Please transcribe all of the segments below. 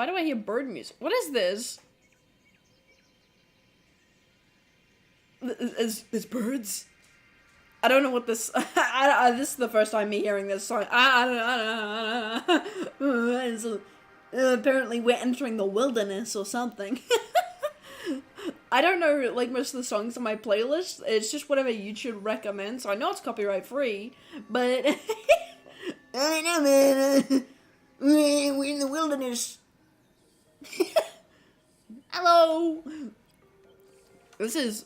do I hear bird music? What is this? There's birds? I don't know what this... this is the first time me hearing this song. I don't know. Apparently we're entering the wilderness or something. I don't know, like, most of the songs on my playlist. It's just whatever YouTube recommends. So I know it's copyright free, but... I know, man. We're in the wilderness. Hello. This is...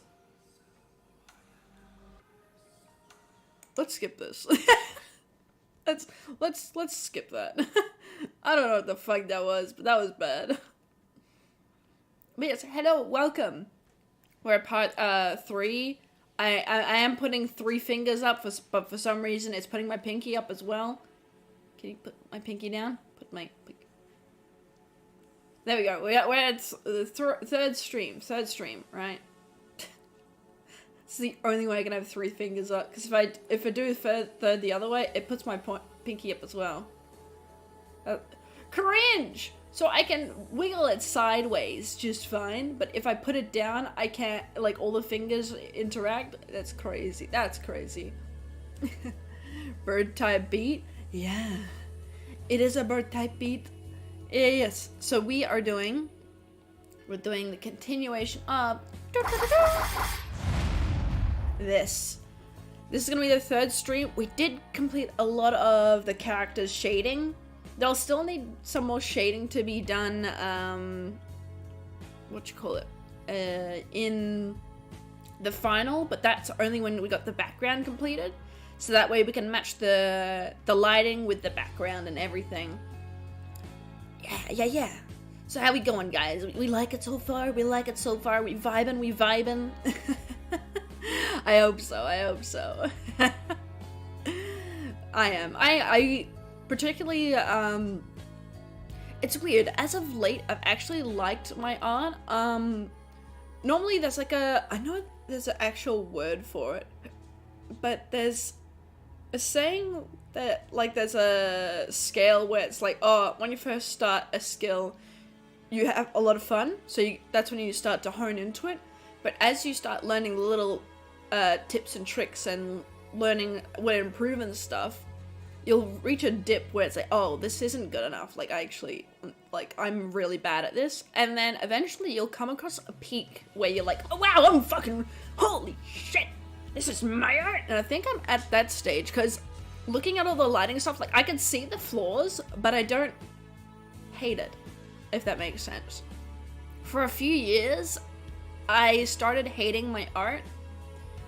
Let's skip this. let's skip that. I don't know what the fuck that was, but that was bad. But yes, hello, welcome. We're at part 3. I am putting 3 fingers up, but for some reason it's putting my pinky up as well. Can you put my pinky down? Put my... There we go. We're at the third stream, right? It's the only way I can have 3 fingers up, because if I do third the other way, it puts my pinky up as well. Cringe! So I can wiggle it sideways just fine, but if I put it down, I can't, like, all the fingers interact. That's crazy. That's crazy. Bird type beat? Yeah. It is a bird type beat. Yes. So we're doing the continuation of this. This is gonna be the 3rd stream. We did complete a lot of the characters shading. They'll still need some more shading to be done, in the final, but that's only when we got the background completed. So that way we can match the lighting with the background and everything. Yeah. So how we going, guys? We like it so far? We like it so far? We vibing? I hope so. I am. I particularly, it's weird. As of late, I've actually liked my art. Normally there's like I know there's an actual word for it, but there's a saying that, like, there's a scale where it's like, oh, when you first start a skill, you have a lot of fun, so that's when you start to hone into it. But as you start learning little tips and tricks and learning where to improve and stuff, you'll reach a dip where it's like, oh, this isn't good enough. Like, I'm really bad at this. And then eventually you'll come across a peak where you're like, oh, wow, I'm fucking, holy shit, this is my art. And I think I'm at that stage, because looking at all the lighting stuff, like, I can see the flaws, but I don't hate it, if that makes sense. For a few years, I started hating my art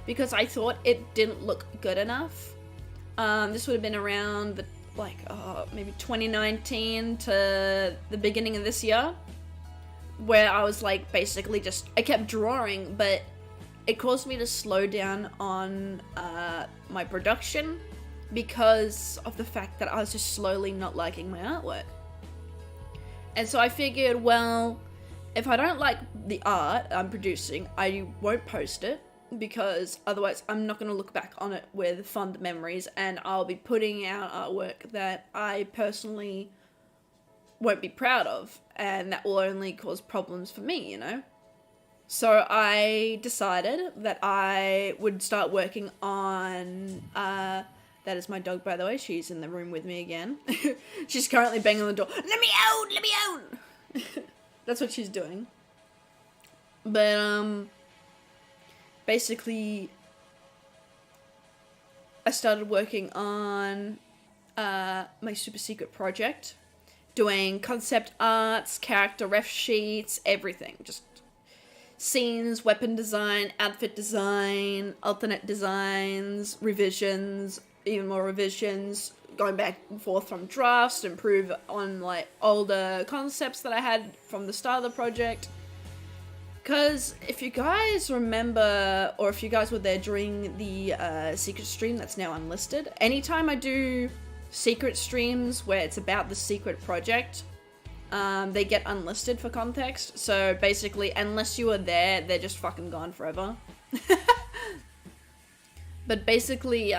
because I thought it didn't look good enough. This would have been around maybe 2019 to the beginning of this year, where I was like, basically I kept drawing, but it caused me to slow down on my production because of the fact that I was just slowly not liking my artwork. And so I figured, well, if I don't like the art I'm producing, I won't post it, because otherwise I'm not going to look back on it with fond memories, and I'll be putting out artwork that I personally won't be proud of, and that will only cause problems for me, you know? So I decided that I would start working on, that is my dog, by the way. She's in the room with me again. She's currently banging on the door. Let me out! That's what she's doing. But, basically, I started working on my super secret project, doing concept arts, character ref sheets, everything. Just scenes, weapon design, outfit design, alternate designs, revisions, even more revisions, going back and forth from drafts to improve on, like, older concepts that I had from the start of the project. Because if you guys remember, or if you guys were there during the secret stream that's now unlisted, anytime I do secret streams where it's about the secret project, they get unlisted for context. So basically, unless you were there, they're just fucking gone forever. But basically,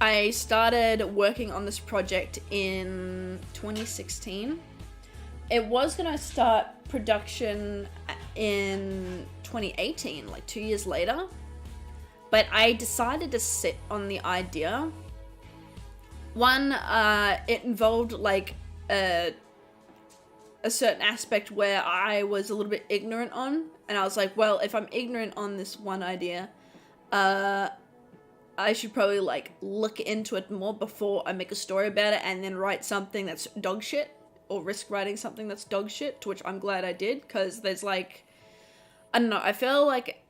I started working on this project in 2016. It was gonna start production in 2018, like 2 years later. But I decided to sit on the idea. One, it involved like a certain aspect where I was a little bit ignorant on. And I was like, well, if I'm ignorant on this one idea, I should probably like look into it more before I make a story about it and then write something that's dog shit, or risk writing something that's dog shit, to which I'm glad I did, because there's like, I don't know, I feel like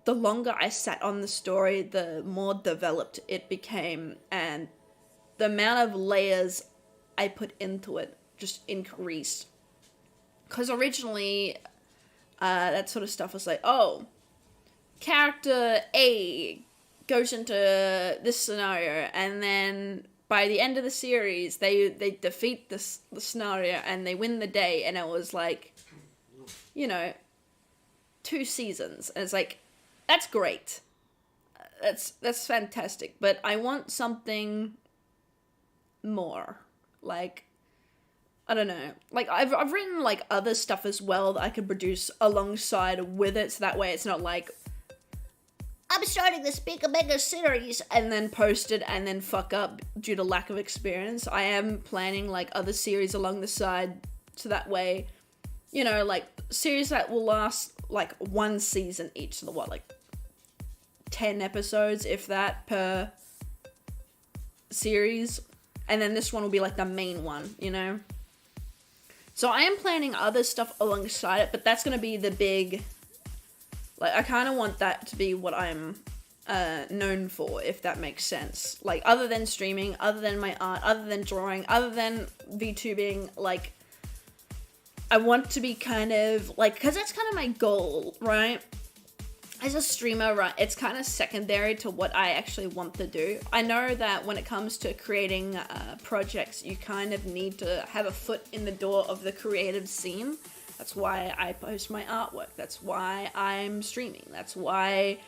the longer I sat on the story, the more developed it became, and the amount of layers I put into it just increased. Because originally, that sort of stuff was like, oh, character A goes into this scenario, and then by the end of the series, they defeat the scenario, and they win the day, and it was like, you know, 2 seasons, and it's like, that's great. That's fantastic, but I want something more. Like, I don't know. Like, I've written, like, other stuff as well that I could produce alongside with it, so that way it's not like, I'm starting this big mega series and then post it and then fuck up due to lack of experience. I am planning, like, other series along the side, so that way, you know, like, series that will last, like, 1 season each, so what, like, 10 episodes, if that, per series, and then this one will be, like, the main one, you know? So I am planning other stuff alongside it, but that's gonna be the big, like, I kind of want that to be what I'm known for, if that makes sense. Like, other than streaming, other than my art, other than drawing, other than VTubing, like, I want to be kind of, like, because that's kind of my goal, right? As a streamer, right, it's kind of secondary to what I actually want to do. I know that when it comes to creating projects, you kind of need to have a foot in the door of the creative scene. That's why I post my artwork. That's why I'm streaming. That's why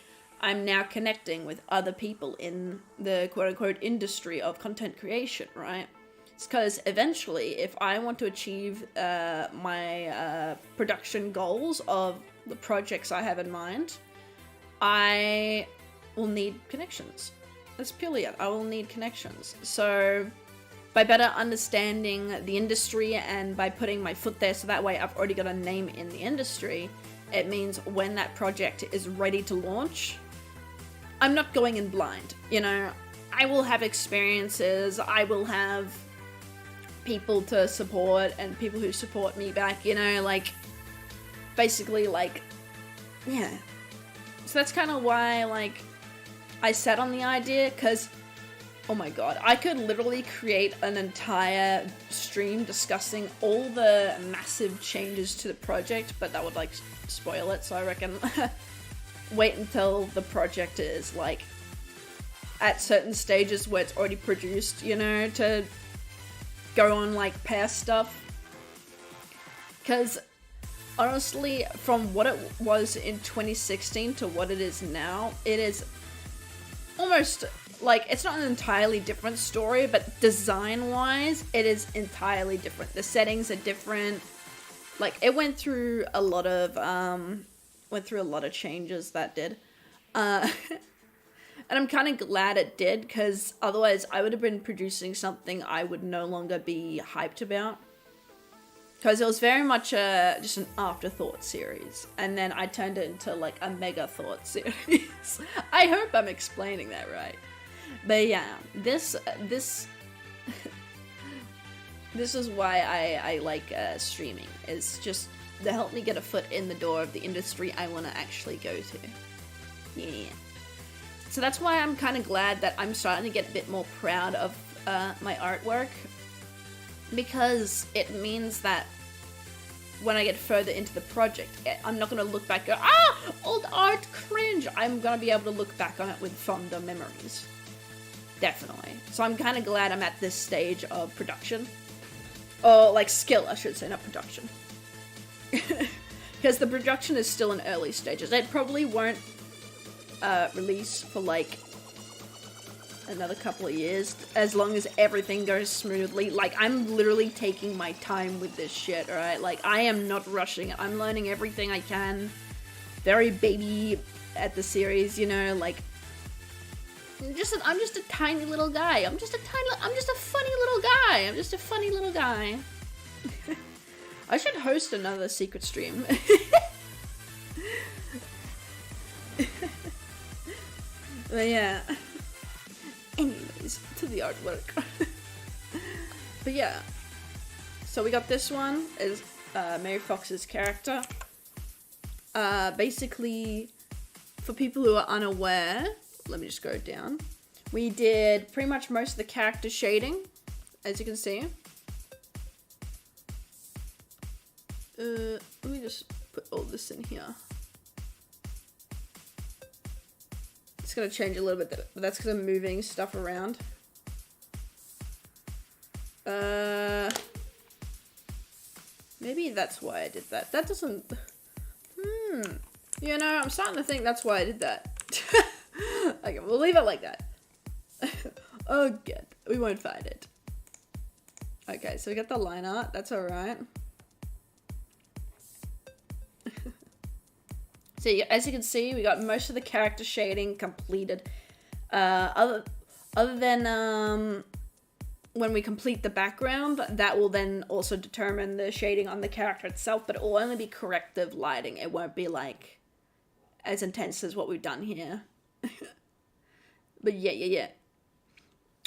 I'm now connecting with other people in the quote-unquote industry of content creation, right? It's because eventually, if I want to achieve my production goals of the projects I have in mind, I will need connections. That's purely it. I will need connections. So by better understanding the industry and by putting my foot there, so that way I've already got a name in the industry, it means when that project is ready to launch, I'm not going in blind, you know? I will have experiences, I will have people to support and people who support me back, you know, like, basically, like, yeah. So that's kind of why, like, I sat on the idea, because, oh my god, I could literally create an entire stream discussing all the massive changes to the project, but that would, like, spoil it, so I reckon wait until the project is, like, at certain stages where it's already produced, you know, to go on, like, past stuff. Because honestly, from what it was in 2016 to what it is now, it is almost, like, it's not an entirely different story, but design-wise, it is entirely different. The settings are different. Like, it went through a lot of changes, that did. And I'm kind of glad it did, because otherwise I would have been producing something I would no longer be hyped about. Because it was very much just an afterthought series, and then I turned it into, like, a mega thought series. I hope I'm explaining that right. But yeah, this is why I like streaming, is just to help me get a foot in the door of the industry I want to actually go to. Yeah. So that's why I'm kind of glad that I'm starting to get a bit more proud of my artwork, because it means that when I get further into the project, I'm not going to look back and go, ah, old art, cringe. I'm going to be able to look back on it with fonder memories. Definitely. So I'm kind of glad I'm at this stage of production. Or, like, skill, I should say, not production. Because the production is still in early stages. It probably won't release for, like, another couple of years, as long as everything goes smoothly. Like, I'm literally taking my time with this shit, alright? Like, I am not rushing it. I'm learning everything I can. Very baby at the series, you know, like, I'm just a tiny little guy. I'm just a funny little guy. I'm just a funny little guy. I should host another secret stream. But yeah. Anyways, to the artwork. But yeah. So we got this one is Mary Fox's character. Basically, for people who are unaware, let me just go down. We did pretty much most of the character shading, as you can see. Let me just put all this in here. It's gonna change a little bit, but that's because I'm moving stuff around. Maybe that's why I did that. That doesn't... You know, I'm starting to think that's why I did that. Okay, we'll leave it like that. Oh, good. We won't find it. Okay, so we got the line art. That's alright. So as you can see, we got most of the character shading completed. Other than when we complete the background, that will then also determine the shading on the character itself, but it will only be corrective lighting. It won't be like as intense as what we've done here. But yeah.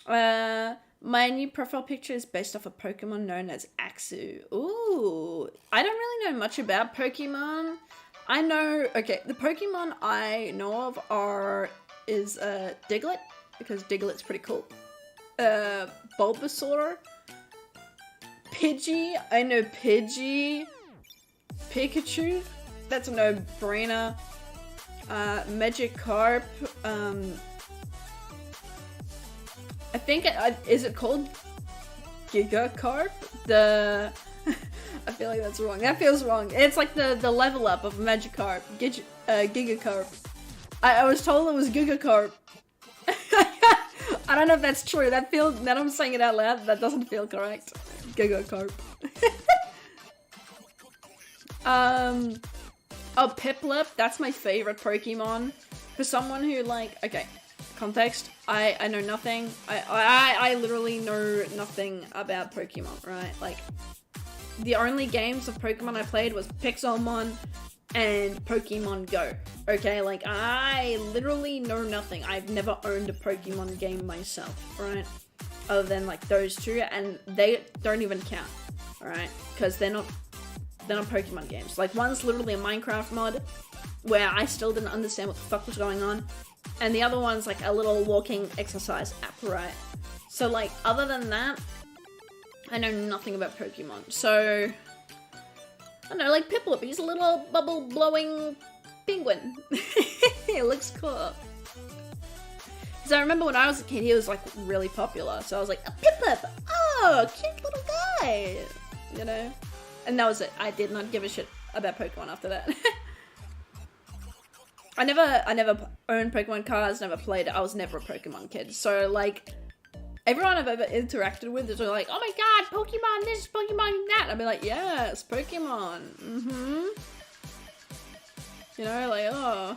My new profile picture is based off a Pokemon known as ayoooo. Ooh, I don't really know much about Pokemon. I know, okay, the Pokemon I know of is Diglett, because Diglett's pretty cool. Bulbasaur. Pidgey, I know Pidgey. Pikachu, that's a no-brainer. Magikarp, I think, is it called Gigacarp? I feel like that's wrong. That feels wrong. It's like the level up of Magikarp. Gigacarp. I was told it was Gigacarp. I don't know if that's true. Now I'm saying it out loud, that doesn't feel correct. Gigacarp. Oh, Piplup. That's my favorite Pokemon. For someone who okay, context. I know nothing. I literally know nothing about Pokemon, right? Like, the only games of Pokemon I played was Pixelmon and Pokemon Go. Okay, like, I literally know nothing. I've never owned a Pokemon game myself, right? Other than, like, those two, and they don't even count, alright? Because they're not Pokemon games. Like, one's literally a Minecraft mod, where I still didn't understand what the fuck was going on, and the other one's, like, a little walking exercise app, right? So, like, other than that, I know nothing about Pokemon, so I don't know, like Piplup, he's a little bubble-blowing penguin. It looks cool. Because I remember when I was a kid, he was, like, really popular, so I was like, a Piplup! Oh, cute little guy! You know? And that was it. I did not give a shit about Pokemon after that. I never owned Pokemon cards, never played it. I was never a Pokemon kid, so, like, everyone I've ever interacted with is like, oh my god, Pokemon this, Pokemon that. I'd be like, yes, Pokemon. You know, like, oh.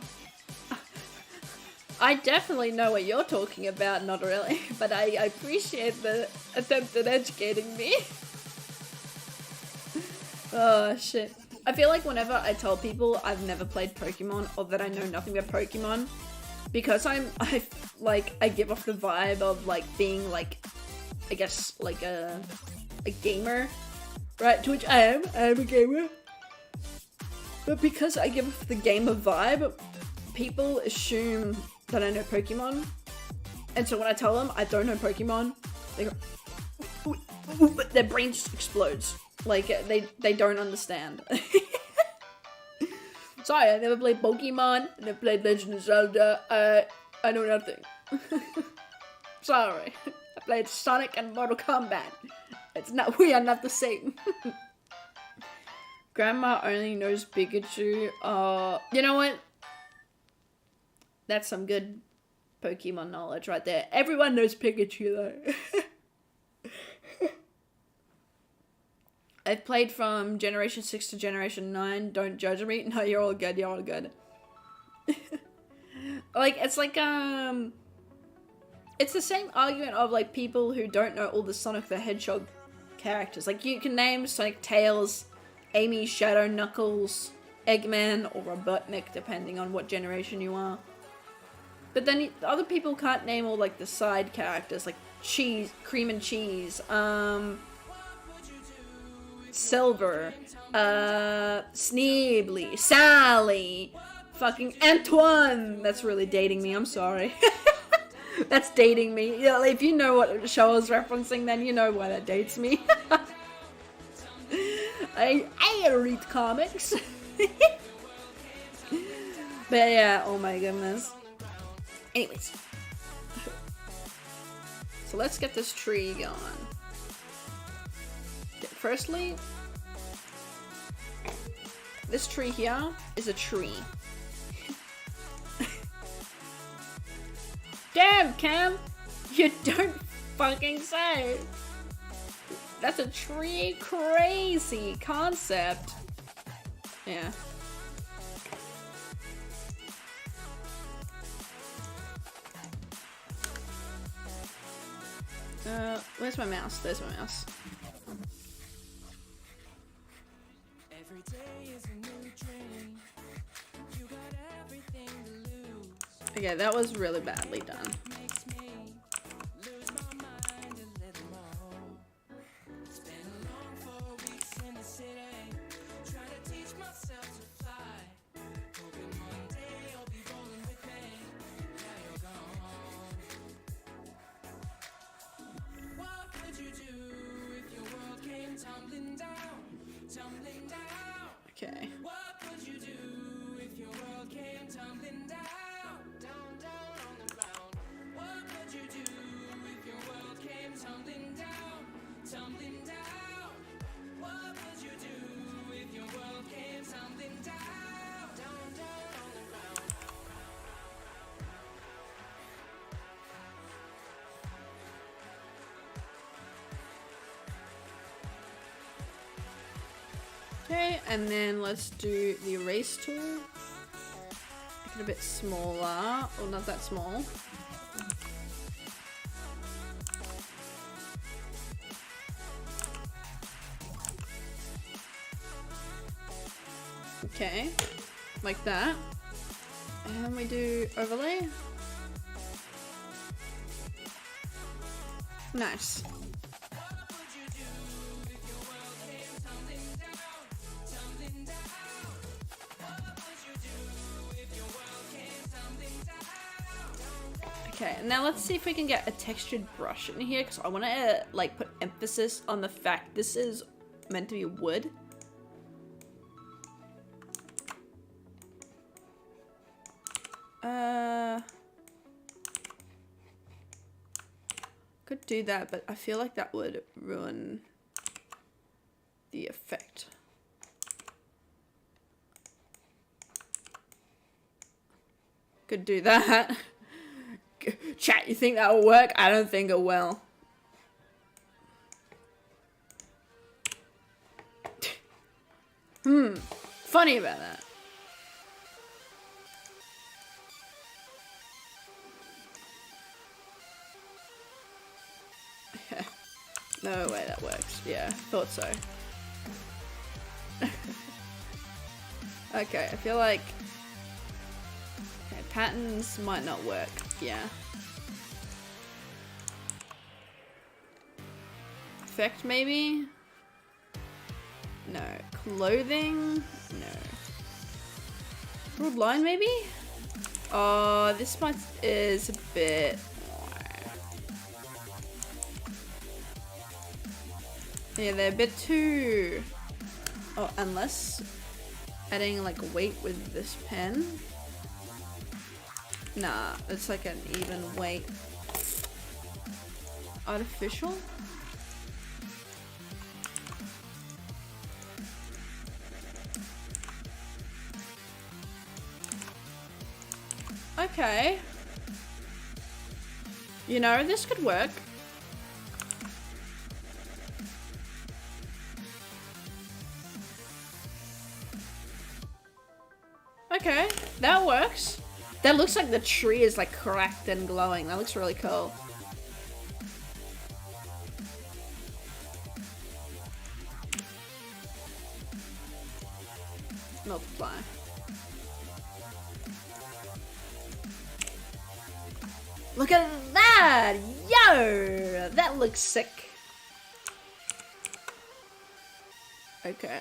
I definitely know what you're talking about, not really, but I appreciate the attempt at educating me. Oh, shit. I feel like whenever I tell people I've never played Pokemon or that I know nothing about Pokemon, because I give off the vibe of, like, being, like, I guess, like, a gamer, right? To which I am a gamer. But because I give off the gamer vibe, people assume that I know Pokemon. And so when I tell them I don't know Pokemon, they go, their brain just explodes. Like, they don't understand. Sorry, I never played Pokemon, I never played Legend of Zelda, I know nothing. Sorry. I played Sonic and Mortal Kombat. We are not the same. Grandma only knows Pikachu. You know what? That's some good Pokemon knowledge right there. Everyone knows Pikachu though. I've played from Generation 6 to Generation 9. Don't judge me. No, you're all good. You're all good. Like, it's like, it's the same argument of, like, people who don't know all the Sonic the Hedgehog characters. Like, you can name Sonic Tails, Amy, Shadow, Knuckles, Eggman, or Robotnik, depending on what generation you are. But then other people can't name all, like, the side characters, like Cheese, Cream and Cheese, Silver, Sneebly, Sally, fucking Antoine. That's really dating me, I'm sorry. That's dating me. Yeah, like, if you know what show I was referencing, then you know why that dates me. I read comics. But yeah, oh my goodness. Anyways. So let's get this tree going. Firstly, this tree here is a tree. Damn, Cam! You don't fucking say! That's a tree crazy concept. Yeah. Where's my mouse? There's my mouse. Okay, that was really badly done. Okay. Okay, and then let's do the erase tool. Make it a bit smaller, or not that small. Okay, like that. And then we do overlay. Nice. Okay, now let's see if we can get a textured brush in here, because I want to like put emphasis on the fact this is meant to be wood. Could do that, but I feel like that would ruin the effect. Could do that. Chat, you think that will work? I don't think it will. Funny about that. No way that works. Yeah, thought so. Okay, I feel like patterns might not work. Yeah. Effect maybe? No. Clothing? No. Broad line maybe? Oh, this part is a bit... Yeah, they're a bit too... Oh, unless adding like weight with this pen. Nah, it's like an even weight. Artificial? Okay. You know, this could work. Okay, that works. That looks like the tree is like cracked and glowing. That looks really cool. Multiply. Look at that! Yo! That looks sick. Okay.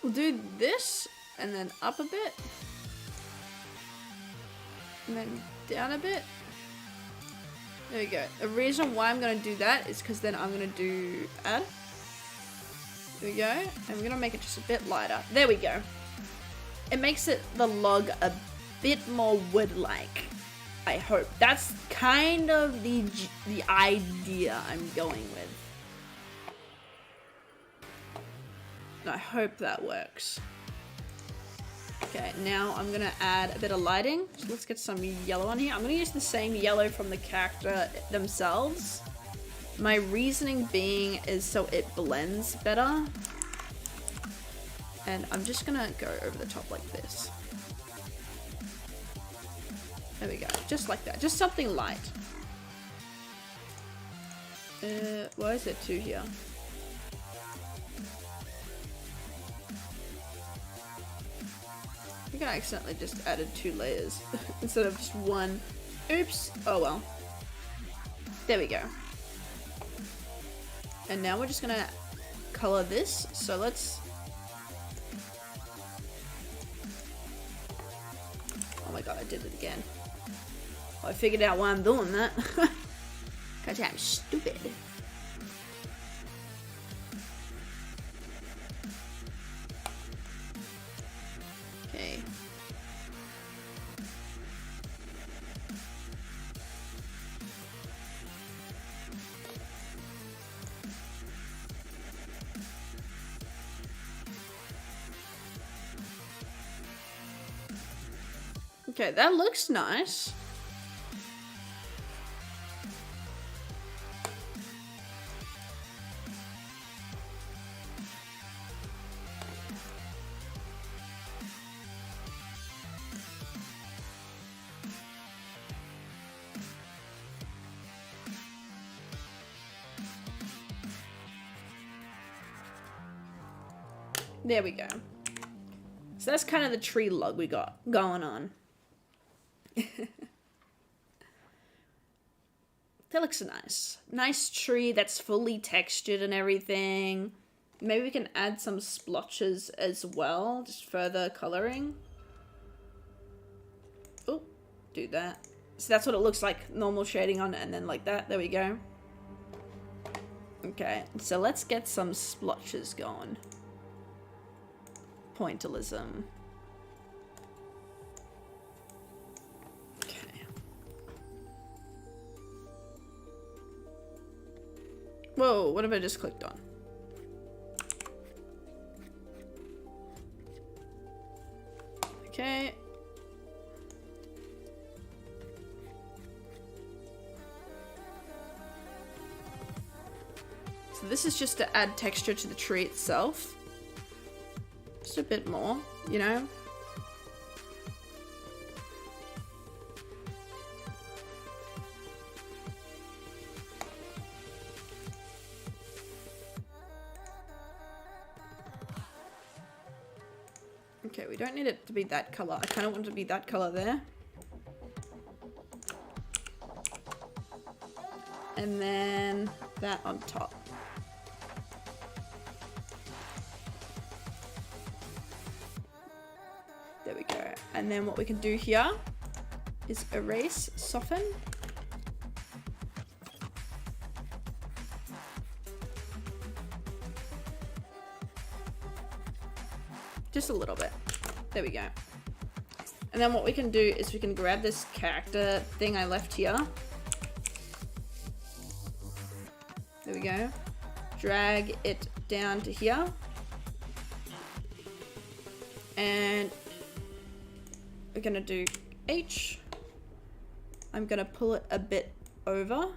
We'll do this, and then up a bit. And then down a bit. There we go. The reason why I'm going to do that is because then I'm going to do add. There we go. And we're going to make it just a bit lighter. There we go. It makes it, the log, a bit more wood-like. I hope. That's kind of the idea I'm going with. I hope that works. Okay, now I'm gonna add a bit of lighting. So let's get some yellow on here. I'm gonna use the same yellow from the character themselves. My reasoning being is so it blends better. And I'm just gonna go over the top like this. There we go, just like that, just something light. Why is there 2 here? I think I accidentally just added 2 layers instead of just 1. Oops. Oh well. There we go. And now we're just gonna color this. So let's... Oh my god, I did it again. Oh, I figured out why I'm doing that. Cause I'm stupid. Okay. Okay, that looks nice. There we go. So that's kind of the tree log we got going on. That looks nice. Nice tree that's fully textured and everything. Maybe we can add some splotches as well, just further coloring. Oh, do that. So that's what it looks like, normal shading on it, and then like that. There we go. Okay, so let's get some splotches going. Pointillism. Okay. Whoa, what have I just clicked on? Okay. So this is just to add texture to the tree itself. Just a bit more, you know? Okay, we don't need it to be that color. I kind of want it to be that color there. And then that on top. There we go. And then what we can do here is erase, soften. Just a little bit. There we go. And then what we can do is we can grab this character thing I left here. There we go. Drag it down to here. And we're gonna do H, I'm gonna pull it a bit over.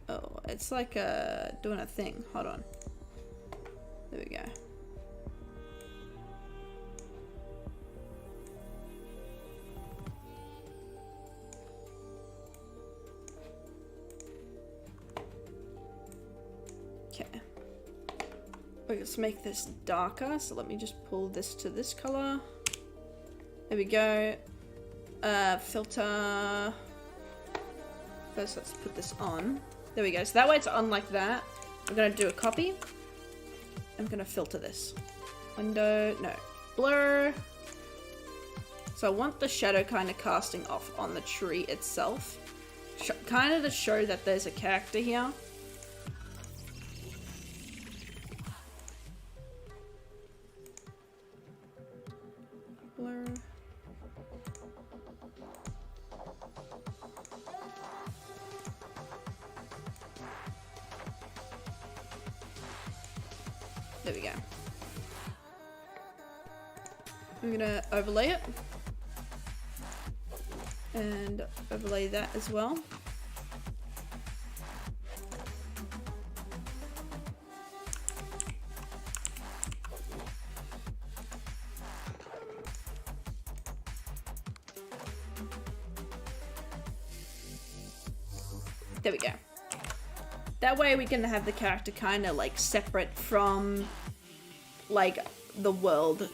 Oh, it's like doing a thing. Hold on. There we go. Okay. Let's make this darker. So let me just pull this to this color. There we go. Filter. First, let's put this on. There we go. So that way it's on like that. I'm gonna do a copy. I'm gonna filter this. Window, no. Blur. So I want the shadow kind of casting off on the tree itself. Kind of to show that there's a character here. Blur. There we go. I'm gonna overlay it. And overlay that as well. There we go. That way we can have the character kind of like separate from like the world.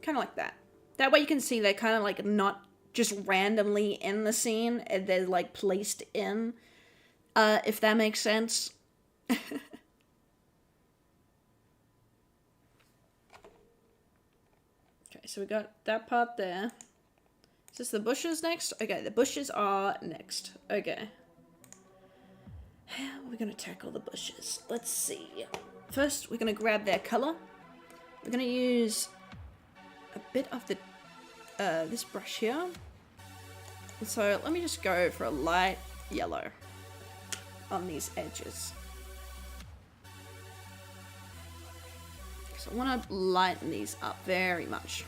Kind of like that. That way you can see they're kind of like not just randomly in the scene. They're like placed in, if that makes sense. Okay, so we got that part there. Is this the bushes next? Okay, the bushes are next. Okay. How are we gonna tackle the bushes? Let's see. First, we're gonna grab their color. We're gonna use a bit of the this brush here. And so let me just go for a light yellow on these edges. So I want to lighten these up very much.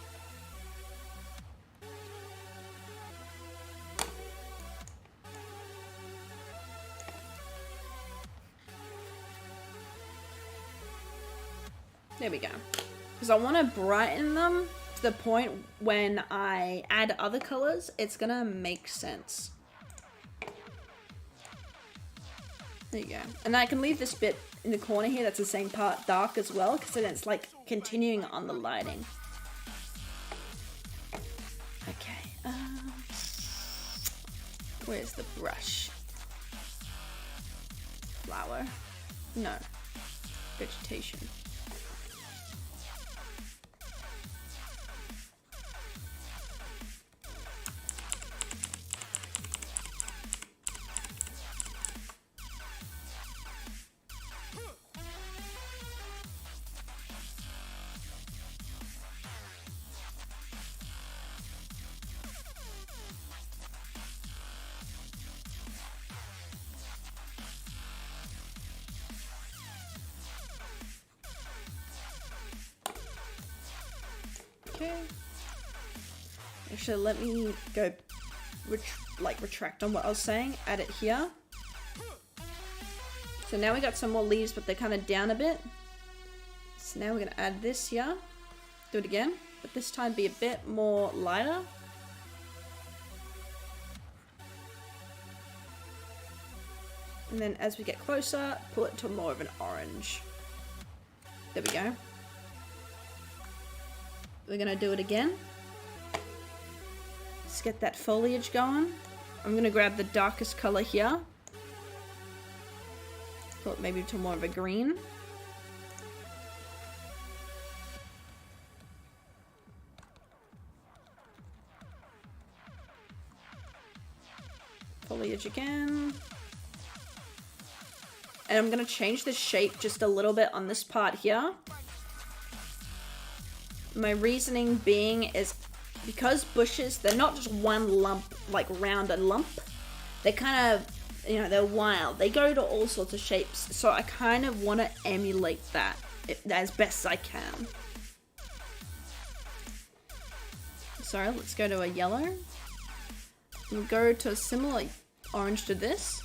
There we go. Because I want to brighten them to the point when I add other colors, it's gonna make sense. There you go. And I can leave this bit in the corner here that's the same part dark as well, because then it's like continuing on the lighting. Okay. Where's the brush? Flower? No. Vegetation. Okay. Actually, let me go retract on what I was saying. Add it here. So now we got some more leaves, but they're kind of down a bit. So now we're going to add this here. Do it again, but this time be a bit more lighter. And then as we get closer, pull it to more of an orange. There we go. We're gonna do it again. Let's get that foliage going. I'm gonna grab the darkest color here. Pull it maybe to more of a green. Foliage again. And I'm gonna change the shape just a little bit on this part here. My reasoning being is because bushes, they're not just one lump, like rounded lump. They kind of, you know, they're wild. They go to all sorts of shapes. So I kind of want to emulate that. as best I can. So let's go to a yellow. We'll go to a similar orange to this.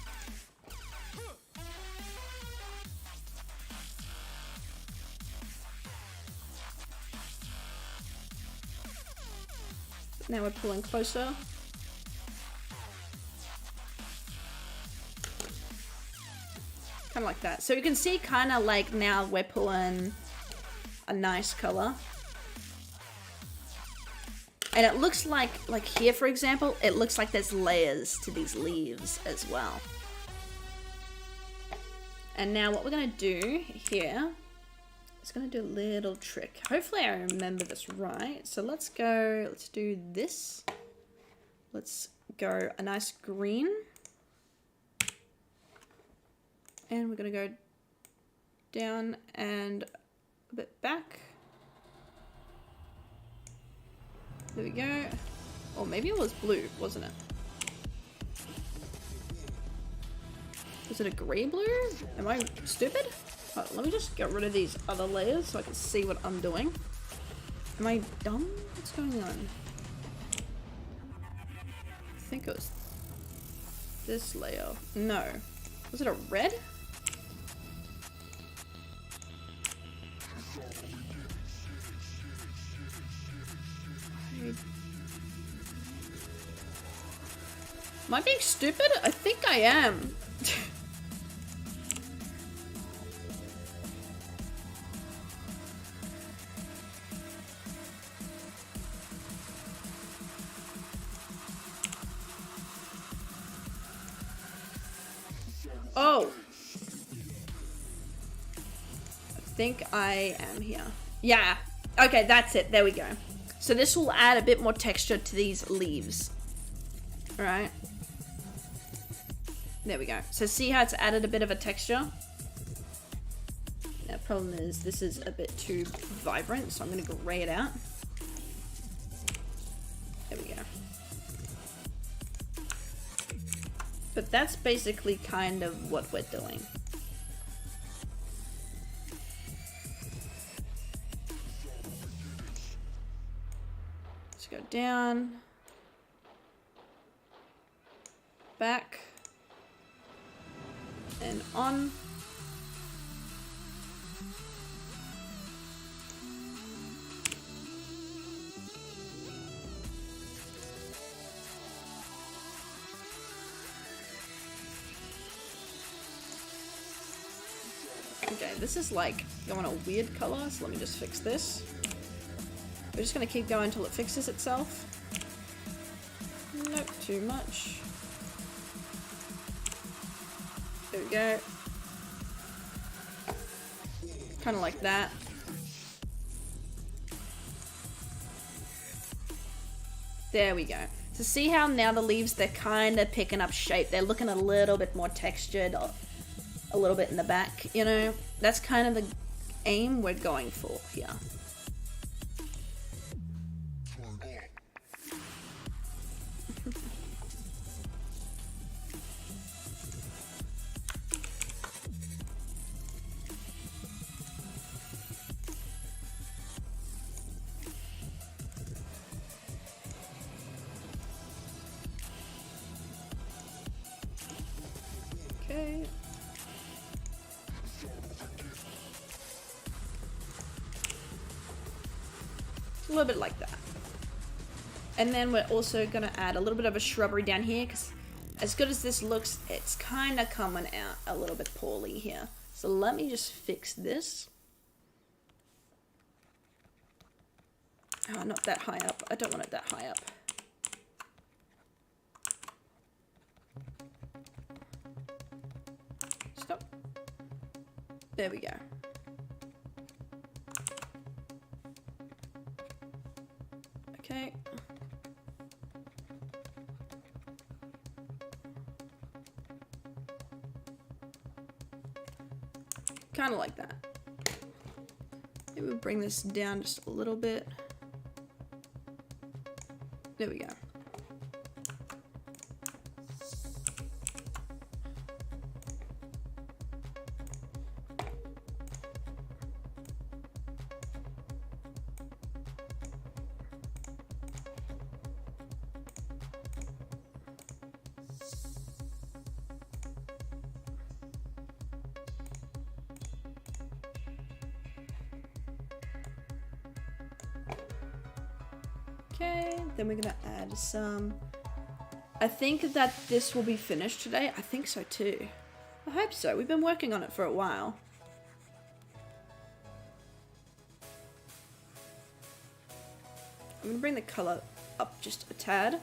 Now we're pulling closer. Kind of like that. So you can see kind of like now we're pulling a nice color. And it looks like here, for example, it looks like there's layers to these leaves as well. And now what we're going to do here is going to do a little trick. Hopefully I remember this right. So let's do this. Let's go a nice green. And we're going to go down and a bit back. There we go. Or maybe it was blue, wasn't it? Was it a grey blue? Am I stupid? Oh, let me just get rid of these other layers so I can see what I'm doing. Am I dumb? What's going on? I think it was this layer. No. Was it a red? Am I being stupid? I think I am. Oh. I think I am here. Yeah. Okay, that's it. There we go. So this will add a bit more texture to these leaves. All right. There we go. So see how it's added a bit of a texture? Now, problem is this is a bit too vibrant, so I'm going to gray it out. There we go. But that's basically kind of what we're doing. Let's go down. Back. And on. Okay, this is like going a weird color, so let me just fix this. We're just gonna keep going until it fixes itself. Nope, too much. There we go. Kind of like that. There we go. So see how now the leaves, they're kind of picking up shape. They're looking a little bit more textured, a little bit in the back, you know? That's kind of the aim we're going for here. Okay. A little bit like that. And then we're also going to add a little bit of a shrubbery down here, because as good as this looks, it's kind of coming out a little bit poorly here. So let me just fix this. Oh, not that high up. I don't want it that high up. Stop. There we go. Okay. Kind of like that. Maybe we'll bring this down just a little bit. There we go. Okay, then we're gonna add some. I think that this will be finished today. I think so too. I hope so. We've been working on it for a while. I'm gonna bring the color up just a tad.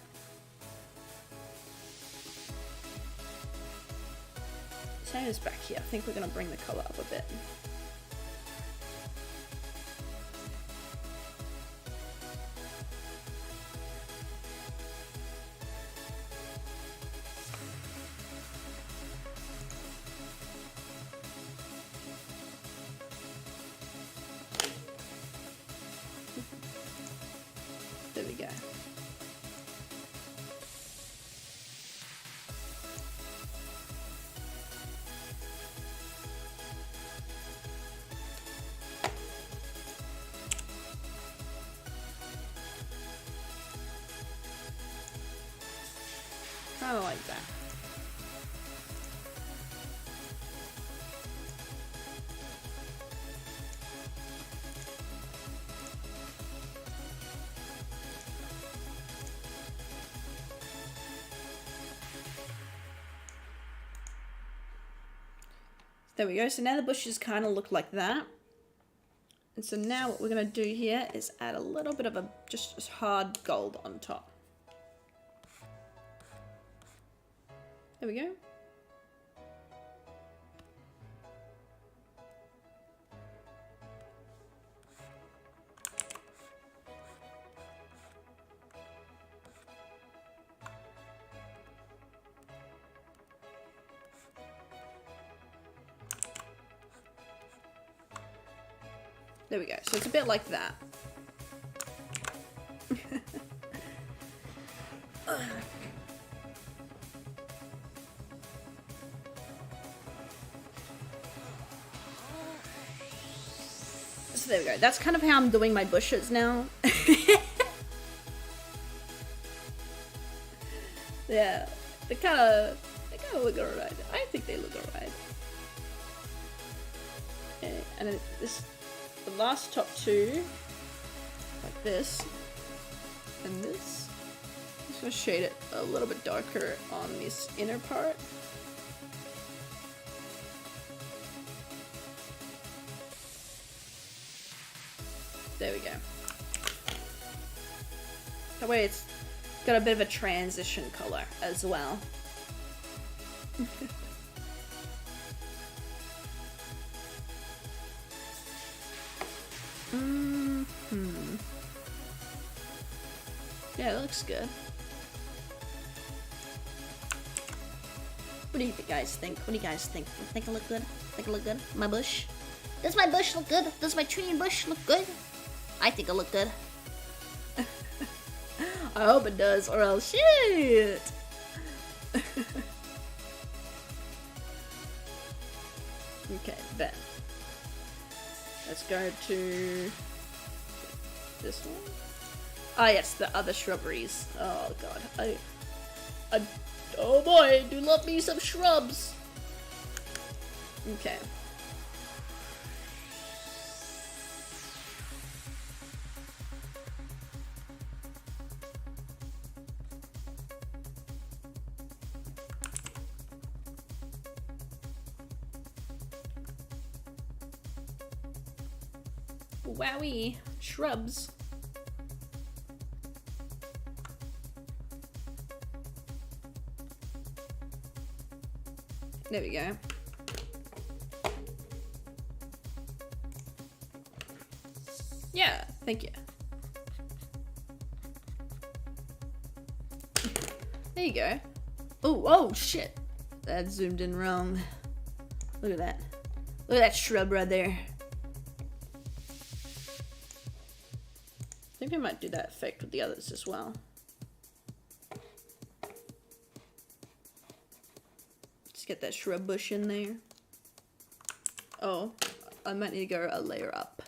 Same as back here. I think we're gonna bring the color up a bit. There we go. Kind of like that. There we go. So now the bushes kind of look like that. And so now what we're going to do here is add a little bit of a just hard gold on top. There we go. There we go. So it's a bit like that. So there we go. That's kind of how I'm doing my bushes now. Yeah, they kind of look alright. I think they look alright. Okay, and then the last top two, like this, and this. I'm just gonna shade it a little bit darker on this inner part. There we go. That way it's got a bit of a transition color as well. Yeah, it looks good. What do you guys think? What do you guys think? Think it look good? Think it look good? My bush? Does my bush look good? Does my tree and bush look good? I think it look good. I hope it does, or else shit. Okay, then. Let's go to this one. Ah, yes, the other shrubberies. Oh god, oh boy, do love me some shrubs. Okay. Wowie, shrubs. There we go. Yeah, thank you. There you go. Oh shit. That zoomed in wrong. Look at that. Look at that shrub right there. I think I might do that effect with the others as well. Just get that shrub bush in there. Oh, I might need to go a layer up.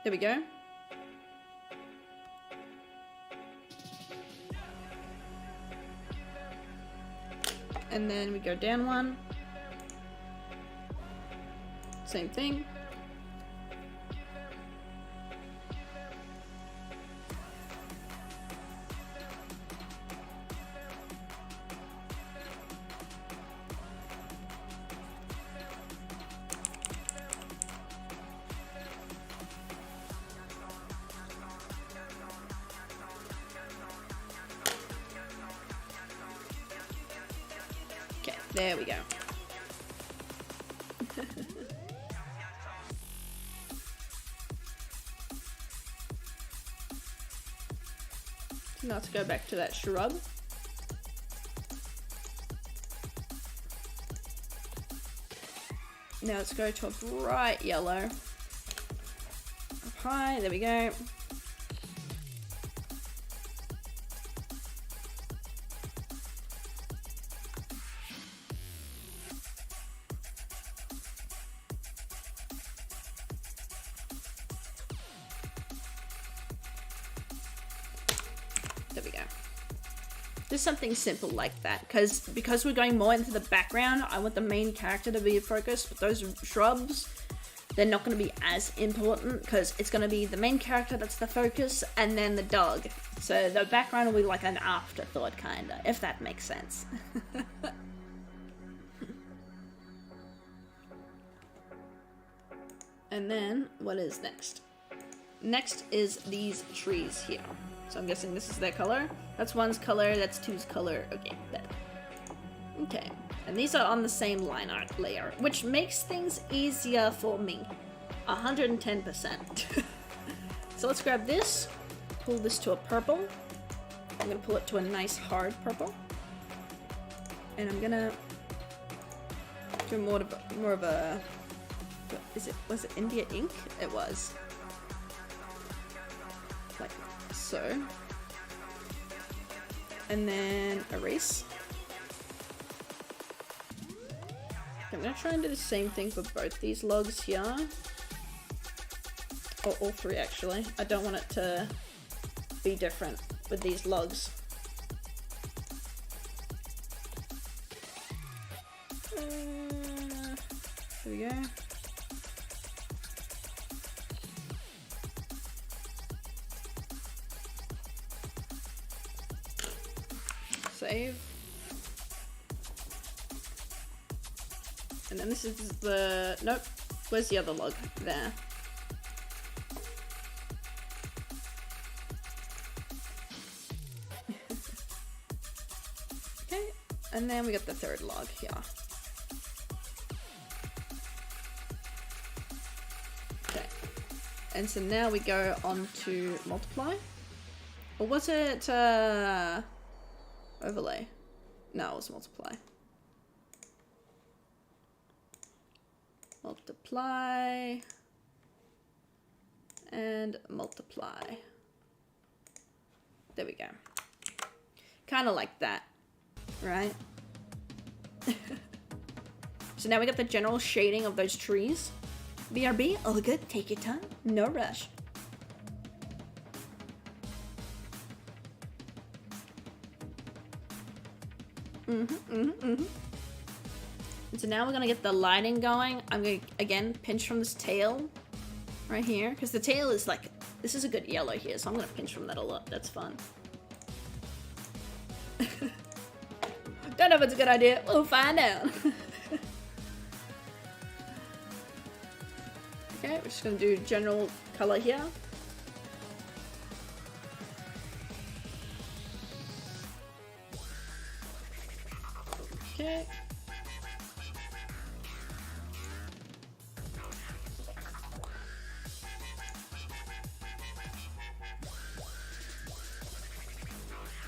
There we go. And then we go down one. Same thing. Okay, there we go. Now let's go back to that shrub. Now let's go to a bright yellow. Up high, there we go. There we go. Just something simple like that, because we're going more into the background, I want the main character to be a focus, but those shrubs, they're not going to be as important, because it's going to be the main character that's the focus, and then the dog. So the background will be like an afterthought, kinda, if that makes sense. And then, what is next? Next is these trees here. So I'm guessing this is their color. That's one's color, that's two's color. Okay, better. Okay, and these are on the same line art layer, which makes things easier for me. 110%. So let's grab this, pull this to a purple. I'm gonna pull it to a nice hard purple. And I'm gonna do more of a was it India ink? It was. Like so. And then erase. I'm gonna try and do the same thing for both these logs here. Or all three actually. I don't want it to be different with these logs. There we go. Save. And then this is the, nope, where's the other log? There. Okay, and then we got the third log here. Okay, and so now we go on to multiply. Or was it, overlay? No, it was multiply. Multiply. And multiply. There we go. Kind of like that, right? So now we got the general shading of those trees. BRB, all good, take your time, no rush. And so now we're gonna get the lighting going. I'm gonna again pinch from this tail right here, because the tail is like, this is a good yellow here, so I'm gonna pinch from that a lot. That's fun. Don't know if it's a good idea. We'll find out. Okay, we're just gonna do general color here. Okay.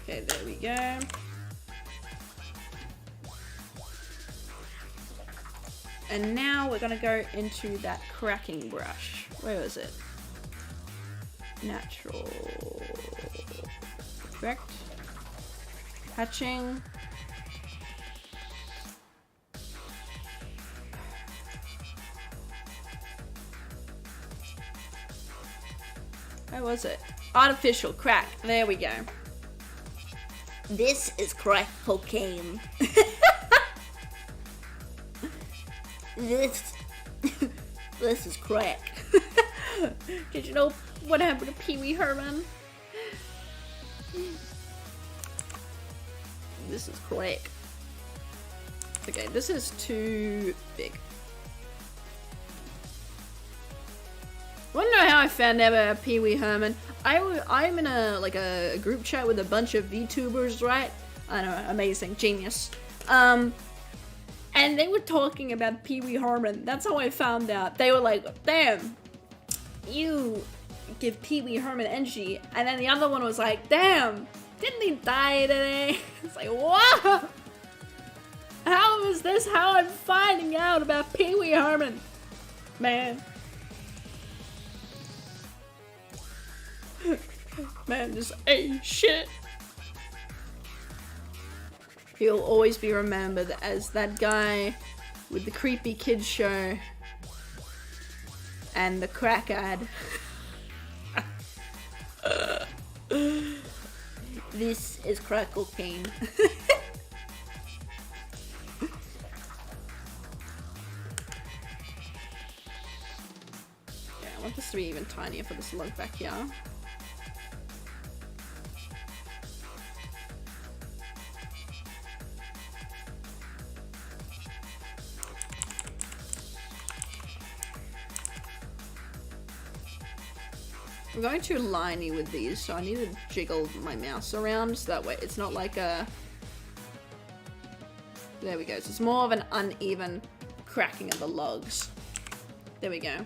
Okay, there we go. And now we're gonna go into that cracking brush. Where is it? Natural. Correct. Hatching. Where was it? Artificial crack. There we go. This is crack cocaine. This is crack. Did you know what happened to Pee Wee Herman? This is crack. Okay, this is too big. Wanna know how I found out about Pee Wee Herman? I'm in a group chat with a bunch of VTubers, right? I know, amazing, genius. And they were talking about Pee Wee Herman. That's how I found out. They were like, damn, you give Pee Wee Herman energy. And then the other one was like, damn, didn't he die today? It's like, what? How is this how I'm finding out about Pee Wee Herman? Man. Man, just a shit. He'll always be remembered as that guy with the creepy kids show and the crack ad. This is crack cocaine. Yeah, I want this to be even tinier for this lug back here. I'm going too liney with these, so I need to jiggle my mouse around so that way it's not like a... There we go. So it's more of an uneven cracking of the logs. There we go.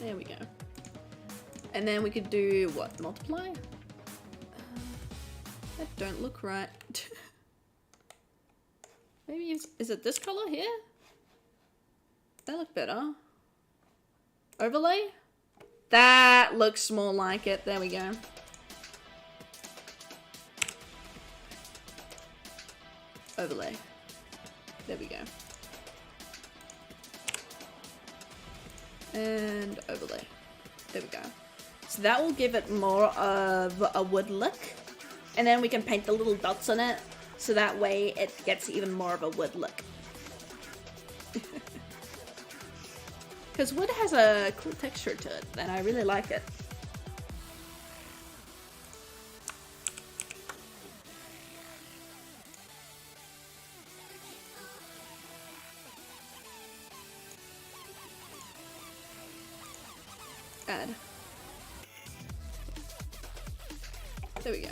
There we go. And then we could do what? Multiply? That don't look right. Maybe is it this color here? That look better. Overlay? That looks more like it. There we go. Overlay. There we go. And overlay. There we go. So that will give it more of a wood look. And then we can paint the little dots on it. So that way it gets even more of a wood look. Because wood has a cool texture to it, and I really like it. Add. There we go.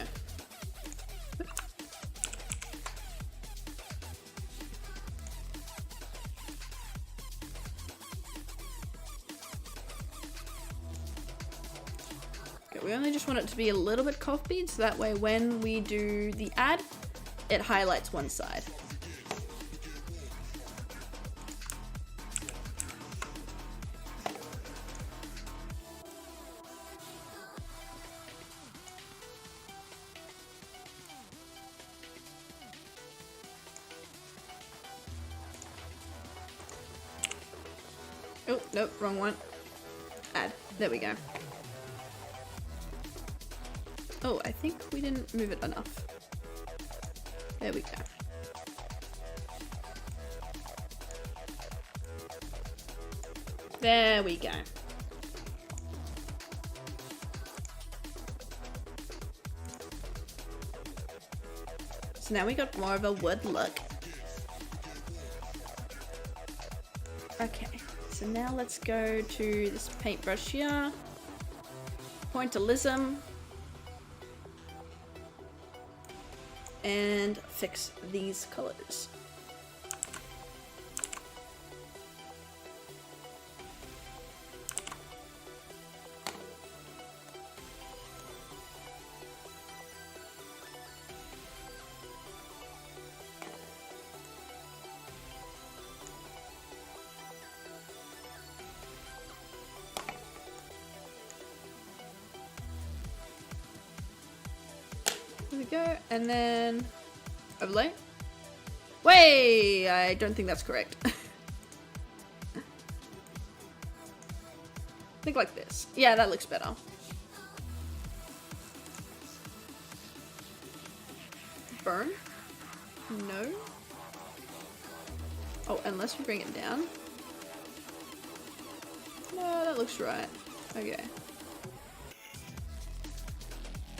We only just want it to be a little bit copied, so that way when we do the ad, it highlights one side. Oh, nope, wrong one. Add. There we go. Oh, I think we didn't move it enough. There we go. There we go. So now we got more of a wood look. Okay, so now let's go to this paintbrush here. Pointillism. And fix these colors. There we go, and then overlay. Wait, I don't think that's correct. Think like this. Yeah, that looks better. Burn? No. Oh, unless we bring it down. No, that looks right. Okay.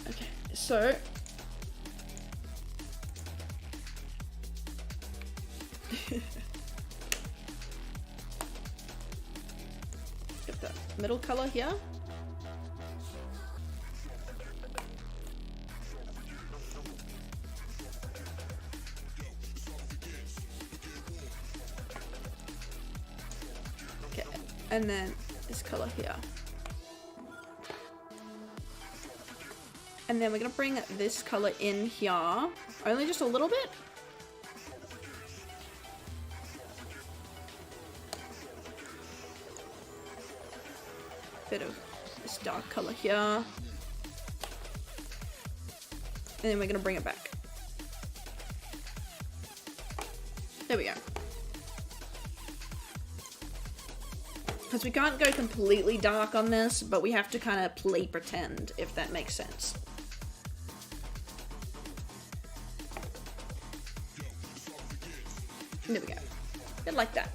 Okay, so get the middle color here. Okay, and then this color here. And then we're gonna bring this color in here, only just a little bit. Bit of this dark color here. And then we're gonna bring it back. There we go. Because we can't go completely dark on this, but we have to kind of play pretend, if that makes sense. There we go. Good like that.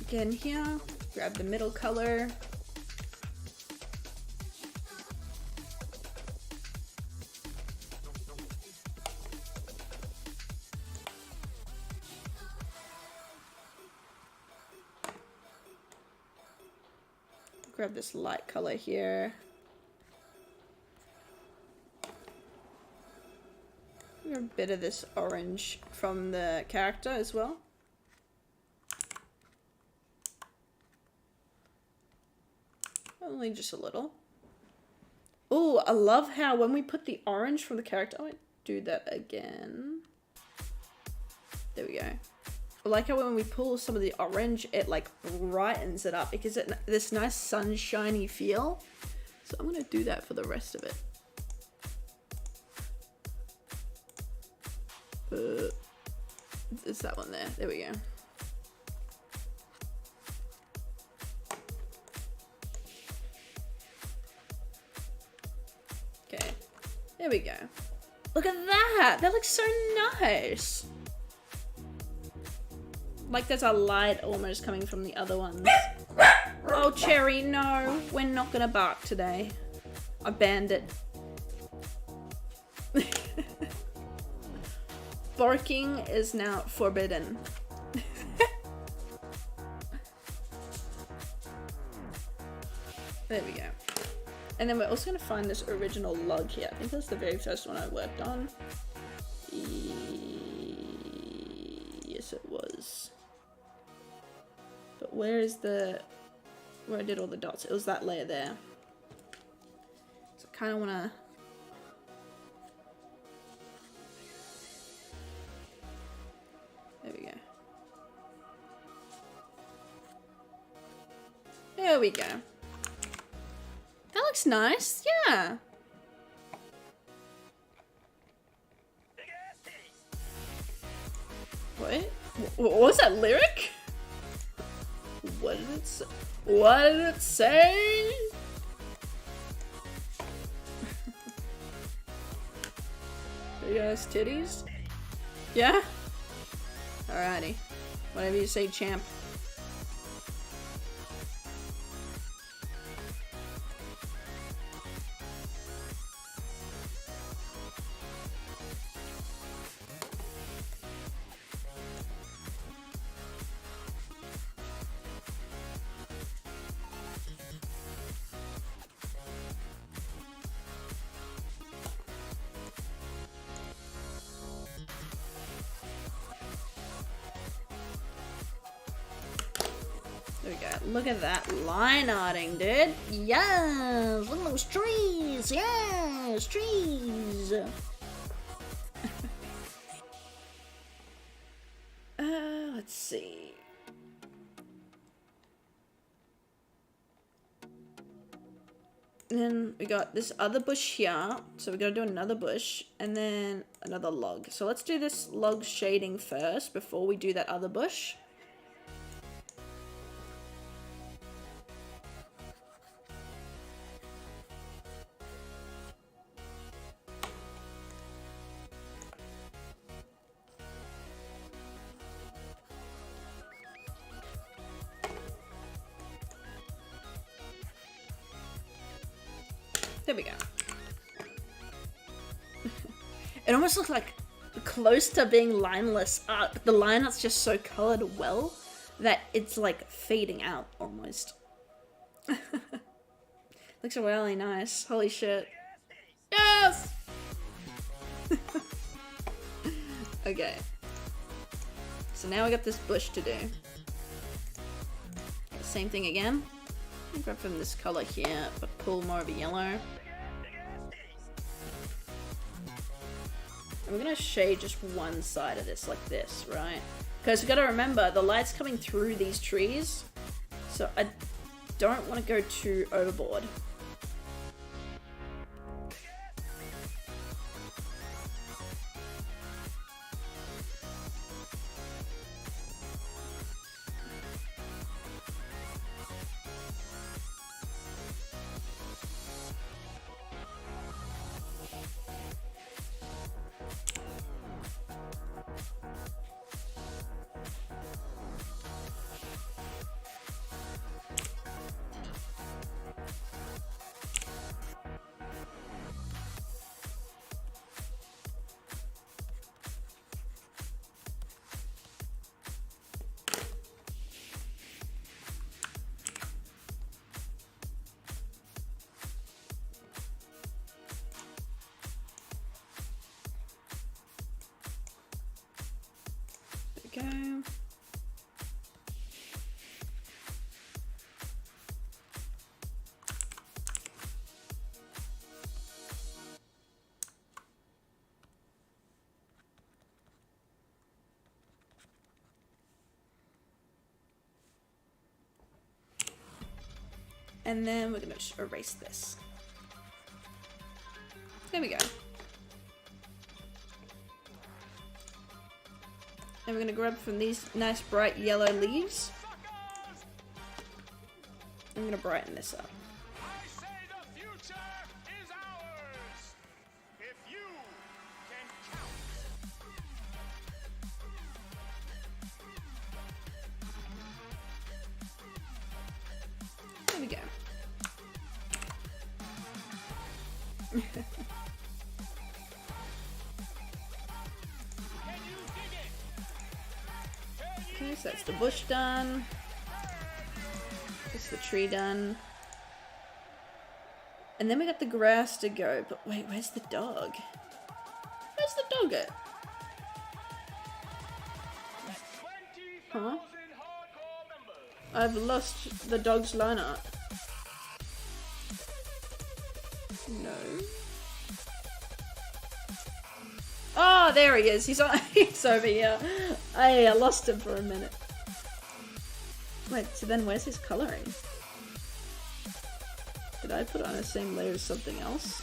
Again here, grab the middle color. Grab this light color here. A bit of this orange from the character as well. Only just a little. Oh, I love how when we put the orange from the character, I might do that again. There we go. I like how when we pull some of the orange, it like brightens it up. It gives it this nice sunshiny feel. So I'm gonna do that for the rest of it. It's that one there. There we go. Okay, there we go. Look at that! That looks so nice! Like there's a light almost coming from the other ones. Oh, Cherry, no. We're not gonna bark today. I banned it. Barking is now forbidden. There we go. And then we're also going to find this original log here. I think that's the very first one I worked on. Yes, it was. But where I did all the dots? It was that layer there. So I kind of want to... There we go. There we go. That looks nice, yeah. What? What was that lyric? What did it say? What did it say? Big ass titties? Yeah? Alrighty. Whatever you say, champ. There we go. Look at that line arting, dude. Yes! Look at those trees! Yes! Trees! Let's see. And then we got this other bush here. So we're gonna do another bush and then another log. So let's do this log shading first before we do that other bush. There we go. It almost looks like close to being lineless art, but the line art's just so colored well that it's like fading out almost. Looks really nice. Holy shit. Yes! Okay. So now we got this bush to do. Same thing again. Grab from this color here, but pull more of a yellow. And we're gonna shade just one side of this, like this, right? Because we gotta remember, the light's coming through these trees, so I don't want to go too overboard. Go. And then we're gonna just erase this. There we go. And we're gonna grab from these nice bright yellow leaves. I'm gonna brighten this up. I say the future is ours. If you can count. There we go. Okay, so that's the bush done. That's the tree done. And then we got the grass to go. But wait, where's the dog? Where's the dog at? Huh? I've lost the dog's line art. No. Oh, there he is. He's over here. I lost him for a minute. Wait, so then where's his coloring? Did I put it on the same layer as something else?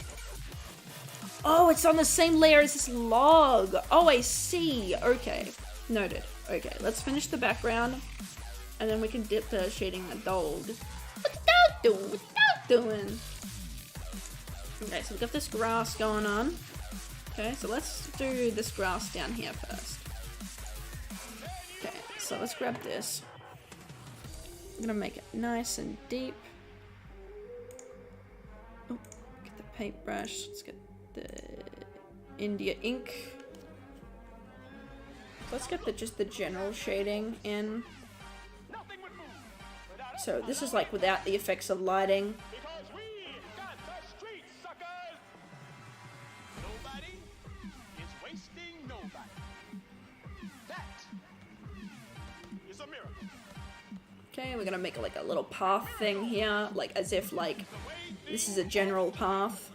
Oh, it's on the same layer as this log. Oh, I see. Okay. Noted. Okay, let's finish the background. And then we can dip the shading the dog. What's the dog doing? What's the dog doing? Okay, so we've got this grass going on. Okay, so let's do this grass down here first. Okay, so let's grab this. I'm gonna make it nice and deep. Oh, get the paintbrush. Let's get the India ink. Let's get just the general shading in. So this is like without the effects of lighting. Because we got the streets, suckers. Nobody is wasting nobody. That is a miracle. Okay, we're gonna make like a little path thing here, like as if like this is a general path.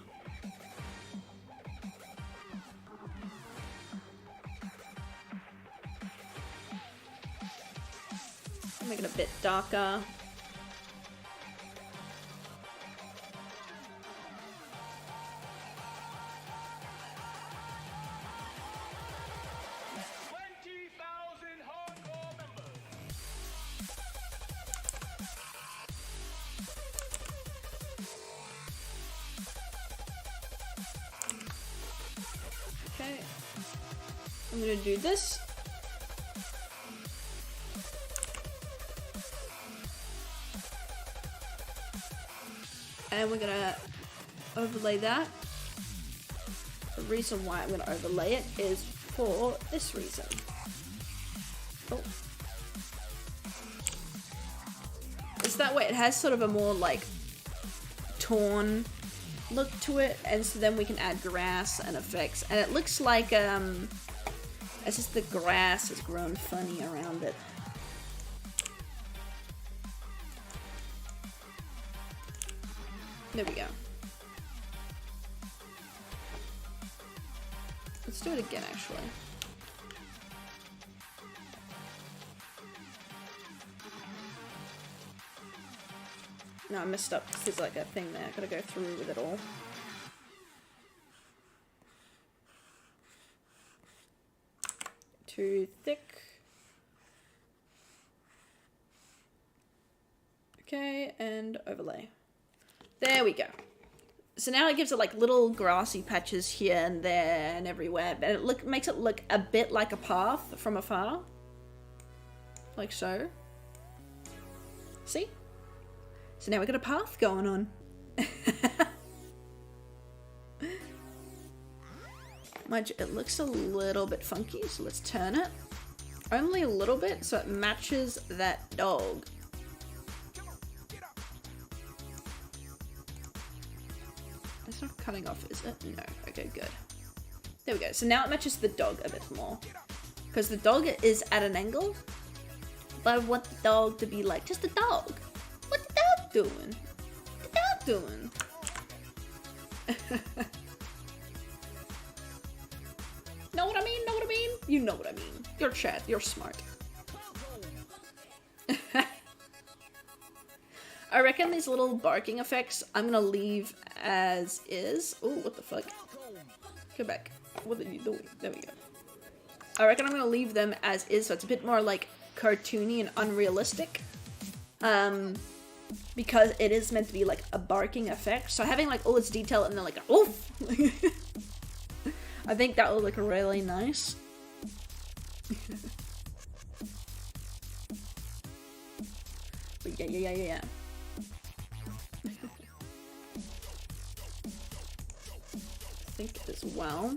Make it a bit darker. Okay, I'm gonna do this. And we're gonna overlay that. The reason why I'm gonna overlay it is for this reason. Oh. It's that way it has sort of a more like torn look to it, and so then we can add grass and effects, and it looks like it's just the grass has grown funny around it. There we go. Let's do it again, actually. No, I messed up. There's like a thing there. I gotta go through with it all. Too thick. Okay, and overlay. There we go. So now it gives it like little grassy patches here and there and everywhere, but it makes it look a bit like a path from afar. Like so. See? So now we've got a path going on. Mind you, it looks a little bit funky, so let's turn it. Only a little bit, so it matches that dog. It's not cutting off, is it? No. Okay, good. There we go. So now it matches the dog a bit more. Because the dog is at an angle. But I want the dog to be like, just a dog. What the dog doing? What the dog doing? Know what I mean? Know what I mean? You know what I mean. You're chat. You're smart. I reckon these little barking effects I'm gonna leave as is. Oh, what the fuck? Go back. What are you doing? There we go. I reckon I'm gonna leave them as is, so it's a bit more like cartoony and unrealistic. Because it is meant to be like a barking effect. So having like all this detail and then like a oof. I think that will look really nice. But yeah. I think as well.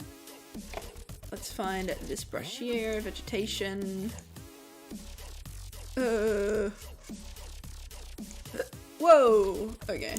Let's find this brush here, vegetation. Whoa! Okay.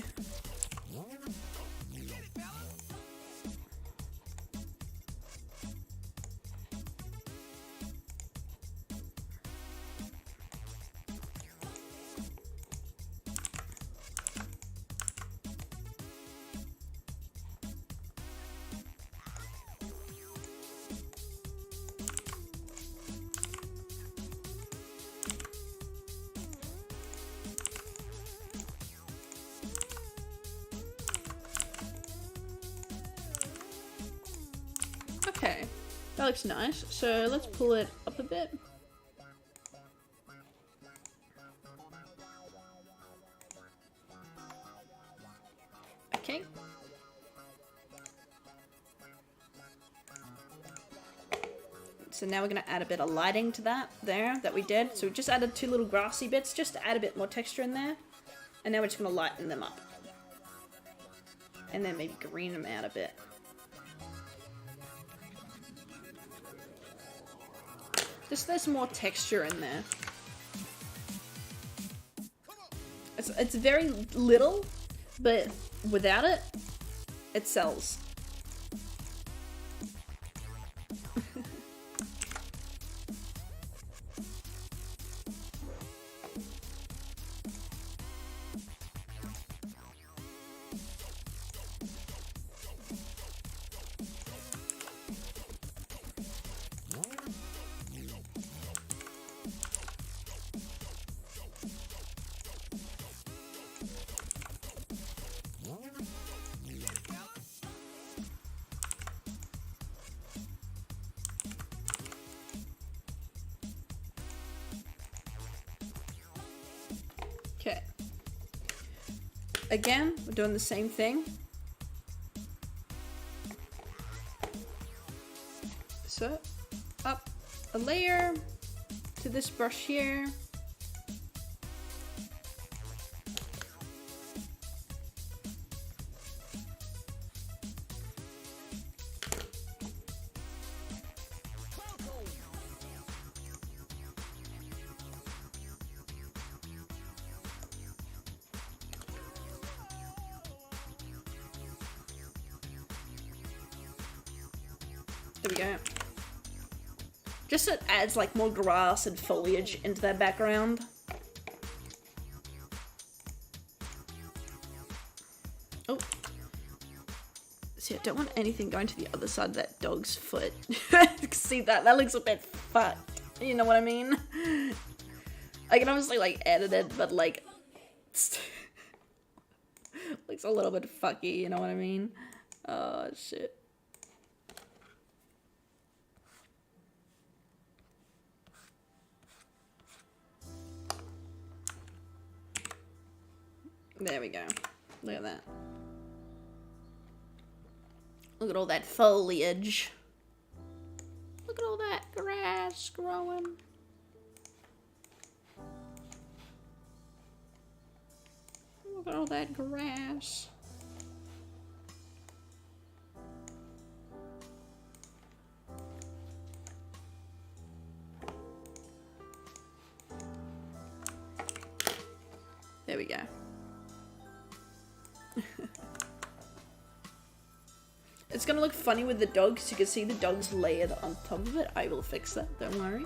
Okay, that looks nice. So let's pull it up a bit. Okay. So now we're gonna add a bit of lighting to that that we did. So we just added two little grassy bits just to add a bit more texture in there. And now we're just gonna lighten them up. And then maybe green them out a bit. Just there's more texture in there. It's very little, but without it, it sells. again, we're doing the same thing. So, up a layer to this brush here. There we go. Just so it adds like more grass and foliage into that background. Oh. See, I don't want anything going to the other side of that dog's foot. See that? That looks a bit fucked. You know what I mean? I can obviously like edit it, but like looks a little bit fucky, you know what I mean? Oh shit. There we go. Look at that. Look at all that foliage. Look at all that grass growing. Look at all that grass. There we go. It's gonna look funny with the dog because you can see the dog's layered on top of it. I will fix that, don't worry.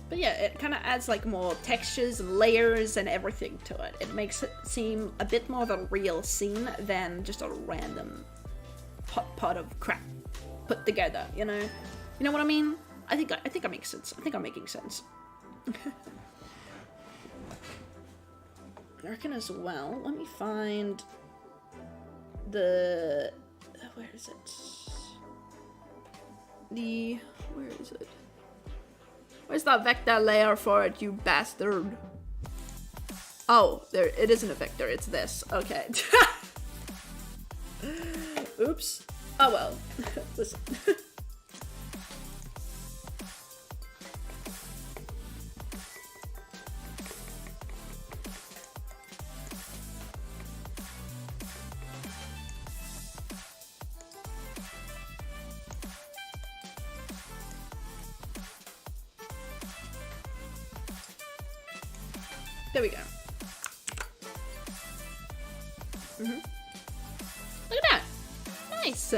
But yeah, it kind of adds like more textures and layers and everything to it. It makes it seem a bit more of a real scene than just a random pot of crap put together, you know? You know what I mean? I think I make sense. I think I'm making sense. I reckon as well. Let me find the... Where is it? Where is it? Where's that vector layer for it, you bastard? Oh, there, it isn't a vector, it's this. Okay. Oops. Oh well. Listen. There we go. Look at that. Nice.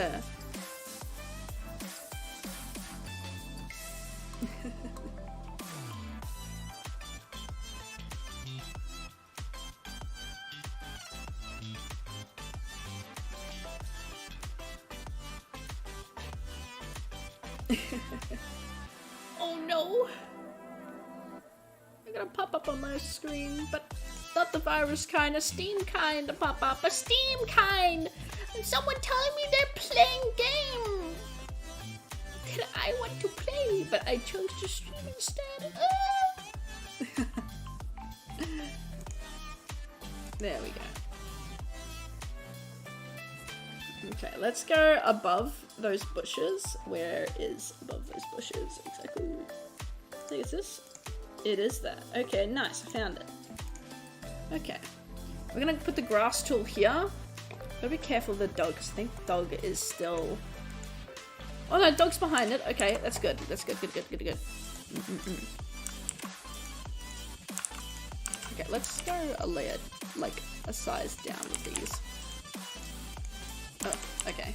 Oh no. They're gonna pop up on my screen, but not the virus kind, a Steam kind to pop up, a Steam kind! And someone telling me they're playing game that I want to play, but I chose to stream instead. There we go. Okay, let's go above those bushes. Where is above those bushes exactly? I think it's this. It is that. Okay, nice. I found it. Okay. We're gonna put the grass tool here. Gotta be careful of the dog, because I think the dog is still... Oh no, dog's behind it. Okay, that's good. That's good, good, good, good, good. Okay, let's go a layer, like a size down with these. Oh, okay.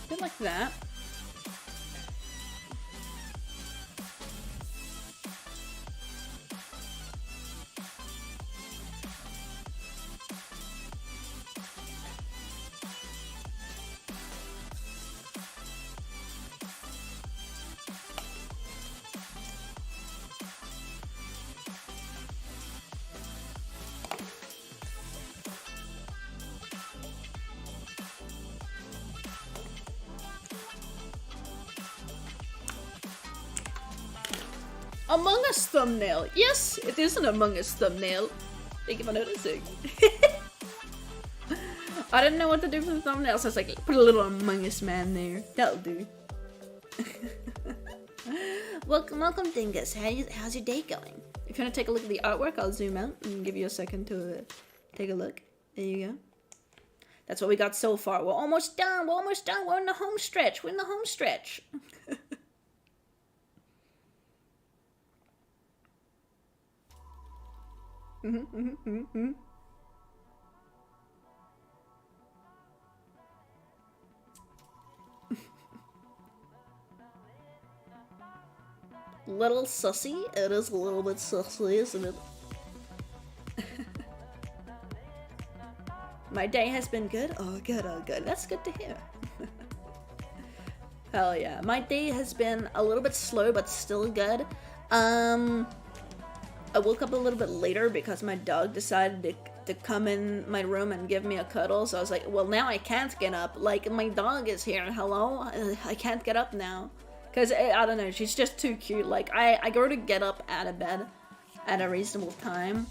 A bit like that. Among Us thumbnail. Yes, it is an Among Us thumbnail. Thank you for noticing. I didn't know what to do for the thumbnail, so I was like, put a little Among Us man there. That'll do. welcome, Dingus. How's your day going? If you want to take a look at the artwork, I'll zoom out and give you a second to take a look. There you go. That's what we got so far. We're almost done. We're almost done. We're in the home stretch. We're in the home stretch. Little sussy? It is a little bit sussy, isn't it? My day has been good? Oh, good, oh, good. That's good to hear. Hell yeah. My day has been a little bit slow, but still good. I woke up a little bit later because my dog decided to come in my room and give me a cuddle. So I was like, well, now I can't get up. Like, my dog is here. Hello? I can't get up now. Because, I don't know, she's just too cute. Like, I go to get up out of bed at a reasonable time.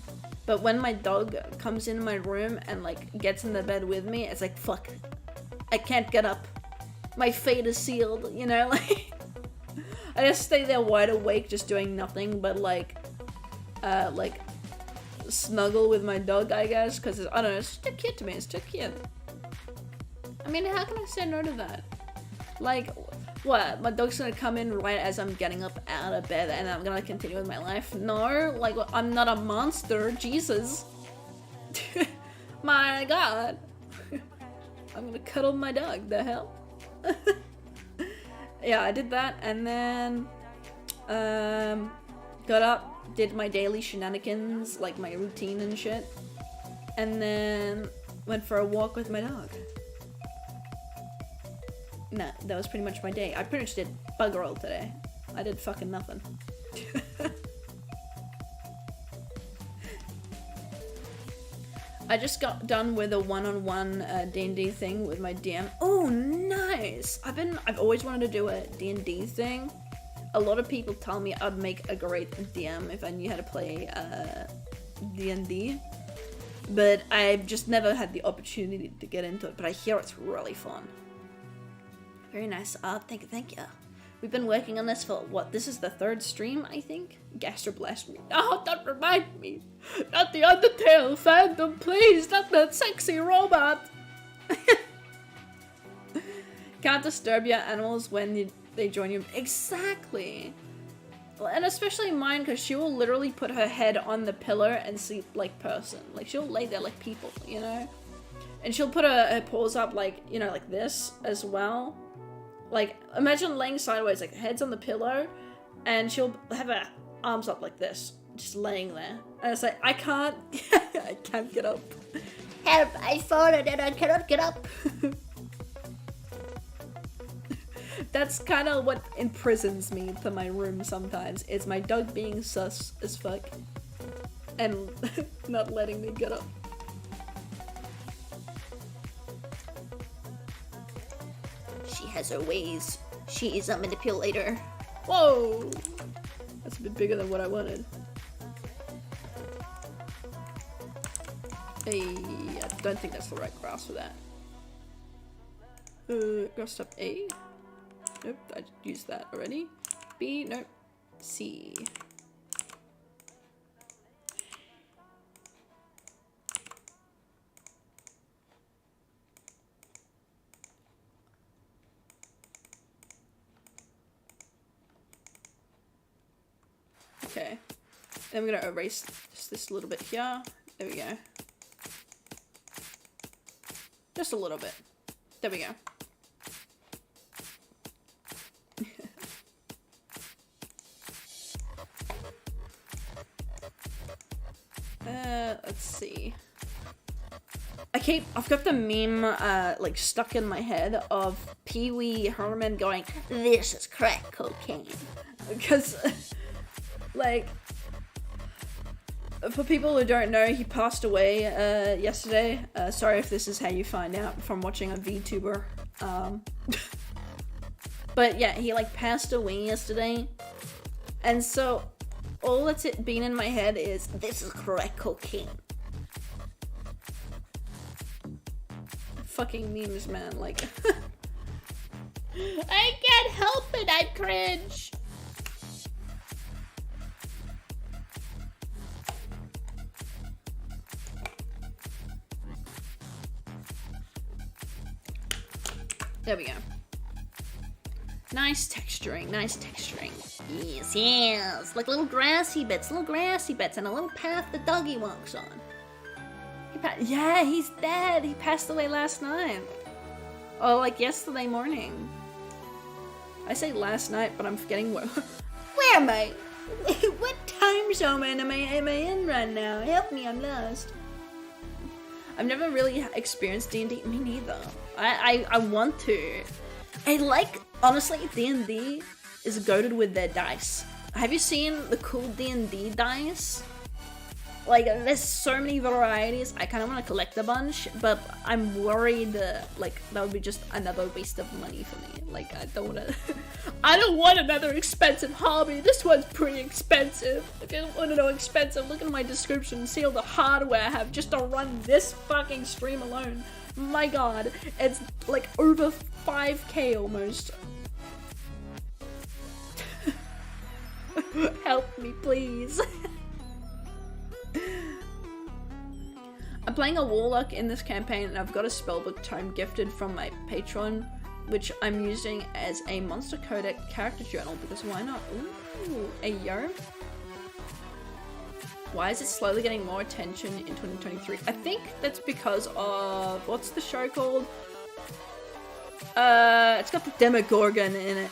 But when my dog comes in my room and, like, gets in the bed with me, it's like, fuck. I can't get up. My fate is sealed, you know? Like, I just stay there wide awake, just doing nothing but, like, snuggle with my dog, I guess. Because, I don't know, it's too cute to me. It's too cute. I mean, how can I say no to that? Like, what? My dog's gonna come in right as I'm getting up out of bed and I'm gonna continue with my life? No, like, I'm not a monster. Jesus. My god. I'm gonna cuddle my dog. The hell? Yeah, I did that and then got up, did my daily shenanigans, like my routine and shit, and then went for a walk with my dog. Nah, that was pretty much my day. I pretty much did bugger all today. I did fucking nothing. I just got done with a one-on-one D&D thing with my DM. Oh, nice! I've always wanted to do a D&D thing. A lot of people tell me I'd make a great DM if I knew how to play D&D. But I've just never had the opportunity to get into it, but I hear it's really fun. Very nice. Thank you. We've been working on this for, what, this is the third stream, I think? Gastroblast me. Oh, don't remind me! Not the Undertale fandom, please! Not that sexy robot! Can't disturb your animals when they join you. Exactly! And especially mine, because she will literally put her head on the pillar and sleep like person. Like, she'll lay there like people, you know? And she'll put her paws up like, you know, like this as well. Like, imagine laying sideways, like, head's on the pillow, and she'll have her arms up like this, just laying there. And it's like, I can't get up. Help, I fallen and I cannot get up. That's kind of what imprisons me to my room sometimes. It's my dog being sus as fuck. And not letting me get up. She has her ways. She is a manipulator. Whoa! That's a bit bigger than what I wanted. Hey, I don't think that's the right grass for that. Grass top A. Nope, I used that already. B, nope. C. Okay, then I'm gonna erase just this little bit here. There we go. Just a little bit. There we go. Let's see. I've got the meme, like, stuck in my head of Pee Wee Herman going, "This is crack cocaine." Because, like, for people who don't know, he passed away, yesterday. Sorry if this is how you find out from watching a VTuber. But yeah, he, like, passed away yesterday. And so, all that's been in my head is, this is crack cocaine. Fucking memes, man, like. I can't help it, I cringe. There we go. Nice texturing, nice texturing. Yes, yes. Like little grassy bits, and a little path the doggy walks on. Yeah, he's dead. He passed away last night. Oh, like yesterday morning. I say last night, but I'm forgetting where am I? What time zone am I in right now? Help me, I'm lost. I've never really experienced D&D. Me neither. I want to. I like, honestly, D&D is goated with their dice. Have you seen the cool D&D dice? Like, there's so many varieties. I kind of want to collect a bunch, but I'm worried like that would be just another waste of money for me. Like, I don't want to. I don't want another expensive hobby. This one's pretty expensive. If you don't want to know expensive, look at my description and see all the hardware I have just to run this fucking stream alone. My god, it's like over 5k almost. Help me, please. I'm playing a warlock in this campaign, and I've got a spellbook tome gifted from my patron, which I'm using as a Monster Codec character journal, because why not? Ooh, ayoooo. Why is it slowly getting more attention in 2023? I think that's because of, what's the show called? It's got the Demogorgon in it.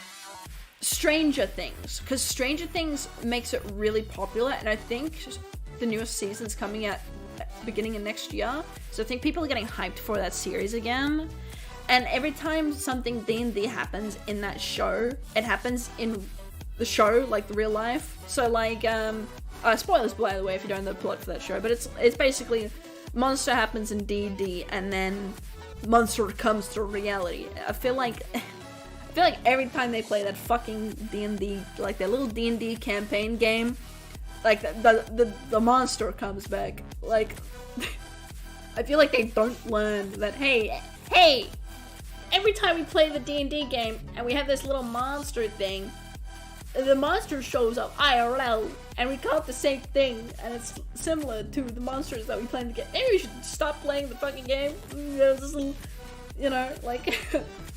Stranger Things, because Stranger Things makes it really popular, and I think the newest season's coming out beginning of next year, so I think people are getting hyped for that series again. And every time something D&D happens in that show, it happens in the show, like the real life. So like, spoilers by the way if you don't know the plot for that show, but it's basically monster happens in D&D and then monster comes to reality. I feel like every time they play that fucking D&D, like their little D&D campaign game, like the monster comes back. Like, I feel like they don't learn that, hey, every time we play the D&D game and we have this little monster thing, the monster shows up IRL and we call it the same thing, and it's similar to the monsters that we play in the game. Maybe we should stop playing the fucking game. You know, like,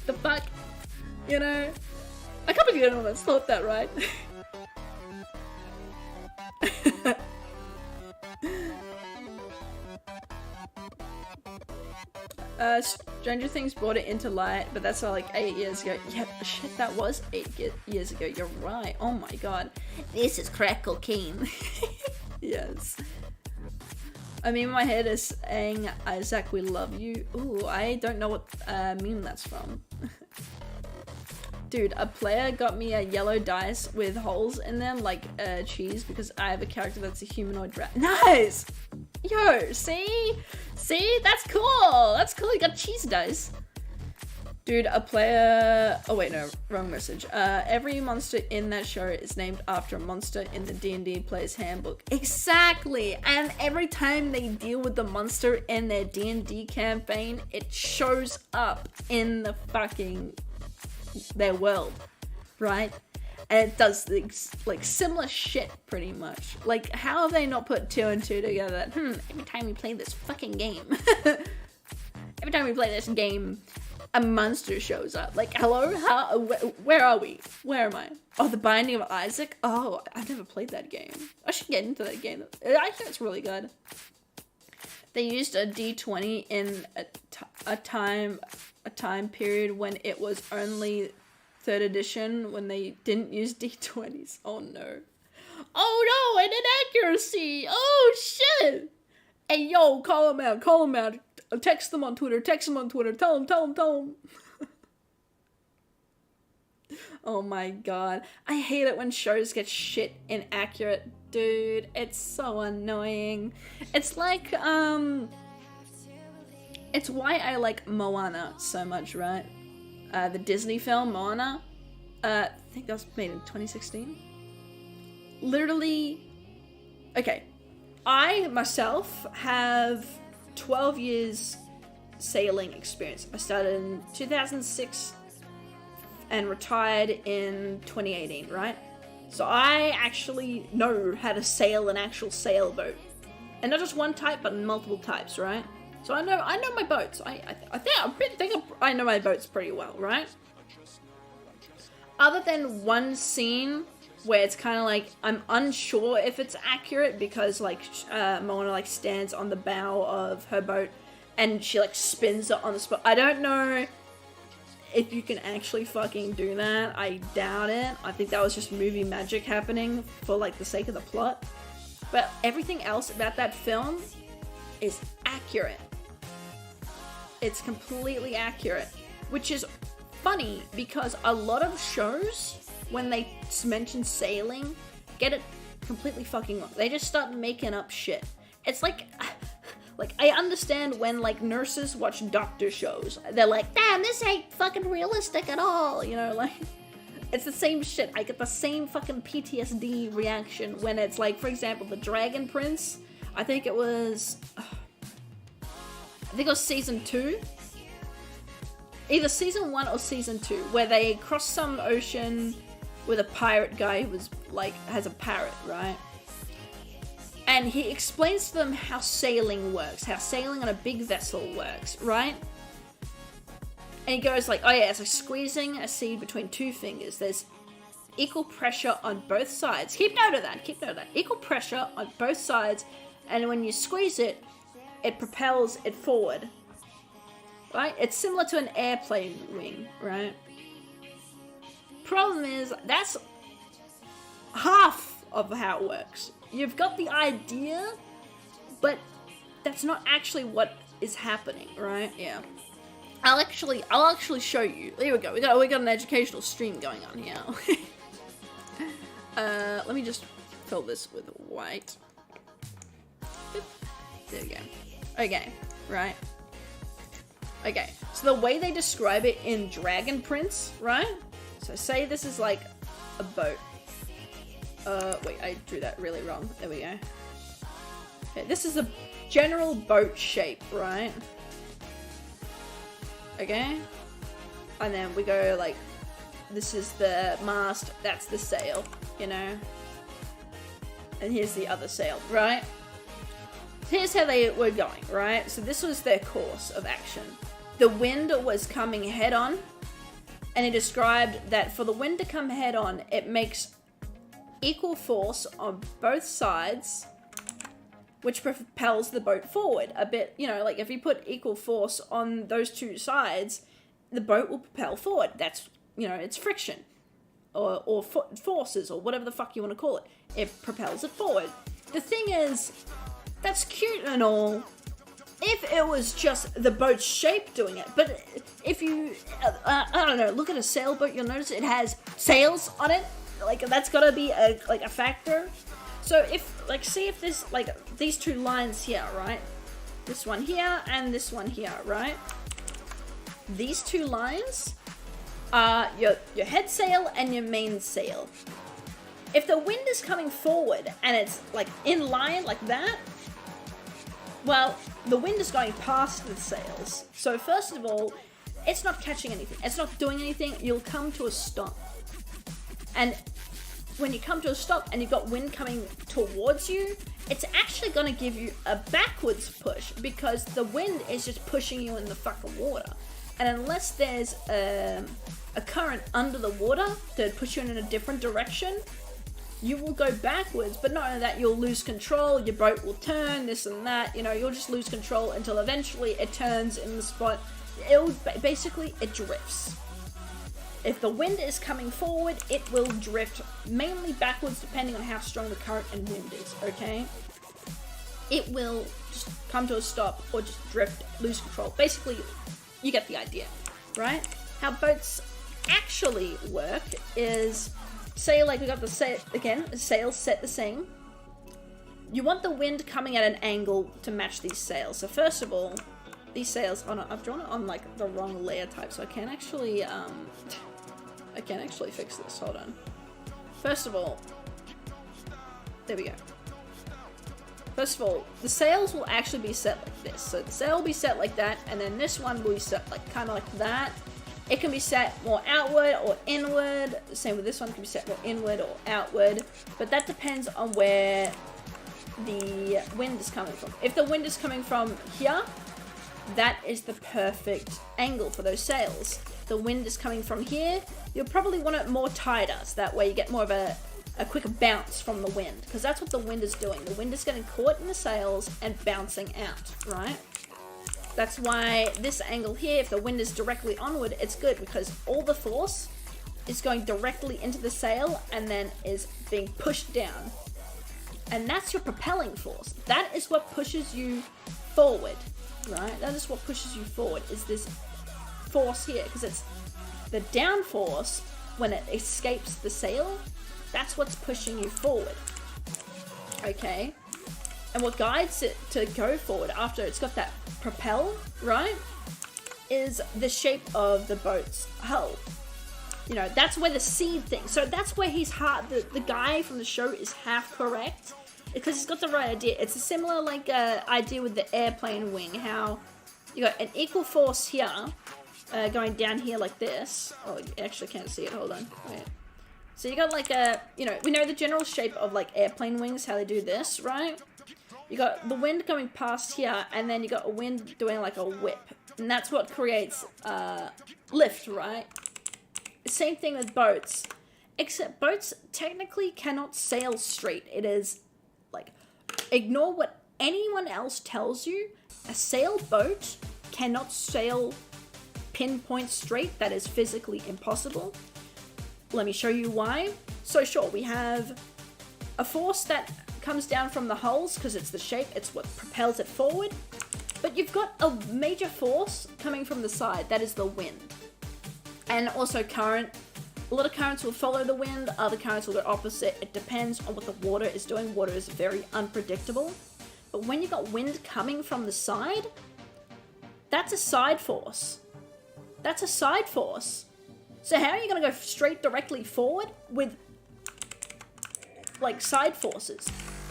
the fuck, you know? I can't believe anyone else thought that, right? Stranger Things brought it into light, but that's like 8 years ago. Yeah, shit, that was 8 years ago. You're right. Oh my god. This is crack cocaine. Yes. I mean, my head is saying, Isaac, we love you. Ooh, I don't know what meme that's from. Dude, a player got me a yellow dice with holes in them, like cheese, because I have a character that's a humanoid rat. Nice! Yo, see? See? That's cool! That's cool, you got cheese dice. Dude, a player... Oh wait, no, wrong message. Every monster in that show is named after a monster in the D&D player's handbook. Exactly! And every time they deal with the monster in their D&D campaign, it shows up in the fucking... their world, right? And it does like similar shit pretty much. Like, how have they not put 2 and 2 together? Every time we play this fucking game, every time we play this game, a monster shows up. Like, hello? How? Where are we? Where am I? Oh, The Binding of Isaac? Oh, I've never played that game. I should get into that game. I think it's really good. They used a D20 in a time period when it was only 3rd edition, when they didn't use D20s. Oh no. Oh no, an inaccuracy! Oh shit! Hey yo, call him out. Text them on Twitter, tell them. Oh my god. I hate it when shows get shit inaccurate. Dude, it's so annoying. It's like, it's why I like Moana so much, right? The Disney film, Moana. I think that was made in 2016. literally, okay, I myself have 12 years sailing experience. I started in 2006 and retired in 2018, right? So I actually know how to sail an actual sailboat. And not just one type, but multiple types, right? So I know my boats. I think I know my boats pretty well, right? Other than one scene where it's kind of like, I'm unsure if it's accurate because like Moana like stands on the bow of her boat and she like spins it on the spot. I don't know if you can actually fucking do that. I doubt it. I think that was just movie magic happening for like the sake of the plot. But everything else about that film is accurate. It's completely accurate, which is funny because a lot of shows, when they mention sailing, get it completely fucking wrong. They just start making up shit. It's like I understand when like nurses watch doctor shows. They're like, damn, this ain't fucking realistic at all. You know, like, it's the same shit. I get the same fucking PTSD reaction when it's like, for example, the Dragon Prince. I think it was season 2. Either season 1 or season 2, where they cross some ocean with a pirate guy who was like, has a parrot, right? And he explains to them how sailing works, how sailing on a big vessel works, right? And he goes like, oh yeah, it's like squeezing a seed between two fingers. There's equal pressure on both sides. Keep note of that. Equal pressure on both sides. And when you squeeze it, it propels it forward. Right? It's similar to an airplane wing, right? Problem is, that's half of how it works. You've got the idea, but that's not actually what is happening, right? Yeah. I'll actually show you. There we go. We got an educational stream going on here. Let me just fill this with white. Boop. There we go. Okay, right? Okay, so the way they describe it in Dragon Prince, right? So say this is like a boat. Wait, I drew that really wrong. There we go. Okay, this is a general boat shape, right? Okay? And then we go like, this is the mast, that's the sail, you know? And here's the other sail, right? Here's how they were going, right? So this was their course of action. The wind was coming head on, and he described that for the wind to come head on, it makes equal force on both sides, which propels the boat forward a bit. You know, like if you put equal force on those two sides, the boat will propel forward. That's, you know, it's friction or forces or whatever the fuck you want to call it. It propels it forward. The thing is, that's cute and all if it was just the boat's shape doing it, but if you I don't know, look at a sailboat, you'll notice it has sails on it. Like, that's gotta be a factor. So if, like, see if this, like, these two lines here, right? This one here and this one here, right? These two lines are your head sail and your main sail. If the wind is coming forward and it's, like, in line like that, well, the wind is going past the sails. So first of all, it's not catching anything. It's not doing anything. You'll come to a stop. And when you come to a stop and you've got wind coming towards you, it's actually going to give you a backwards push because the wind is just pushing you in the fucking water. And unless there's a current under the water to push you in a different direction, you will go backwards. But not only that, you'll lose control, your boat will turn, this and that, you know, you'll just lose control until eventually it turns in the spot. Basically, it drifts. If the wind is coming forward, it will drift mainly backwards depending on how strong the current and wind is, okay? It will just come to a stop or just drift, lose control. Basically, you get the idea, right? How boats actually work is, say like we got the sail, again, the sails set the same. You want the wind coming at an angle to match these sails. So first of all, these sails, oh no, I've drawn it on like the wrong layer type, so I can't actually fix this, hold on. First of all, There we go. First of all, the sails will actually be set like this. So the sail will be set like that, and then this one will be set like kind of like that. It can be set more outward or inward. Same with this one, can be set more inward or outward. But that depends on where the wind is coming from. If the wind is coming from here, that is the perfect angle for those sails. If the wind is coming from here, you'll probably want it more tighter, so that way you get more of a quicker bounce from the wind, because that's what the wind is doing. The wind is getting caught in the sails and bouncing out, right? That's why this angle here, if the wind is directly onward, it's good, because all the force is going directly into the sail and then is being pushed down. And that's your propelling force. That is what pushes you forward, right? That is what pushes you forward, is this force here, because it's the down force when it escapes the sail. That's what's pushing you forward, okay? And what guides it to go forward after it's got that propel, right, is the shape of the boat's hull. You know, that's where the seed thing, so that's where he's the guy from the show is half correct, because he's got the right idea. It's a similar like idea with the airplane wing, how you got an equal force here, going down here like this. Oh, you actually can't see it, hold on, wait. So you got like a, you know, we know the general shape of like airplane wings, how they do this, right? You got the wind going past here, and then you got a wind doing like a whip. And that's what creates lift, right? Same thing with boats. Except boats technically cannot sail straight. It is like, ignore what anyone else tells you. A sailboat cannot sail pinpoint straight. That is physically impossible. Let me show you why. So sure, we have a force that comes down from the hulls because it's the shape, it's what propels it forward. But you've got a major force coming from the side, that is the wind. And also current. A lot of currents will follow the wind, other currents will go opposite. It depends on what the water is doing. Water is very unpredictable. But when you've got wind coming from the side, that's a side force. That's a side force. So how are you going to go straight directly forward with like side forces?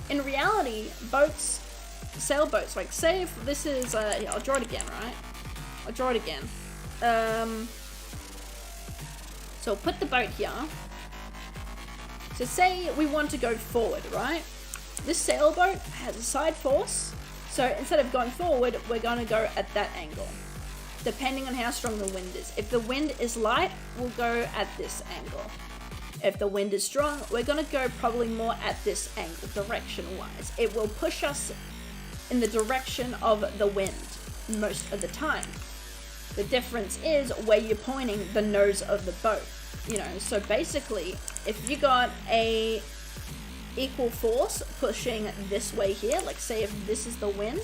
In reality, boats, sailboats, like say if this is, yeah, I'll draw it again, right? I'll draw it again. So put the boat here. So say we want to go forward, right? This sailboat has a side force. So instead of going forward, we're going to go at that angle, depending on how strong the wind is. If the wind is light, we'll go at this angle. If the wind is strong, we're going to go probably more at this angle, direction-wise. It will push us in the direction of the wind most of the time. The difference is where you're pointing the nose of the boat. You know, so basically, if you got a equal force pushing this way here, like say if this is the wind,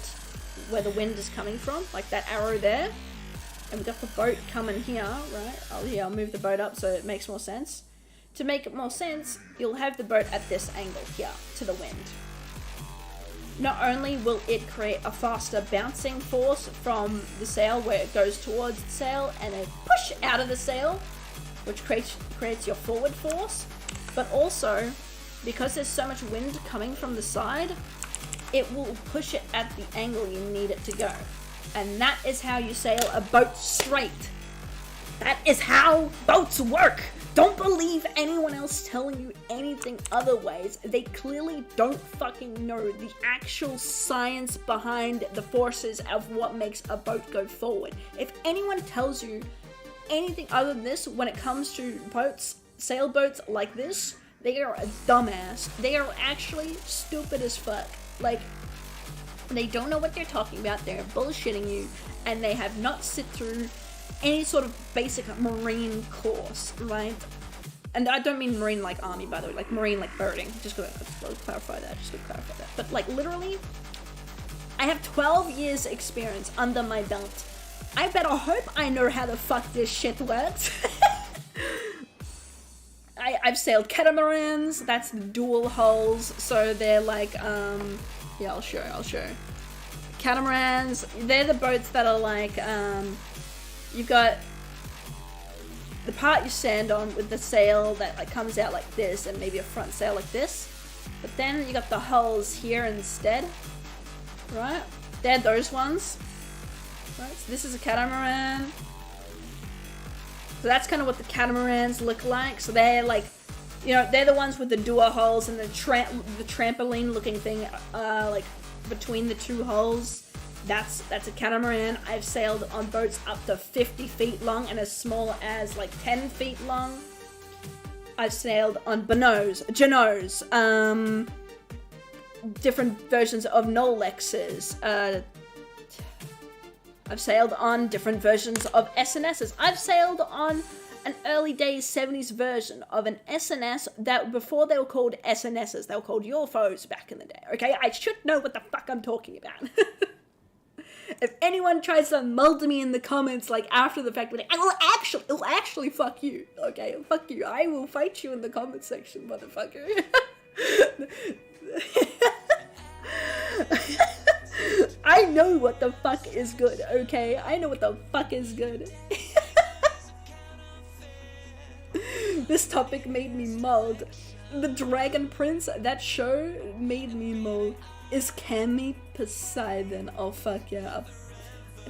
where the wind is coming from, like that arrow there, and we've got the boat coming here, right? I'll move the boat up so it makes more sense. To make it more sense, you'll have the boat at this angle here, to the wind. Not only will it create a faster bouncing force from the sail where it goes towards the sail and a push out of the sail, which creates your forward force, but also, because there's so much wind coming from the side, it will push it at the angle you need it to go. And that is how you sail a boat straight. That is how boats work. Don't believe anyone else telling you anything otherwise. They clearly don't fucking know the actual science behind the forces of what makes a boat go forward. If anyone tells you anything other than this when it comes to boats, sailboats like this, they are a dumbass. They are actually stupid as fuck. Like, they don't know what they're talking about, they're bullshitting you, and they have not sit through any sort of basic marine course, right? And I don't mean marine like army, by the way, like marine like birding. Just gonna clarify that, But like literally, I have 12 years experience under my belt. I better hope I know how the fuck this shit works. I've sailed catamarans, that's dual hulls, so they're like, yeah, I'll show. Catamarans, they're the boats that are like, you've got the part you stand on with the sail that like comes out like this, and maybe a front sail like this. But then you got the hulls here instead, right? They're those ones, right? So this is a catamaran. So that's kind of what the catamarans look like. So they're like, you know, they're the ones with the dual hulls and the trampoline looking thing, like between the two hulls. That's a catamaran. I've sailed on boats up to 50 feet long and as small as like 10 feet long. I've sailed on Jeannots, different versions of Nolexes. I've sailed on different versions of SNSs. I've sailed on an early days 70s version of an SNS that before they were called SNSs, they were called UFOs back in the day. Okay, I should know what the fuck I'm talking about. If anyone tries to mold me in the comments like after the fact, like, it'll actually fuck you. Okay, fuck you. I will fight you in the comment section, motherfucker. I know what the fuck is good, okay? I know what the fuck is good. This topic made me mold. The Dragon Prince, that show made me mold. Is Kami Poseidon? Oh fuck yeah.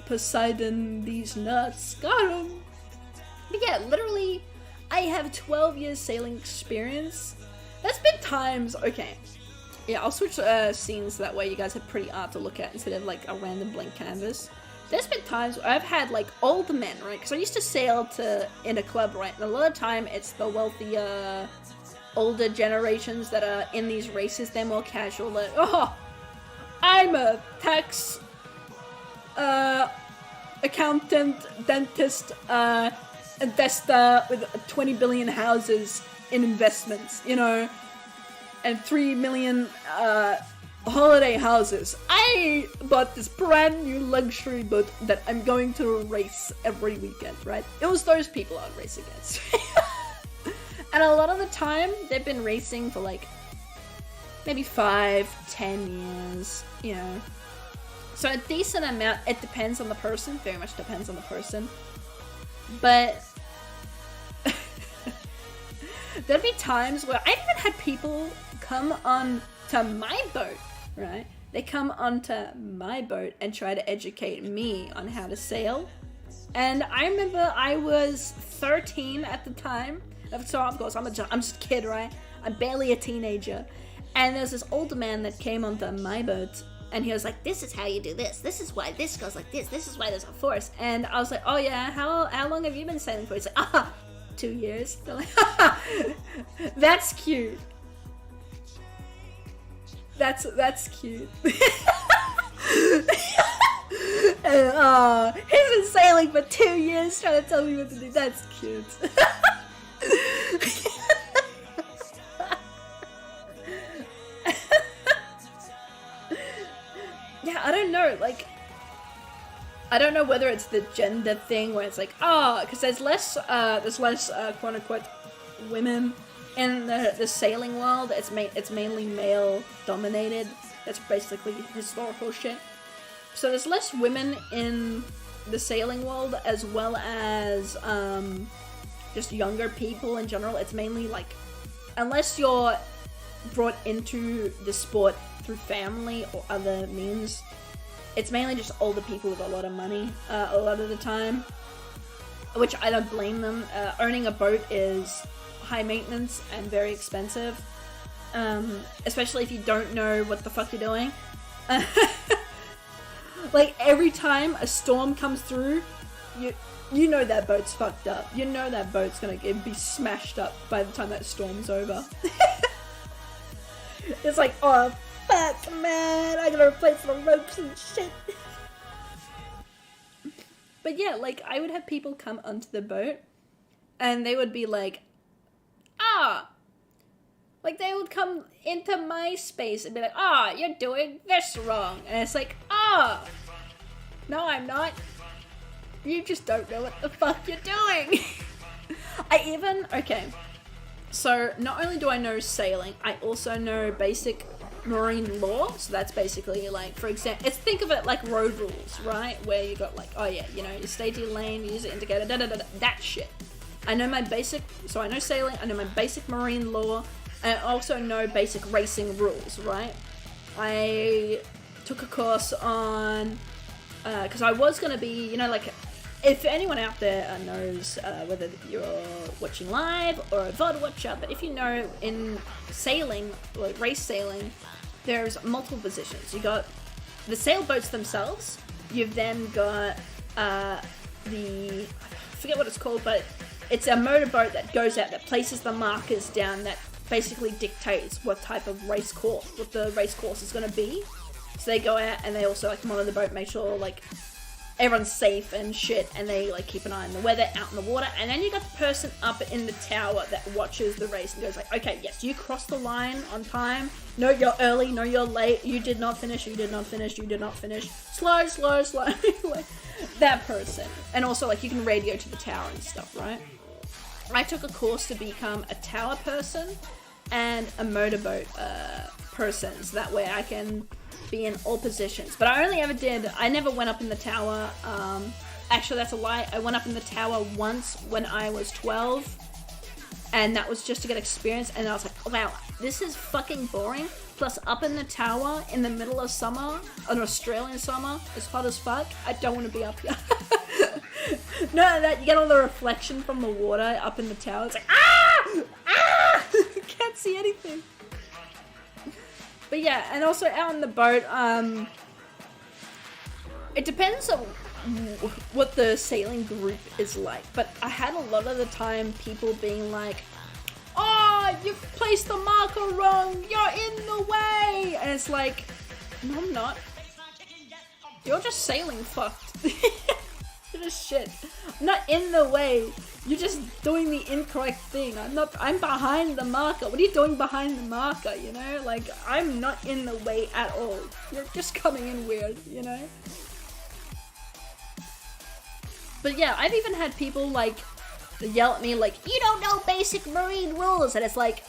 Poseidon these nuts. Got him! But yeah, literally, I have 12 years sailing experience. There's been times, okay. Yeah, I'll switch scenes so that way you guys have pretty art to look at instead of like a random blank canvas. There's been times where I've had like older men, right? Because I used to sail in a club, right? And a lot of time it's the wealthier, older generations that are in these races. They're more casual, like, oh, I'm a tax accountant, dentist, investor with 20 billion houses in investments, you know, and 3 million holiday houses. I bought this brand new luxury boat that I'm going to race every weekend, right? It was those people I'd race against. And a lot of the time, they've been racing for like maybe 5-10 years, you know. So a decent amount, it depends on the person, very much depends on the person. But there'd be times where I've even had people come on to my boat, right? They come onto my boat and try to educate me on how to sail. And I remember I was 13 at the time. So of course, I'm just a kid, right? I'm barely a teenager. And there's this older man that came onto my boat, and he was like, this is how you do this. This is why this goes like this. This is why there's a force. And I was like, oh yeah, how long have you been sailing for? He's like, 2 years. They're like, that's cute. That's cute. And, he's been sailing for 2 years trying to tell me what to do. That's cute. Yeah, I don't know, like, I don't know whether it's the gender thing where it's like, because there's less quote unquote women in the sailing world. It's mainly male dominated. That's basically historical shit. So there's less women in the sailing world, as well as just younger people in general. It's mainly like, unless you're brought into the sport through family or other means, it's mainly just older people with a lot of money a lot of the time, which I don't blame them. Owning a boat is high maintenance and very expensive, especially if you don't know what the fuck you're doing. Like, every time a storm comes through, you know that boat's fucked up. You know that boat's gonna be smashed up by the time that storm's over. It's like, oh fuck, man, I gotta replace the ropes and shit. But yeah, like, I would have people come onto the boat, and they would be like, like, they would come into my space and be like, you're doing this wrong. And it's like, no, I'm not. You just don't know what the fuck you're doing. Okay. So, not only do I know sailing, I also know basic marine law. So that's basically like, for example, think of it like road rules, right? Where you got like, you stay to your lane, you use the indicator, that shit. I know my basic, so I know sailing, I know my basic marine law, and also know basic racing rules, right? I took a course on, because I was going to be, you know, like, if anyone out there knows whether you're watching live or a VOD watcher, but if you know, in sailing, like race sailing, there's multiple positions. You got the sailboats themselves, you've then got I forget what it's called, but it's a motorboat that goes out, that places the markers down, that basically dictates what type of race course, what the race course is going to be. So they go out and they also like monitor the boat, make sure like everyone's safe and shit, and they like keep an eye on the weather out in the water. And then you got the person up in the tower that watches the race and goes like, okay, yes, you crossed the line on time. No, you're early. No, you're late. You did not finish. You did not finish. You did not finish. Slow, slow, slow. Like that person. And also like you can radio to the tower and stuff, right? I took a course to become a tower person and a motorboat person, so that way I can be in all positions. But I never went up in the tower. Actually, that's a lie. I went up in the tower once when I was 12, and that was just to get experience, and I was like, wow, this is fucking boring. Plus, up in the tower in the middle of summer, an Australian summer, it's hot as fuck. I don't want to be up here. No, that you get all the reflection from the water up in the tower. It's like, can't see anything. But yeah, and also out on the boat, it depends on what the sailing group is like. But I had a lot of the time people being like, oh, you've placed the marker wrong, you're in the way. And it's like, no, I'm not. You're just sailing fucked. You're just shit. I'm not in the way. You're just doing the incorrect thing. I'm behind the marker. What are you doing behind the marker, you know? Like, I'm not in the way at all. You're just coming in weird, you know? But yeah, I've even had people, like, yell at me, like, you don't know basic marine rules! And it's like,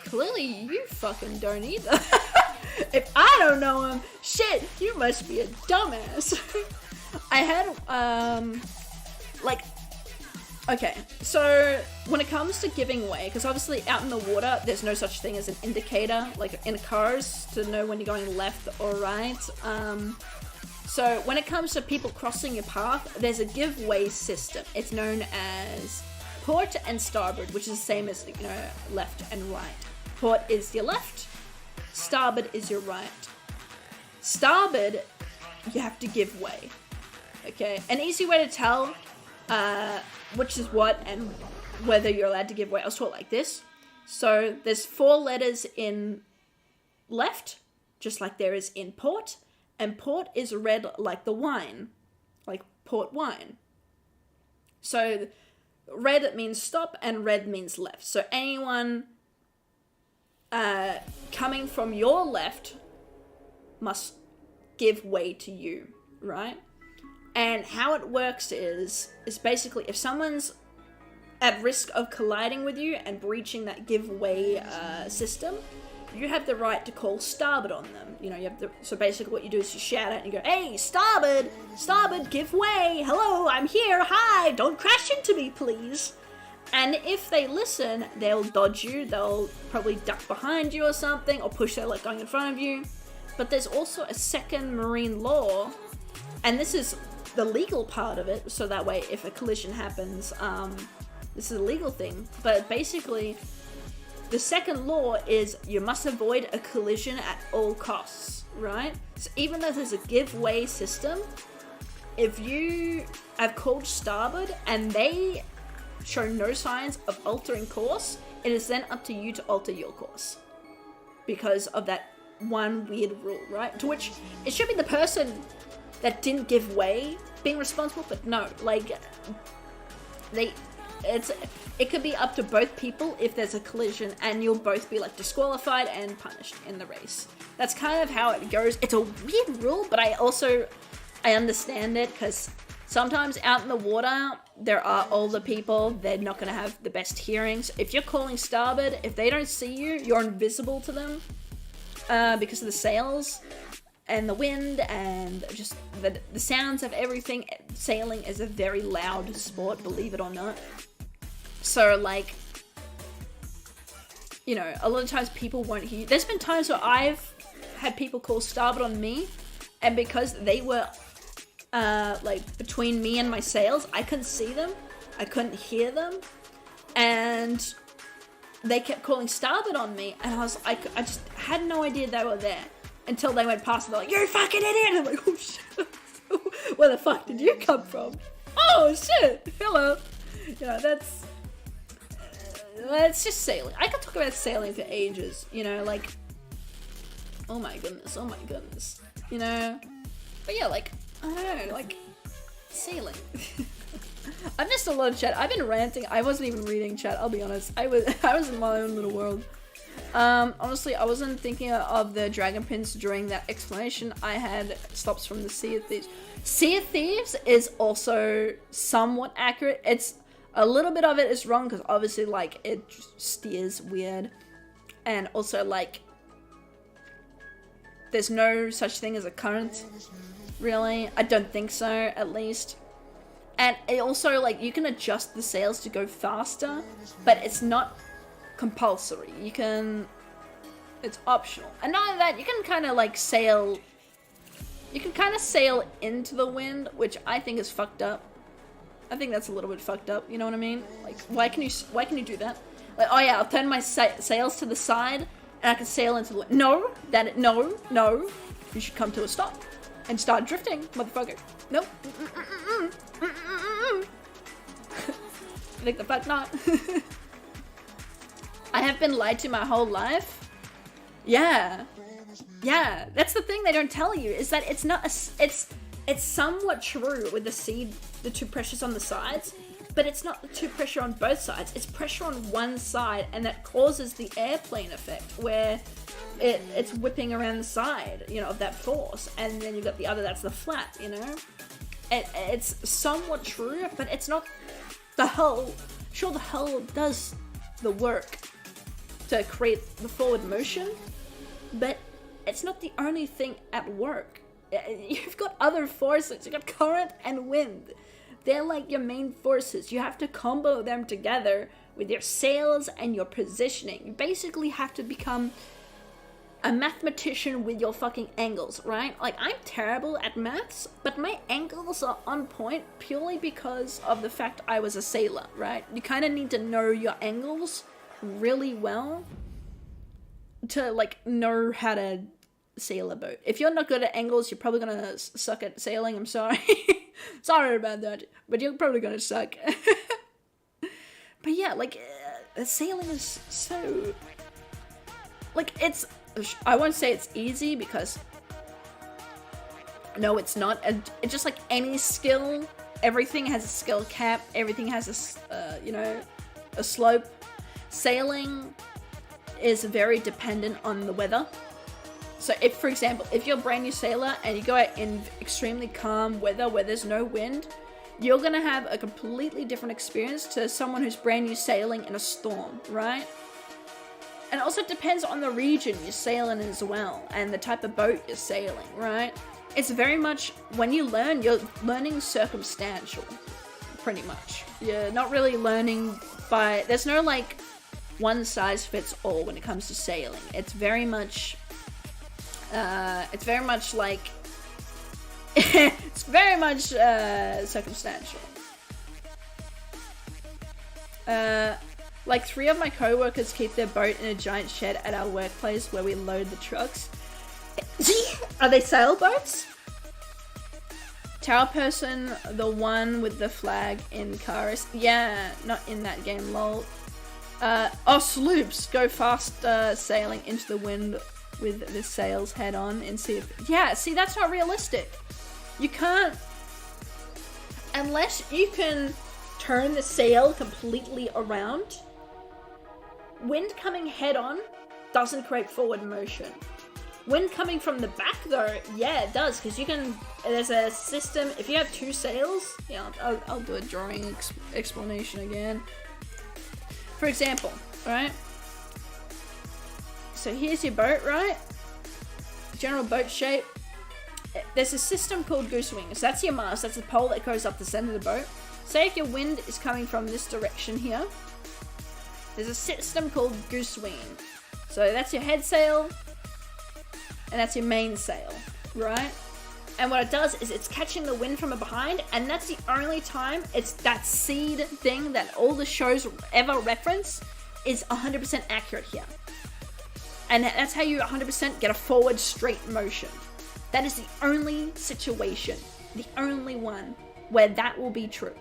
clearly you fucking don't either. If I don't know them, shit, you must be a dumbass. I had, okay, so when it comes to giving way, because obviously out in the water, there's no such thing as an indicator, like in cars, to know when you're going left or right. So when it comes to people crossing your path, there's a give way system. It's known as port and starboard, which is the same as, you know, left and right. Port is your left, starboard is your right. Starboard, you have to give way. Okay, an easy way to tell which is what and whether you're allowed to give way, I was taught like this. So there's 4 letters in left, just like there is in port, and port is read like the wine, like port wine. So red means stop and red means left. So anyone coming from your left must give way to you, right? And how it works is basically if someone's at risk of colliding with you and breaching that give way system, you have the right to call starboard on them. You know, so basically what you do is you shout out and you go, hey, starboard, starboard, give way, hello, I'm here, hi, don't crash into me, please. And if they listen, they'll dodge you, they'll probably duck behind you or something, or push their leg going in front of you. But there's also a second marine law, and this is the legal part of it, so that way if a collision happens, this is a legal thing. But basically, the second law is you must avoid a collision at all costs, right? So even though there's a give way system, if you have called starboard and they show no signs of altering course, it is then up to you to alter your course because of that one weird rule, right? To which it should be the person that didn't give way being responsible, but no, like it could be up to both people if there's a collision, and you'll both be like disqualified and punished in the race. That's kind of how it goes. It's a weird rule, but I understand it, because sometimes out in the water there are older people, they're not going to have the best hearings. If you're calling starboard, if they don't see you, you're invisible to them because of the sails and the wind and just the sounds of everything. Sailing is a very loud sport, believe it or not. So like, you know, a lot of times people won't hear. There's been times where I've had people call starboard on me, and because they were like between me and my sails, I couldn't see them, I couldn't hear them, and they kept calling starboard on me, and I just had no idea they were there until they went past and they're like, "You fucking idiot!" And I'm like, "Oh shit, where the fuck did you come from?" Oh shit, hello. You know, it's just sailing. I could talk about sailing for ages, you know, like, oh my goodness, you know. But yeah, like, I don't know, like, sailing. I missed a lot of chat. I've been ranting. I wasn't even reading chat, I'll be honest. I was in my own little world. Honestly, I wasn't thinking of the dragon pins during that explanation. I had stops from the Sea of Thieves. Sea of Thieves is also somewhat accurate. It's a little bit of it is wrong because obviously, like, it steers weird, and also like there's no such thing as a current, really. I don't think so, at least. And it also, like, you can adjust the sails to go faster, but it's not compulsory. You can, it's optional. And not only that, you can kind of like sail, you can kind of sail into the wind, which I think is fucked up. I think that's a little bit fucked up, you know what I mean? Like, why can you do that? Like, oh yeah, I'll turn my sails to the side and I can sail into the wind. No, no, you should come to a stop and start drifting, motherfucker. Nope. I think the fuck not. I have been lied to my whole life. Yeah, that's the thing they don't tell you, is that it's not it's somewhat true with the two pressures on the sides, but it's not the two pressure on both sides. It's pressure on one side, and that causes the airplane effect where it's whipping around the side, you know, of that force, and then you've got the other that's the flat, you know. It's somewhat true, but it's not the hull. Sure, the hull does the work to create the forward motion, but it's not the only thing at work. You've got other forces. You've got current and wind. They're like your main forces. You have to combo them together with your sails and your positioning. You basically have to become a mathematician with your fucking angles, right? Like, I'm terrible at maths, but my angles are on point purely because of the fact I was a sailor, right? You kind of need to know your angles really well to, like, know how to sail a boat. If you're not good at angles, you're probably gonna suck at sailing. I'm sorry. Sorry about that, but you're probably gonna suck. But yeah, like, sailing is so, like, it's, I won't say it's easy, because no, it's not. It's just like any skill. Everything has a skill cap. Everything has a, you know, a slope. Sailing is very dependent on the weather. So if, for example, if you're a brand new sailor and you go out in extremely calm weather where there's no wind, you're gonna have a completely different experience to someone who's brand new sailing in a storm, right? And it also depends on the region you're sailing in as well, and the type of boat you're sailing, right? It's very much, when you learn, you're learning circumstantial, pretty much. You're not really learning by, there's no like one size fits all when it comes to sailing. It's very much like, it's very much circumstantial. Like 3 of my co-workers keep their boat in a giant shed at our workplace where we load the trucks. Are they sailboats? Tower person, the one with the flag in Karis. Yeah, not in that game, lol. Oh, sloops go fast sailing into the wind with the sails head on and see if, yeah, see, that's not realistic. You can't, unless you can turn the sail completely around. Wind coming head on doesn't create forward motion. Wind coming from the back though, yeah, it does, because you can, there's a system, if you have 2 sails, yeah, I'll do a drawing explanation again. For example, right? So here's your boat, right? General boat shape. There's a system called goose wings. That's your mast. That's the pole that goes up the center of the boat. Say if your wind is coming from this direction here, there's a system called goose wing. So that's your head sail, and that's your main sail, right? And what it does is it's catching the wind from behind, and that's the only time it's that seed thing that all the shows ever reference is 100% accurate here. And that's how you 100% get a forward straight motion. That is the only situation, the only one where that will be true.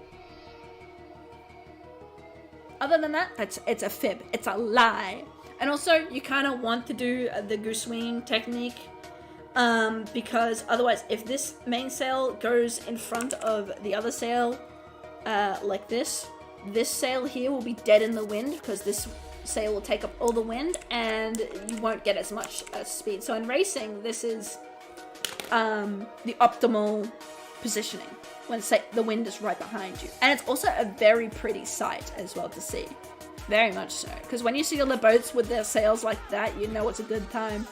Other than that, it's a fib, it's a lie. And also, you kind of want to do the goose wing technique, because otherwise, if this main sail goes in front of the other sail, like this sail here will be dead in the wind, because this sail will take up all the wind, and you won't get as much speed. So in racing, this is the optimal positioning, when the wind is right behind you. And it's also a very pretty sight as well to see. Very much so. Because when you see all the boats with their sails like that, you know it's a good time.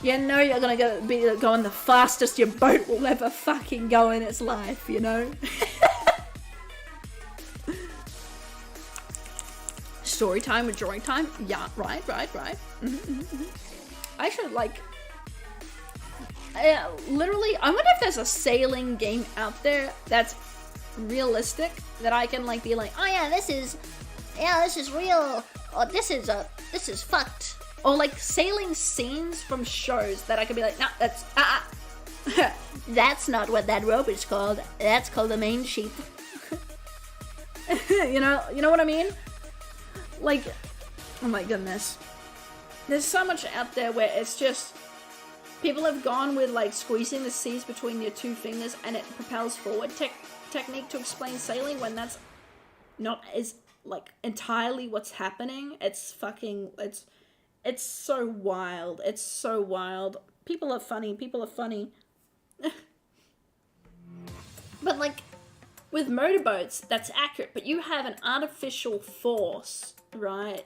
You know you're gonna be going the fastest your boat will ever fucking go in its life, you know? Story time with drawing time? Yeah, right. I should, like... literally, I wonder if there's a sailing game out there that's realistic, that I can, like, be like, oh yeah, this is real, or this is fucked. Or like sailing scenes from shows that I could be like, no, that's that's not what that rope is called. That's called the main sheep. you know what I mean? Like, oh my goodness. There's so much out there where it's just, people have gone with like squeezing the seas between your two fingers and it propels forward technique to explain sailing, when that's not as like entirely what's happening. It's so wild. It's so wild. People are funny. But like with motorboats, that's accurate, but you have an artificial force, right?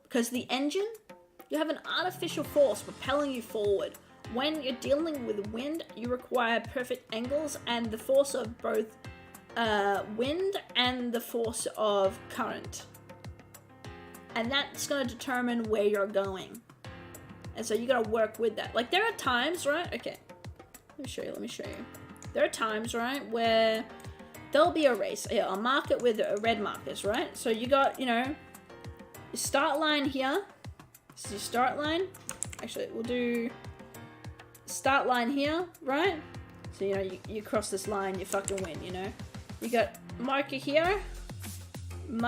Because the engine, you have an artificial force propelling you forward. When you're dealing with wind, you require perfect angles and the force of both wind and the force of current. And that's going to determine where you're going. And so you got to work with that. Like there are times, right? Okay. Let me show you. There are times, right, where there'll be a race. Yeah, I'll mark it with red markers, right? So you got, your start line here. This is your start line. Actually, we'll do start line here, right? So, you cross this line, you fucking win, You got marker here, and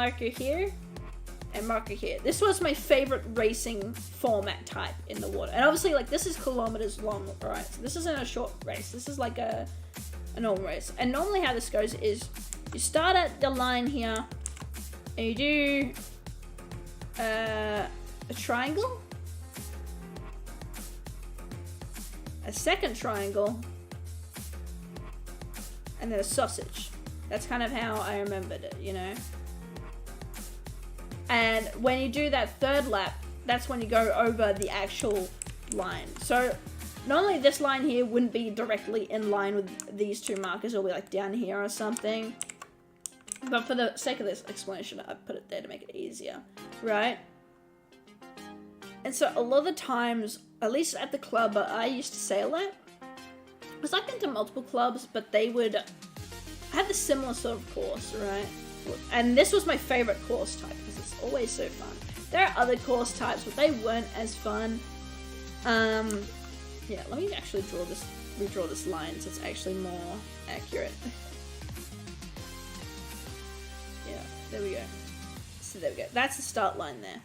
marker here. This was my favorite racing format type in the water. And obviously, like, this is kilometers long, right? So this isn't a short race. This is like a normal race. And normally how this goes is you start at the line here, and you do a triangle, a second triangle, and then a sausage. That's kind of how I remembered it, And when you do that third lap, that's when you go over the actual line. So normally this line here wouldn't be directly in line with these two markers. It'll be like down here or something. But for the sake of this explanation, I put it there to make it easier, right? And so a lot of the times, at least at the club I used to sail at, because I've been to multiple clubs, but they would have a similar sort of course, right? And this was my favorite course type because it's always so fun. There are other course types, but they weren't as fun. Yeah, let me actually redraw this line so it's actually more accurate. Yeah, there we go. So there we go. That's the start line there.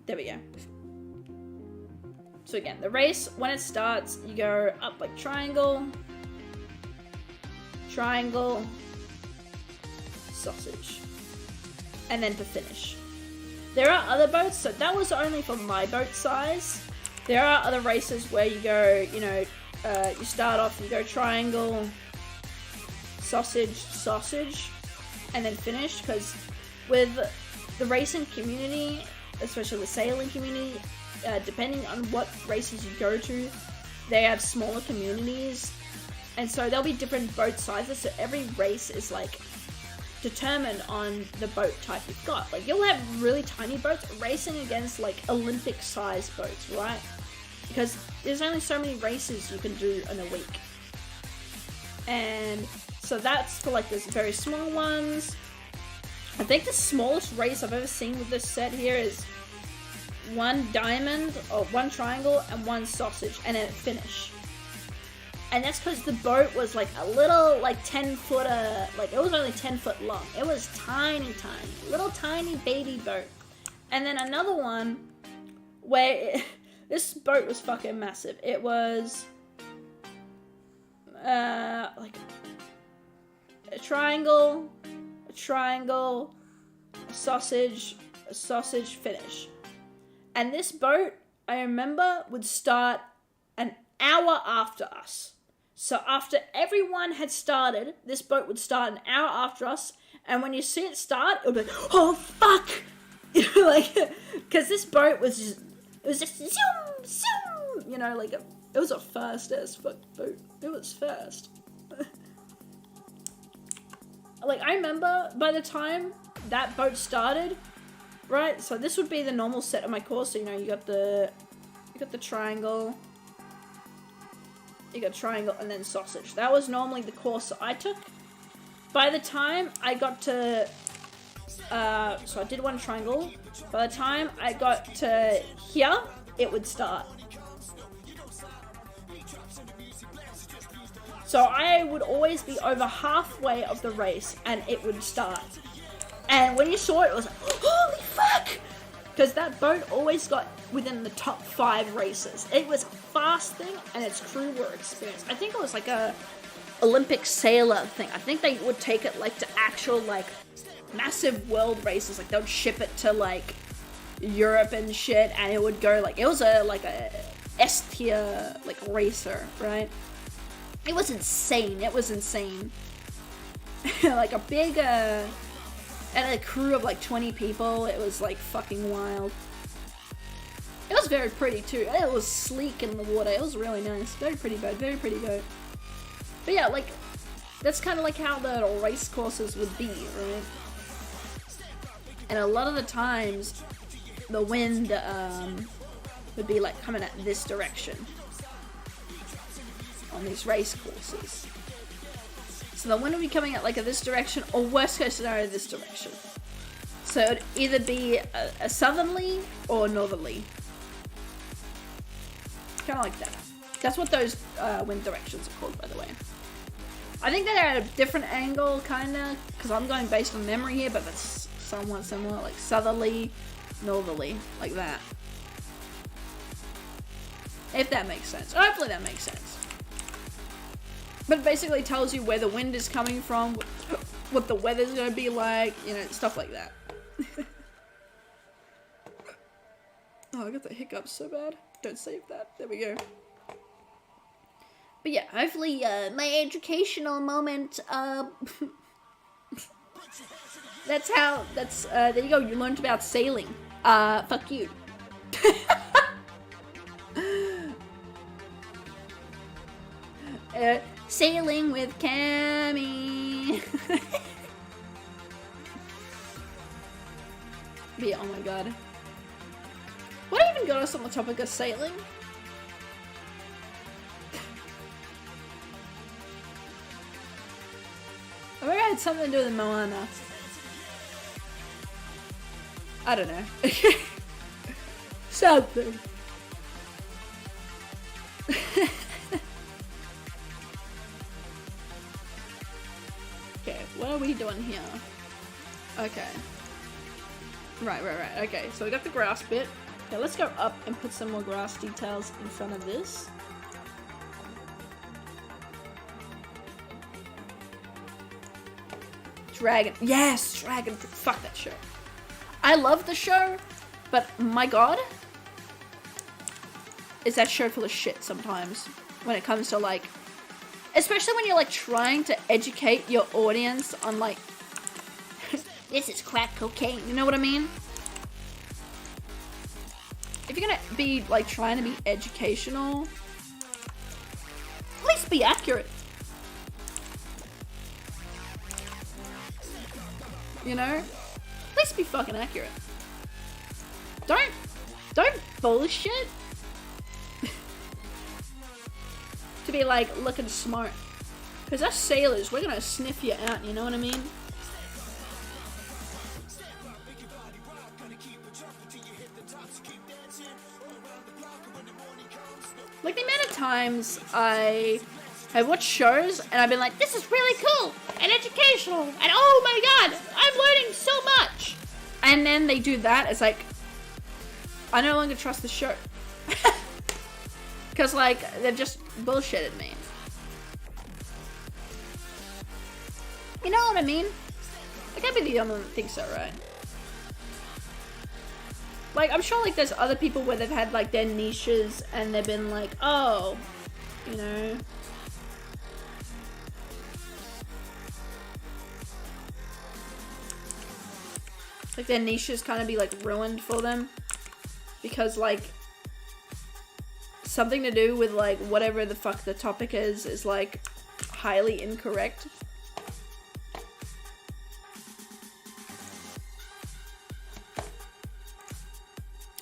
There we go. So again, the race, when it starts, you go up like triangle, triangle, sausage, and then to finish. There are other boats, so that was only for my boat size. There are other races where you go, you start off, you go triangle, sausage, sausage, and then finish, because with the racing community, especially the sailing community, depending on what races you go to, they have smaller communities, and so there'll be different boat sizes, so every race is like determined on the boat type you've got. Like, you'll have really tiny boats racing against like Olympic-sized boats, right? Because there's only so many races you can do in a week. And so that's for like those very small ones. I think the smallest race I've ever seen with this set here is 1 diamond, or 1 triangle, and 1 sausage, and then finish. And that's because the boat was like a little, like 10-footer, like it was only 10 foot long. It was tiny, little tiny baby boat. And then another one where this boat was fucking massive. It was like a triangle, a sausage, finish. And this boat, I remember, would start an hour after us. So after everyone had started, this boat would start an hour after us. And when you see it start, it would be like, oh, fuck! You know, like, because this boat was just, it was just zoom, zoom! You know, like, it was a fast as fuck boat. It was fast. Like, I remember by the time that boat started, right? So this would be the normal set of my course. So, you know, you got the triangle, and then sausage. That was normally the course that I took. By the time I got to, so I did 1 triangle. By the time I got to here, it would start. So I would always be over halfway of the race and it would start. And when you saw it, it was like, holy fuck! Because that boat always got within the top 5 races. It was a fast thing and its crew were experienced. I think it was like a Olympic sailor thing. I think they would take it like to actual like massive world races. Like they would ship it to like Europe and shit, and it would go like, it was a S tier like racer, right? It was insane. Like a big and a crew of like 20 people. It was like fucking wild. It was very pretty too. It was sleek in the water. It was really nice. Very pretty boat. But yeah, like, that's kind of like how the race courses would be, right? And a lot of the times, the wind would be like coming at this direction on these race courses. So the wind would be coming at like this direction, or worst case scenario, this direction. So it would either be a southerly or northerly. Kind of like that. That's what those wind directions are called, by the way. I think they're at a different angle, kind of, because I'm going based on memory here, but that's somewhat similar, like southerly, northerly, like that. If that makes sense. Hopefully that makes sense. But it basically tells you where the wind is coming from, what the weather's going to be like, you know, stuff like that. Oh, I got the hiccups so bad. Don't save that. There we go. But yeah, hopefully my educational moment, there you go, you learned about sailing. Fuck you. Sailing with Kami. But yeah, oh my god. What even got us on the topic of sailing? I maybe it had something to do with Moana. I don't know. Something. Okay, what are we doing here? Okay. Right. Okay, so we got the grass bit. Okay, let's go up and put some more grass details in front of this. Dragon. Yes, Dragon. Fuck that show. I love the show, but my god, is that show full of shit sometimes when it comes to like, especially when you're like trying to educate your audience on like, this is crack cocaine, you know what I mean? If you're gonna be like trying to be educational, at least be accurate. you know? At least be fucking accurate. Don't bullshit. To be like looking smart. Because us sailors, we're gonna sniff you out, you know what I mean? Like the amount of times I have watched shows and I've been like, this is really cool and educational and oh my god, I'm learning so much. And then they do that, it's like, I no longer trust the show. Because like, they've just bullshitted me. You know what I mean? I can't be the only one that thinks so, right? Like, I'm sure like there's other people where they've had like their niches and they've been like, oh, you know. Like their niches kind of be like ruined for them. Because like, something to do with like whatever the fuck the topic is like highly incorrect.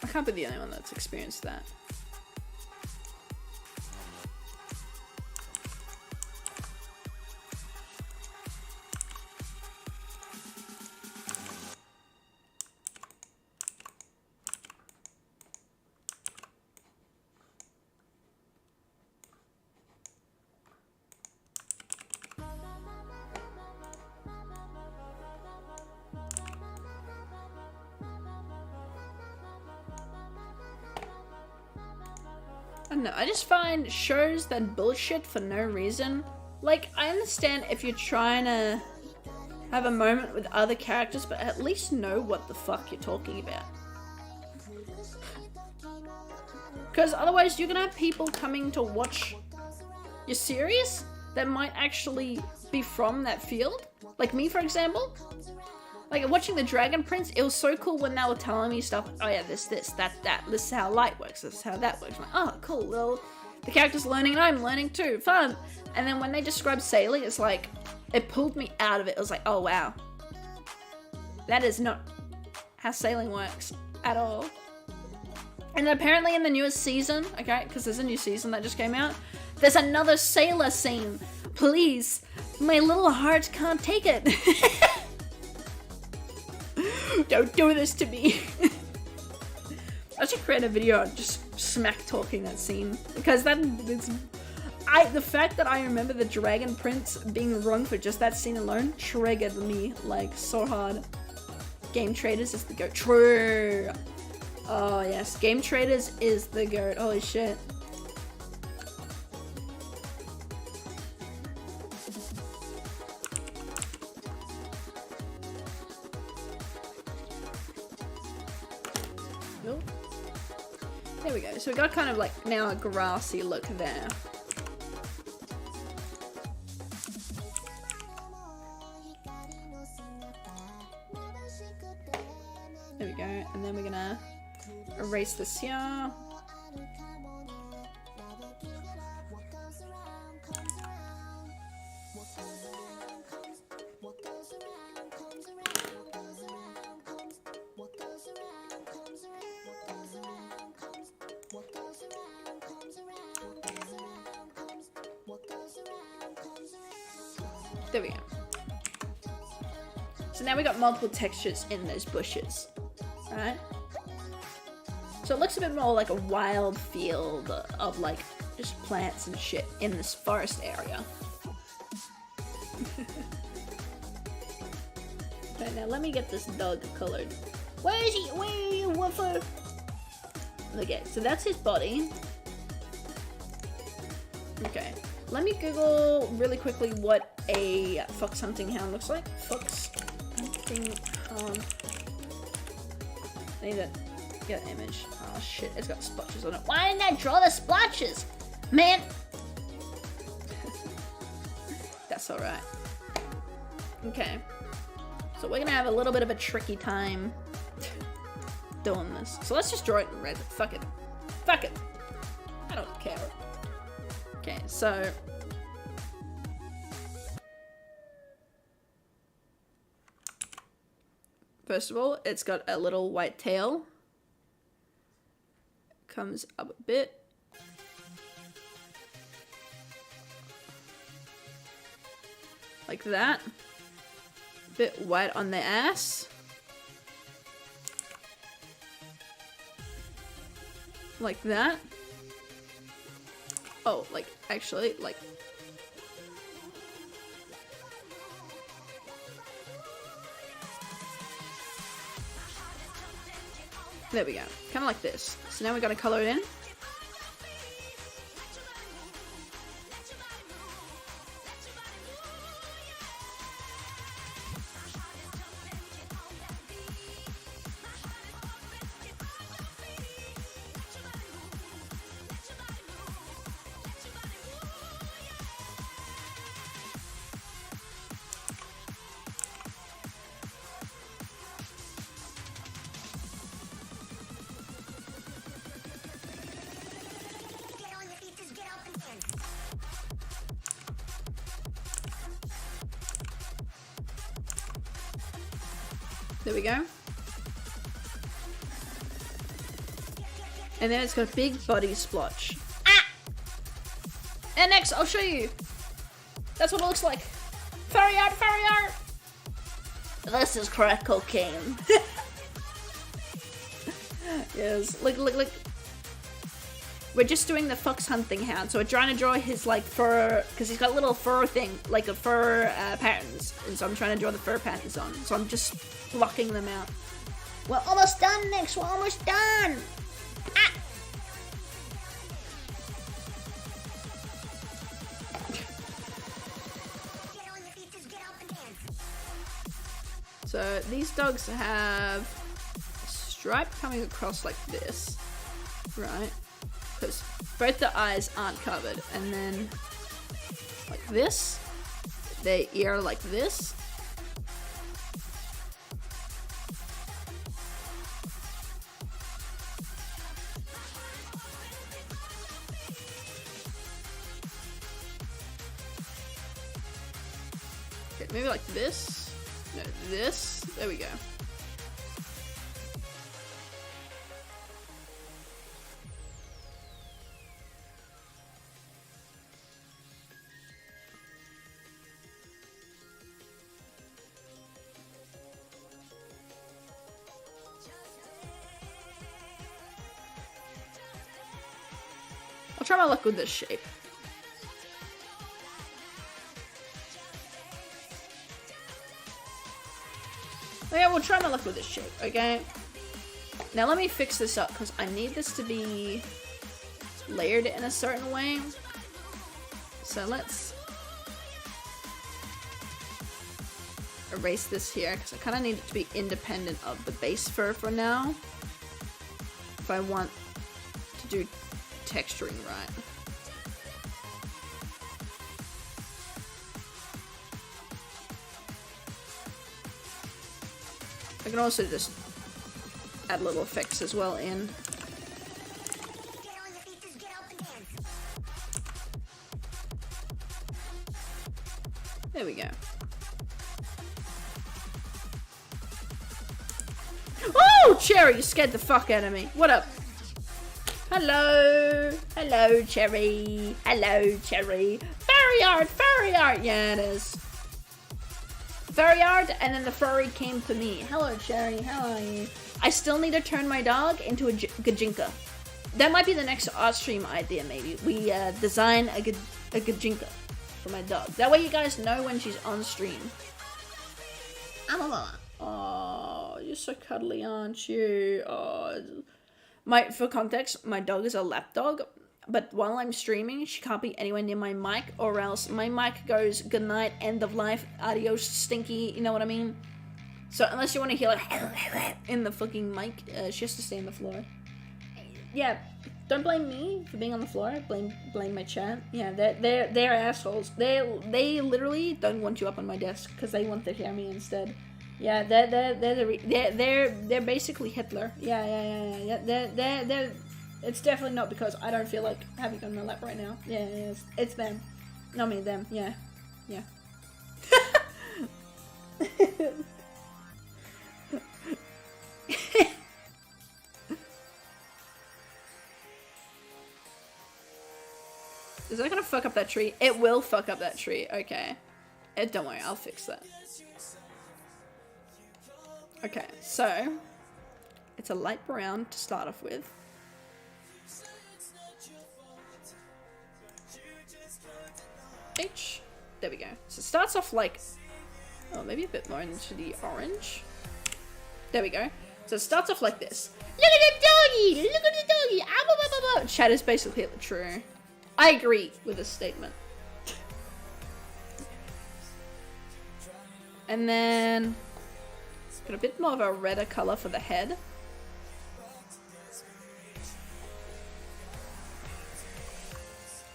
I can't be the only one that's experienced that. I don't know, I just find shows that bullshit for no reason. Like, I understand if you're trying to have a moment with other characters, but at least know what the fuck you're talking about. Because otherwise you're gonna have people coming to watch your series that might actually be from that field. Like me, for example. Like, watching the Dragon Prince, it was so cool when they were telling me stuff. Oh yeah, this, that. This is how light works. This is how that works. I'm like, oh, cool. Well, the character's learning and I'm learning too. Fun. And then when they described sailing, it's like, it pulled me out of it. It was like, oh wow. That is not how sailing works at all. And apparently in the newest season, okay, because there's a new season that just came out, there's another sailor scene. Please, my little heart can't take it. Don't do this to me. I should create a video on just smack talking that scene, because the fact that I remember the Dragon Prince being wrong for just that scene alone triggered me like so hard. Game Traders is the goat. True. Oh yes, Game Traders is the goat. Holy shit. There we go. So we got kind of like now a grassy look there. There we go. And then we're gonna erase this here. There we go. So now we got multiple textures in those bushes, right? So it looks a bit more like a wild field of like just plants and shit in this forest area. Okay, now let me get this dog colored. Where is he? Where are you, woofer? Okay, so that's his body. Okay, let me Google really quickly what a fox hunting hound looks like. Fox hunting hound. I need to get an image. Oh shit, it's got splotches on it. Why didn't I draw the splotches? Man! That's alright. Okay. So we're gonna have a little bit of a tricky time doing this. So let's just draw it in red. Fuck it. Fuck it. I don't care. Okay, so First of all, it's got a little white tail. Comes up a bit. Like that. A bit white on the ass. Like that. Oh, like, actually, like... There we go. Kind of like this. So now we gotta color it in. There we go. And then it's got a big body splotch. Ah! And next, I'll show you. That's what it looks like. Furry art, furry art! This is crack cocaine. Yes, look. We're just doing the fox hunting hound, so we're trying to draw his, like, fur, because he's got a little fur thing, like a fur patterns, and so I'm trying to draw the fur patterns on, so I'm just blocking them out. We're almost done, Nix, we're almost done! Ah! So these dogs have a stripe coming across like this, right? Because both the eyes aren't covered, and then like this, their ear like this. Okay, maybe like this. No, this. There we go. I'll try my luck with this shape. Yeah, we'll try my luck with this shape, okay? Now let me fix this up, because I need this to be layered in a certain way. So let's erase this here, because I kind of need it to be independent of the base fur for now, if I want to do texturing right. I can also just add little effects as well in. There we go. Oh, Cherry, you scared the fuck out of me. What up? Hello. Hello, Cherry. Hello, Cherry. Furry art, furry art. Yeah, it is. Furry art, and then the furry came to me. Hello, Cherry. How are you? I still need to turn my dog into a gajinka. That might be the next art stream idea, maybe. We design a gajinka for my dog. That way you guys know when she's on stream. Oh, you're so cuddly, aren't you? Oh. For context, my dog is a lap dog. But while I'm streaming, she can't be anywhere near my mic, or else my mic goes good night, end of life, adios, stinky, you know what I mean? So unless you want to hear like in the fucking mic, she has to stay on the floor. Yeah, don't blame me for being on the floor. Blame my chat. Yeah, they're assholes. They literally don't want you up on my desk because they want to hear me instead. Yeah, they're basically Hitler. Yeah. They're It's definitely not because I don't feel like having you on my lap right now. Yeah, it's them. Not me, them. Yeah. Is that gonna fuck up that tree? It will fuck up that tree. Okay. Don't worry, I'll fix that. Okay, so it's a light brown to start off with. H. There we go. So it starts off like, oh, maybe a bit more into the orange. There we go. So it starts off like this. Look at the doggy! Look at the doggy! Ah, blah, blah, blah. Chat is basically true. I agree with this statement. And then got a bit more of a redder color for the head.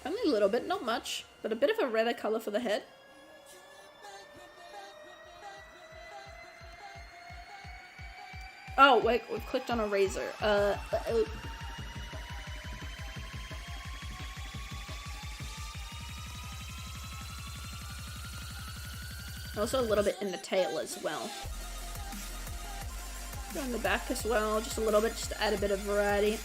Only a little bit, not much, but a bit of a redder color for the head. Oh, wait, we've clicked on a razor. Also a little bit in the tail as well. Go in the back as well, just a little bit, just to add a bit of variety.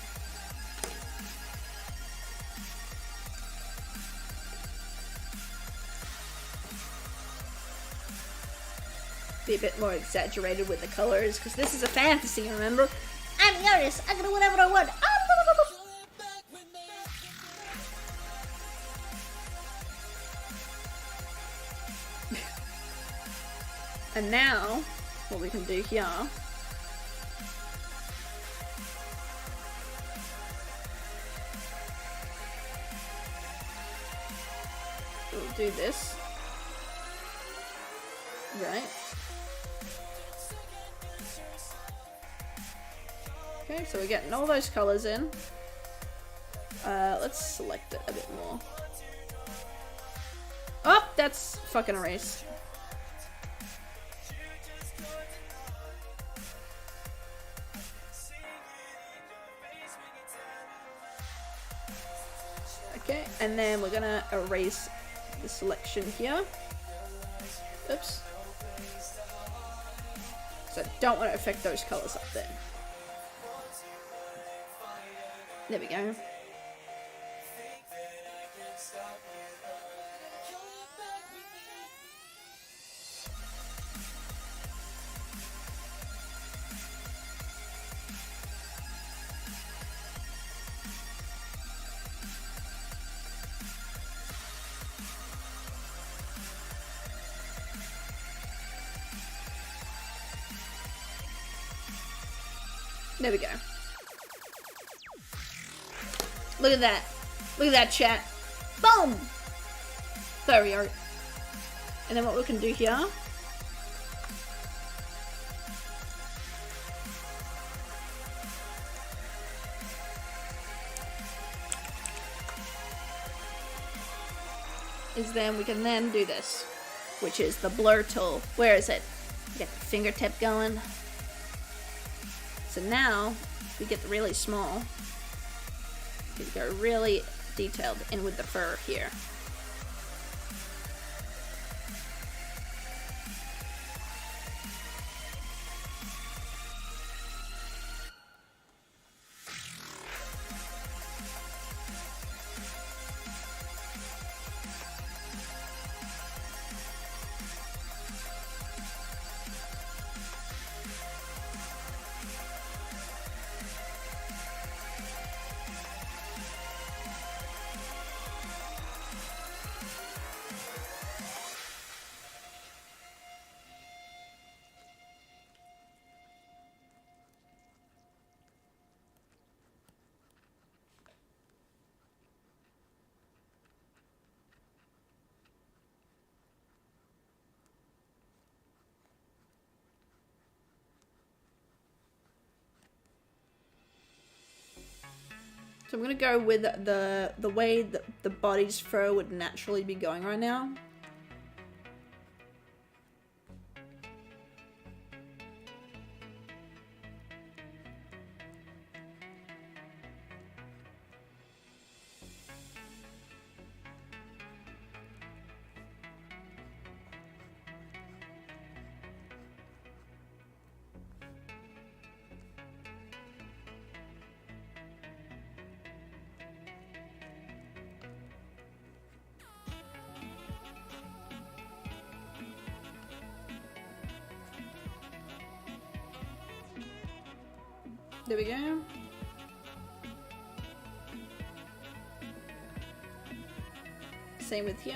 Be a bit more exaggerated with the colors, because this is a fantasy, remember? I'm the artist, I can do whatever I want. And now, what we can do here, we'll do this, right? Okay, so we're getting all those colors in. Let's select it a bit more. Oh, that's fucking erased. Okay, and then we're gonna erase the selection here. Oops. So I don't want to affect those colors up there. There we go. There we go. Look at that. Look at that, chat. Boom! There we are. And then what we can do here, is then we can then do this, which is the blur tool. Where is it? Get the fingertip going. So now, if we get really small, we go really detailed in with the fur here. So I'm gonna go with the way that the body's fur would naturally be going right now. There we go. Same with here.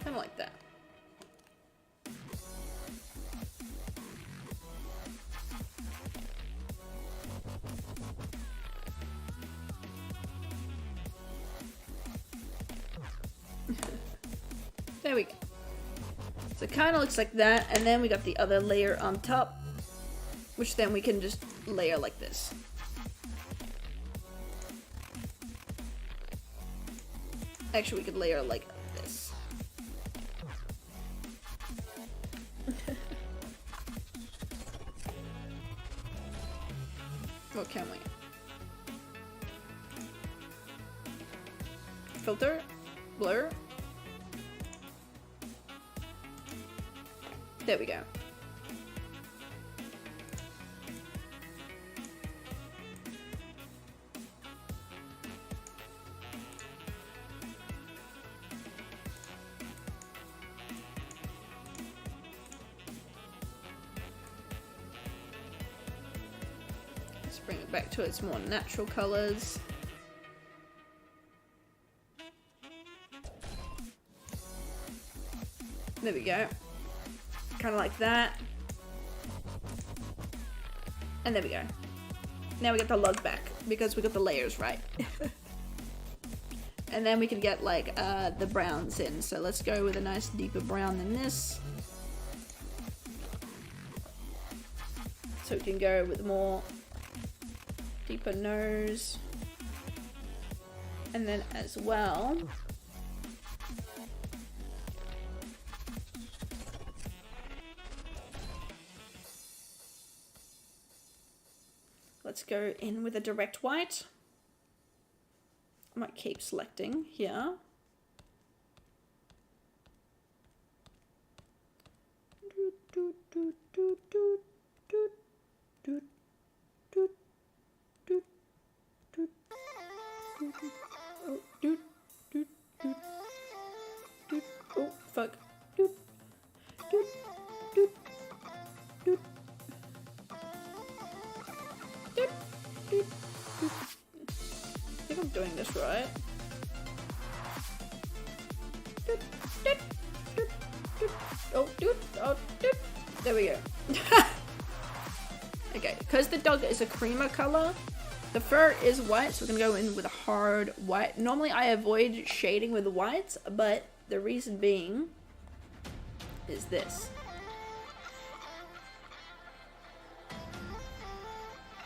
Kind of like that. There we go. So it kind of looks like that, and then we got the other layer on top, which then we can just layer like this. Actually, we could layer like this. What can we? Filter, blur. There we go. Let's bring it back to its more natural colors. There we go. Kind of like that. And there we go. Now we got the log back because we got the layers right. And then we can get like the browns in. So let's go with a nice deeper brown than this. So we can go with more deeper nose. And then as well, let's go in with a direct white. I might keep selecting here. Oh, fuck. I think I'm doing this right. Oh, there we go. Okay, because the dog is a creamer color, the fur is white, so we're gonna go in with a hard white. Normally I avoid shading with whites, but the reason being is this.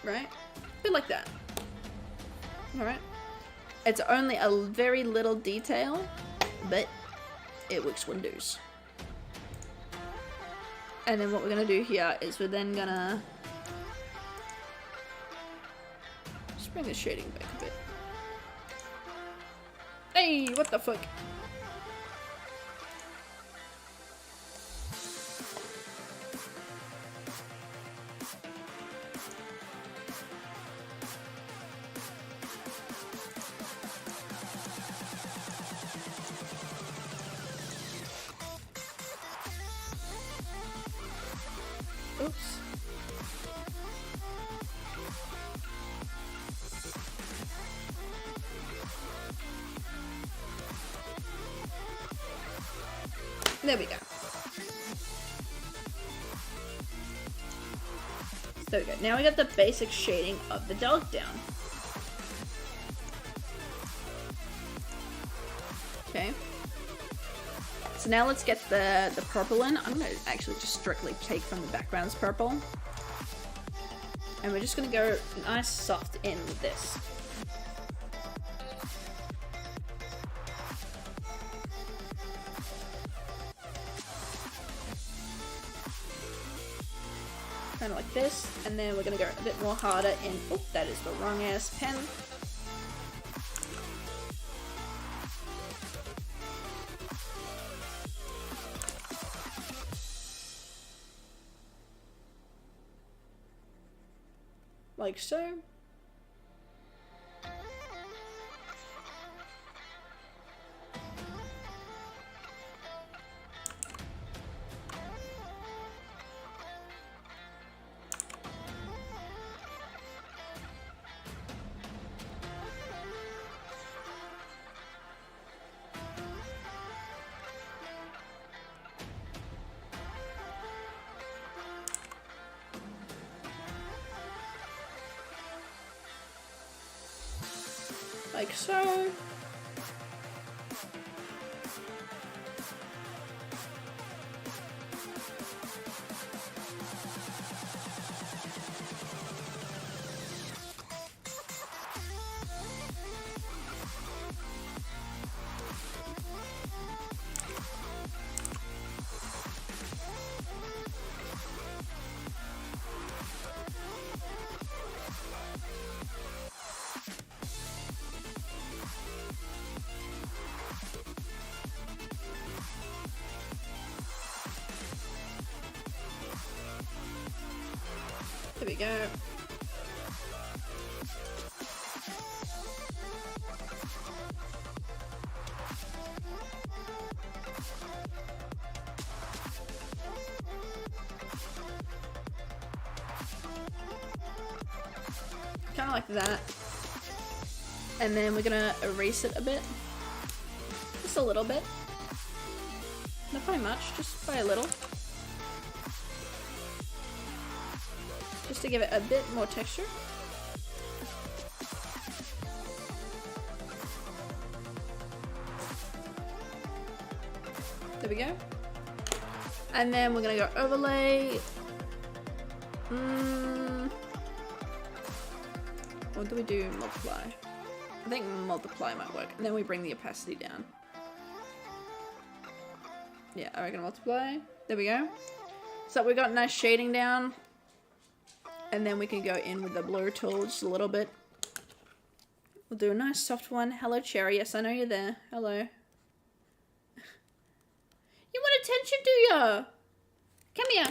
Right? A bit like that. Alright. It's only a very little detail, but it works wonders. And then what we're gonna do here is we're then gonna just bring the shading back a bit. Hey, what the fuck? Oops. There we go. There we go. Now we got the basic shading of the dog down. Okay. So now let's get the purple in. I'm gonna actually just strictly take from the background's purple. And we're just gonna go nice soft in with this. Kind of like this, and then we're gonna go a bit more harder in, oh, that is the wrong ass pen. like so. Like so. There we go. Kind of like that. And then we're gonna erase it a bit. Just a little bit. Not by much, just by a little. Just to give it a bit more texture. There we go. And then we're gonna go overlay. What do we do? Multiply. I think multiply might work. And then we bring the opacity down. Yeah, I reckon multiply. There we go. So we got nice shading down. And then we can go in with the blur tool just a little bit. We'll do a nice soft one. Hello, Cherry. Yes, I know you're there. Hello. You want attention, do ya? Come here.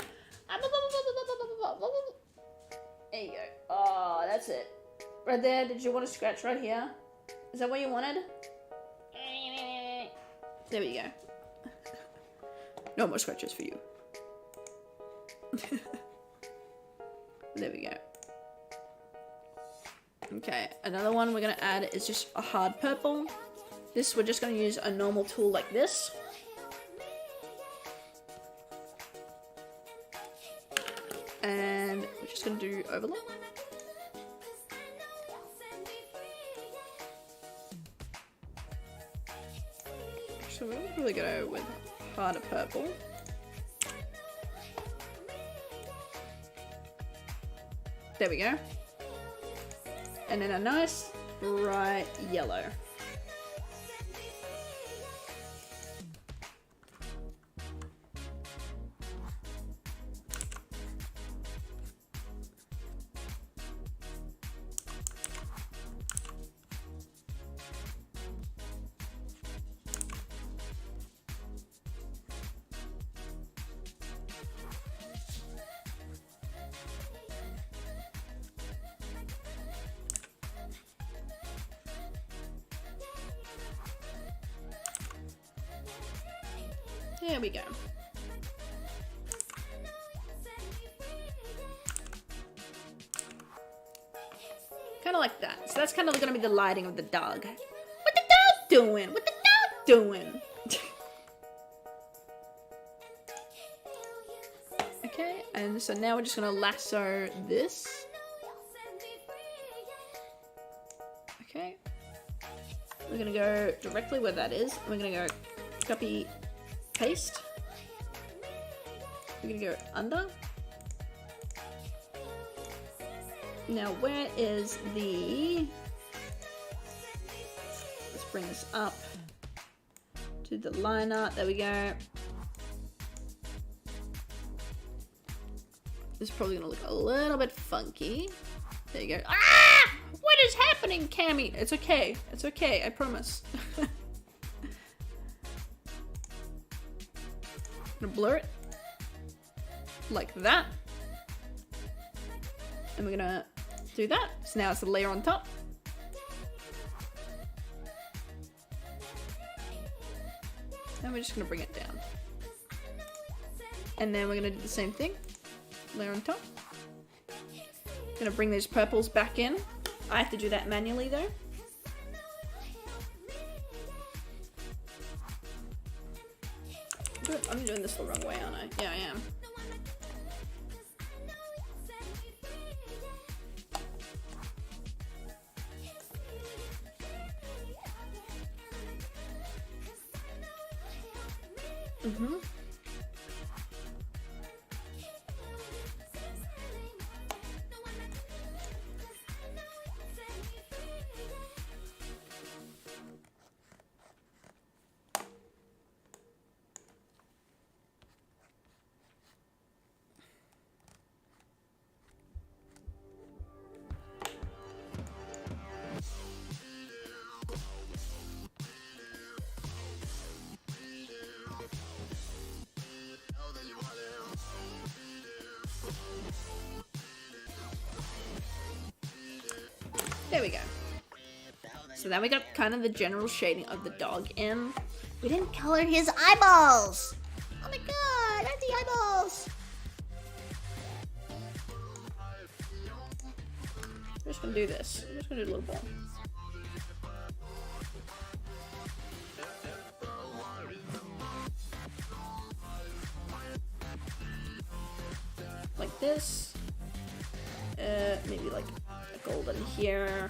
There you go. Oh, that's it. Right there. Did you want to scratch right here? Is that what you wanted? There we go. No more scratches for you. There we go. Okay, another one we're gonna add is just a hard purple. This, we're just gonna use a normal tool like this. And we're just gonna do overlay. So we're really gonna go with harder purple. There we go. And then a nice bright yellow. There we go. Kind of like that. So that's kind of going to be the lighting of the dog. What the dog doing? What the dog doing? Okay, and so now we're just going to lasso this. Okay. We're going to go directly where that is. We're going to go copy, paste. We're going to go under. Now where is the... Let's bring this up to the line art. There we go. This is probably going to look a little bit funky. There you go. Ah! What is happening, Cami? It's okay. It's okay. I promise. I'm gonna blur it like that. And we're gonna do that. So now it's the layer on top. And we're just gonna bring it down. And then we're gonna do the same thing. Layer on top. Gonna bring those purples back in. I have to do that manually though. I'm doing this the wrong way, aren't I? Yeah, I am. Mm-hmm. There we go. So now we got kind of the general shading of the dog in. We didn't color his eyeballs! Oh my god, that's the eyeballs! I'm just gonna do this. I'm just gonna do a little ball. Like this. Maybe like a golden here.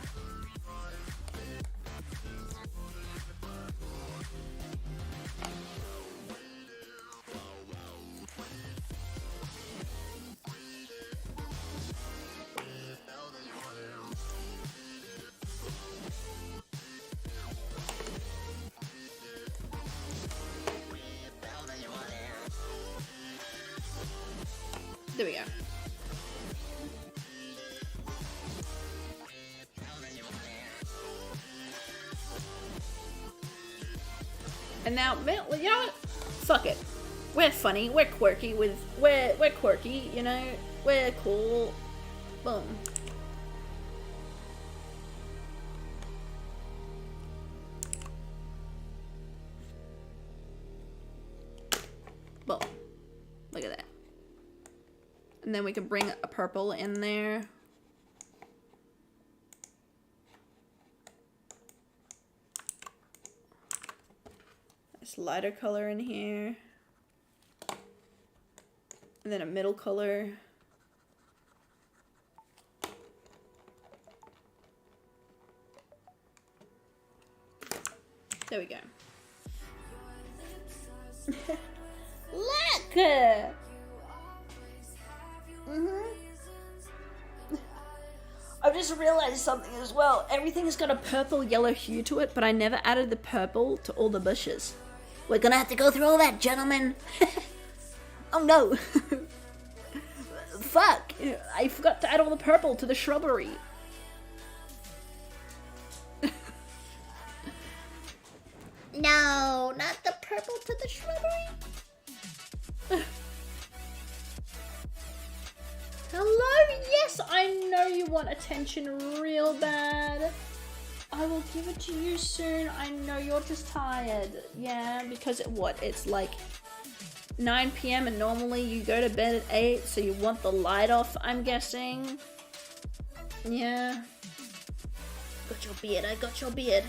There we go. And now, you know what? Fuck it. We're funny. We're quirky. We're quirky. You know, we're cool. Boom. Boom. Look at that. And then we can bring a purple in there. Nice lighter color in here. And then a middle color. There we go. Look! I've just realized something as well. Everything has got a purple yellow hue to it, but I never added the purple to all the bushes. We're gonna have to go through all that, gentlemen. Oh no. Fuck. I forgot to add all the purple to the shrubbery. No, not the purple to the shrubbery. Hello, yes, I know you want attention real bad. I will give it to you soon. I know you're just tired. Yeah, because it's like 9 p.m. and normally you go to bed at 8, so you want the light off, I'm guessing. Yeah. Got your beard, I got your beard.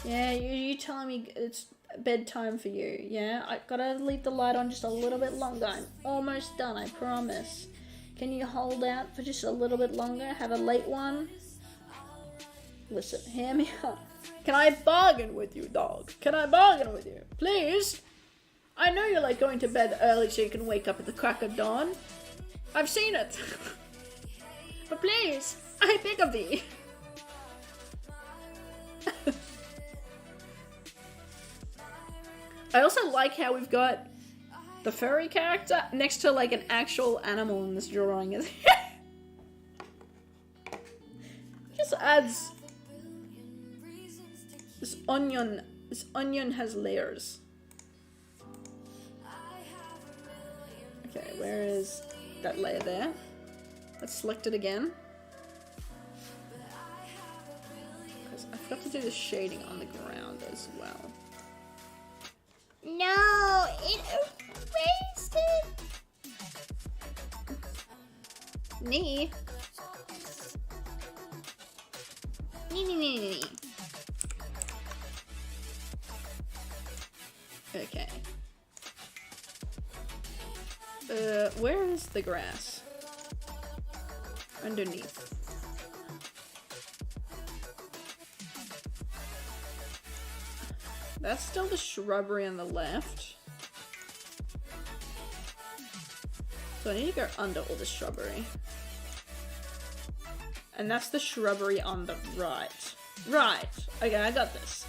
Yeah, you telling me it's bedtime for you, yeah? I gotta leave the light on just a little bit longer. I'm almost done, I promise. Can you hold out for just a little bit longer? Have a late one? Listen, hear me out. Can I bargain with you, dog? Can I bargain with you? Please? I know you like going to bed early so you can wake up at the crack of dawn. I've seen it. But please, I beg of thee. I also like how we've got the furry character next to like an actual animal in this drawing. Just adds this onion. This onion has layers. Okay, where is that layer there? Let's select it again. I forgot to do the shading on the ground as well. No, it erased it. Knee. Nee. Okay. Where is the grass? Underneath. That's still the shrubbery on the left. So I need to go under all the shrubbery. And that's the shrubbery on the right. Right. Okay, I got this.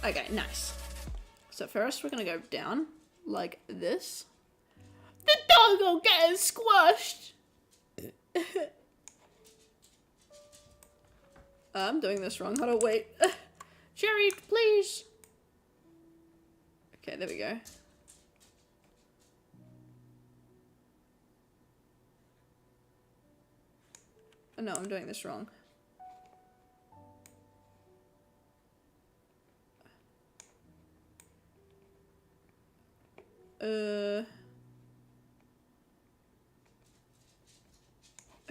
Okay, nice. So first we're gonna go down like this. The doggo getting squashed! I'm doing this wrong. Hold on, wait. Cherry, please. Okay, there we go. Oh no, I'm doing this wrong.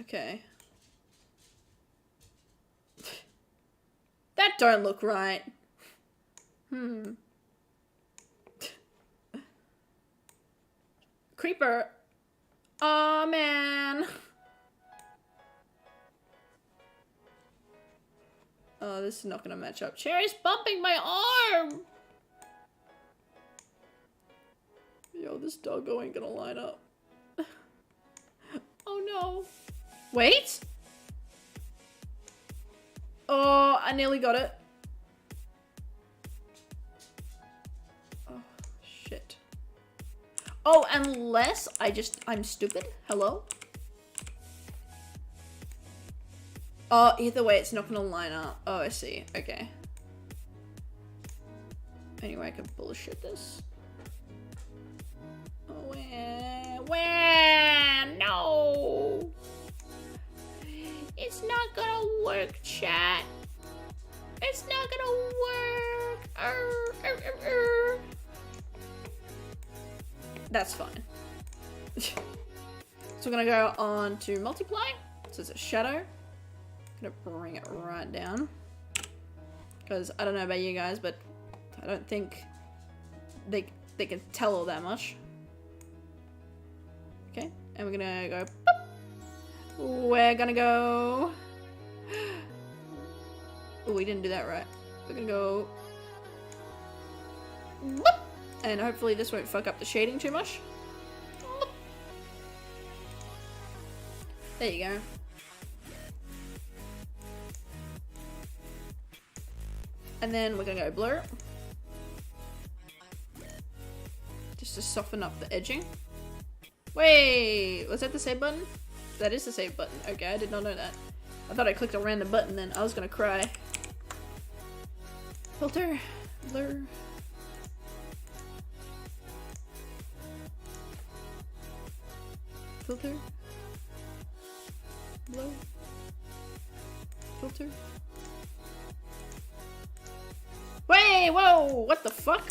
Okay. That don't look right. Creeper. Aw, man. Oh, this is not gonna match up. Cherry's bumping my arm! Yo, this doggo ain't gonna line up. Oh no. Wait! Oh, I nearly got it. Oh, shit. Oh, unless I'm stupid. Hello? Oh, either way, it's not gonna line up. Oh, I see. Okay. Anyway, I can bullshit this. Oh, where? No! It's not gonna work, chat. It's not gonna work. That's fine. So we're gonna go on to multiply. So it's a shadow. Gonna bring it right down. Because I don't know about you guys, but I don't think they can tell all that much. Okay, and we're gonna go boop. We're gonna go. Oh, we didn't do that right. We're gonna go. Boop. And hopefully this won't fuck up the shading too much. Boop. There you go. And then we're gonna go blur. Just to soften up the edging. Wait, was that the save button? That is the save button. Okay, I did not know that. I thought I clicked a random button then. I was gonna cry. Filter. Blur. Filter. Blur. Filter. Wait, whoa, what the fuck?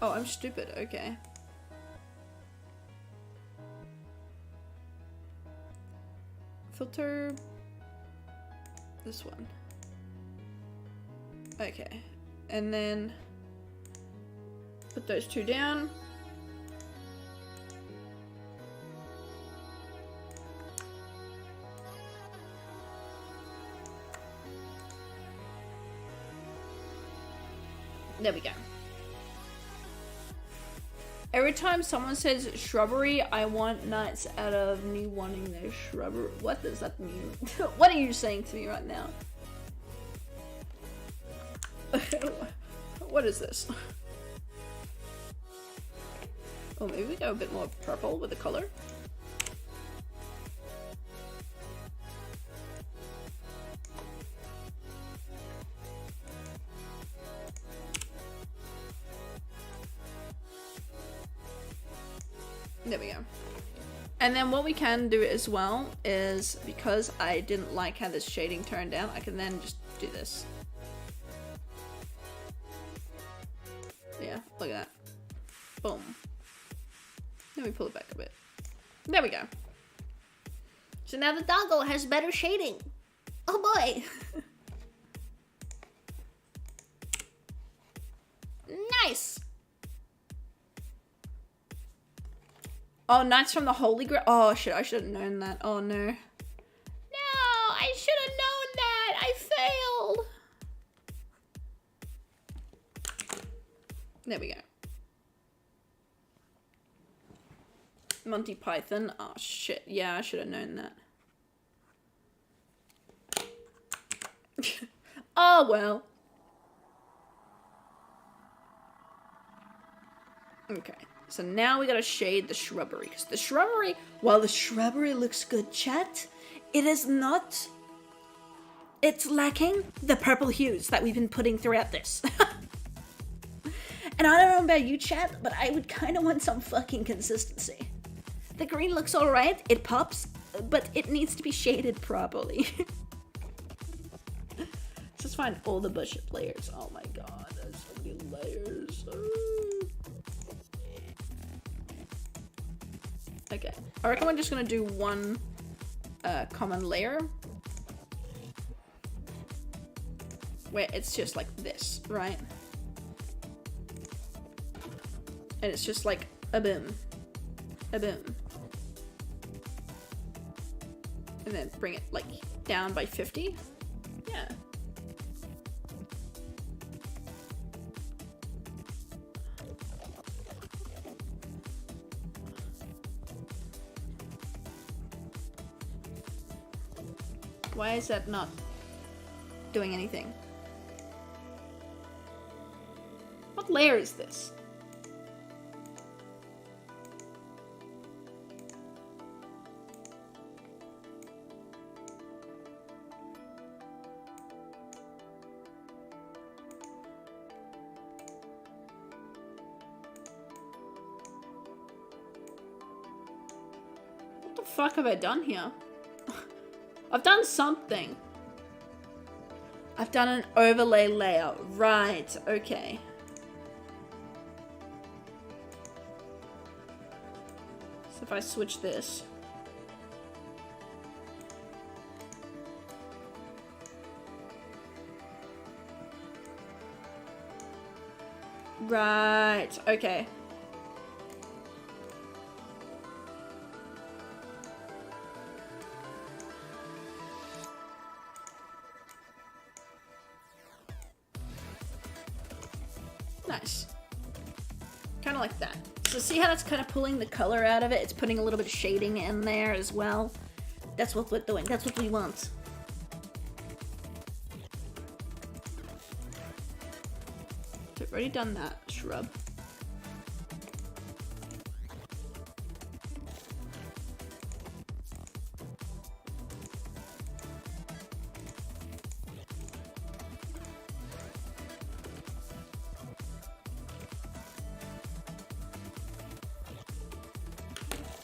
Oh, I'm stupid, okay. Filter this one. Okay, and then put those two down. There we go. Every time someone says shrubbery, I want nights out of me wanting their shrubbery. What does that mean? What are you saying to me right now? What is this? Oh, maybe we go a bit more purple with the color. There we go. And then what we can do as well is, because I didn't like how this shading turned out, I can then just do this. Yeah, look at that. Boom. Let me pull it back a bit. There we go. So now the doggo has better shading. Oh boy. Nice. Oh, Knights from the Holy Grail. Oh shit, I should have known that. Oh no. No, I should have known that. I failed. There we go. Monty Python. Oh shit. Yeah, I should have known that. Oh well. Okay. So now we gotta shade the shrubbery. Because the shrubbery, while the shrubbery looks good, chat, it is not. It's lacking the purple hues that we've been putting throughout this. And I don't know about you, chat, but I would kind of want some fucking consistency. The green looks alright, it pops, but it needs to be shaded properly. Let's just find all the bullshit layers. Oh my god, there's so many layers. Okay, I reckon we're just gonna do one common layer. Where it's just like this, right? And it's just like a boom. A boom. And then bring it like down by 50. Yeah. Why is that not doing anything? What layer is this? What the fuck have I done here? I've done something. I've done an overlay layer. Right, okay. So if I switch this. Right, okay. Nice. Kind of like that. So see how that's kind of pulling the color out of it? It's putting a little bit of shading in there as well. That's what we're doing. That's what we want. So I've already done that shrub.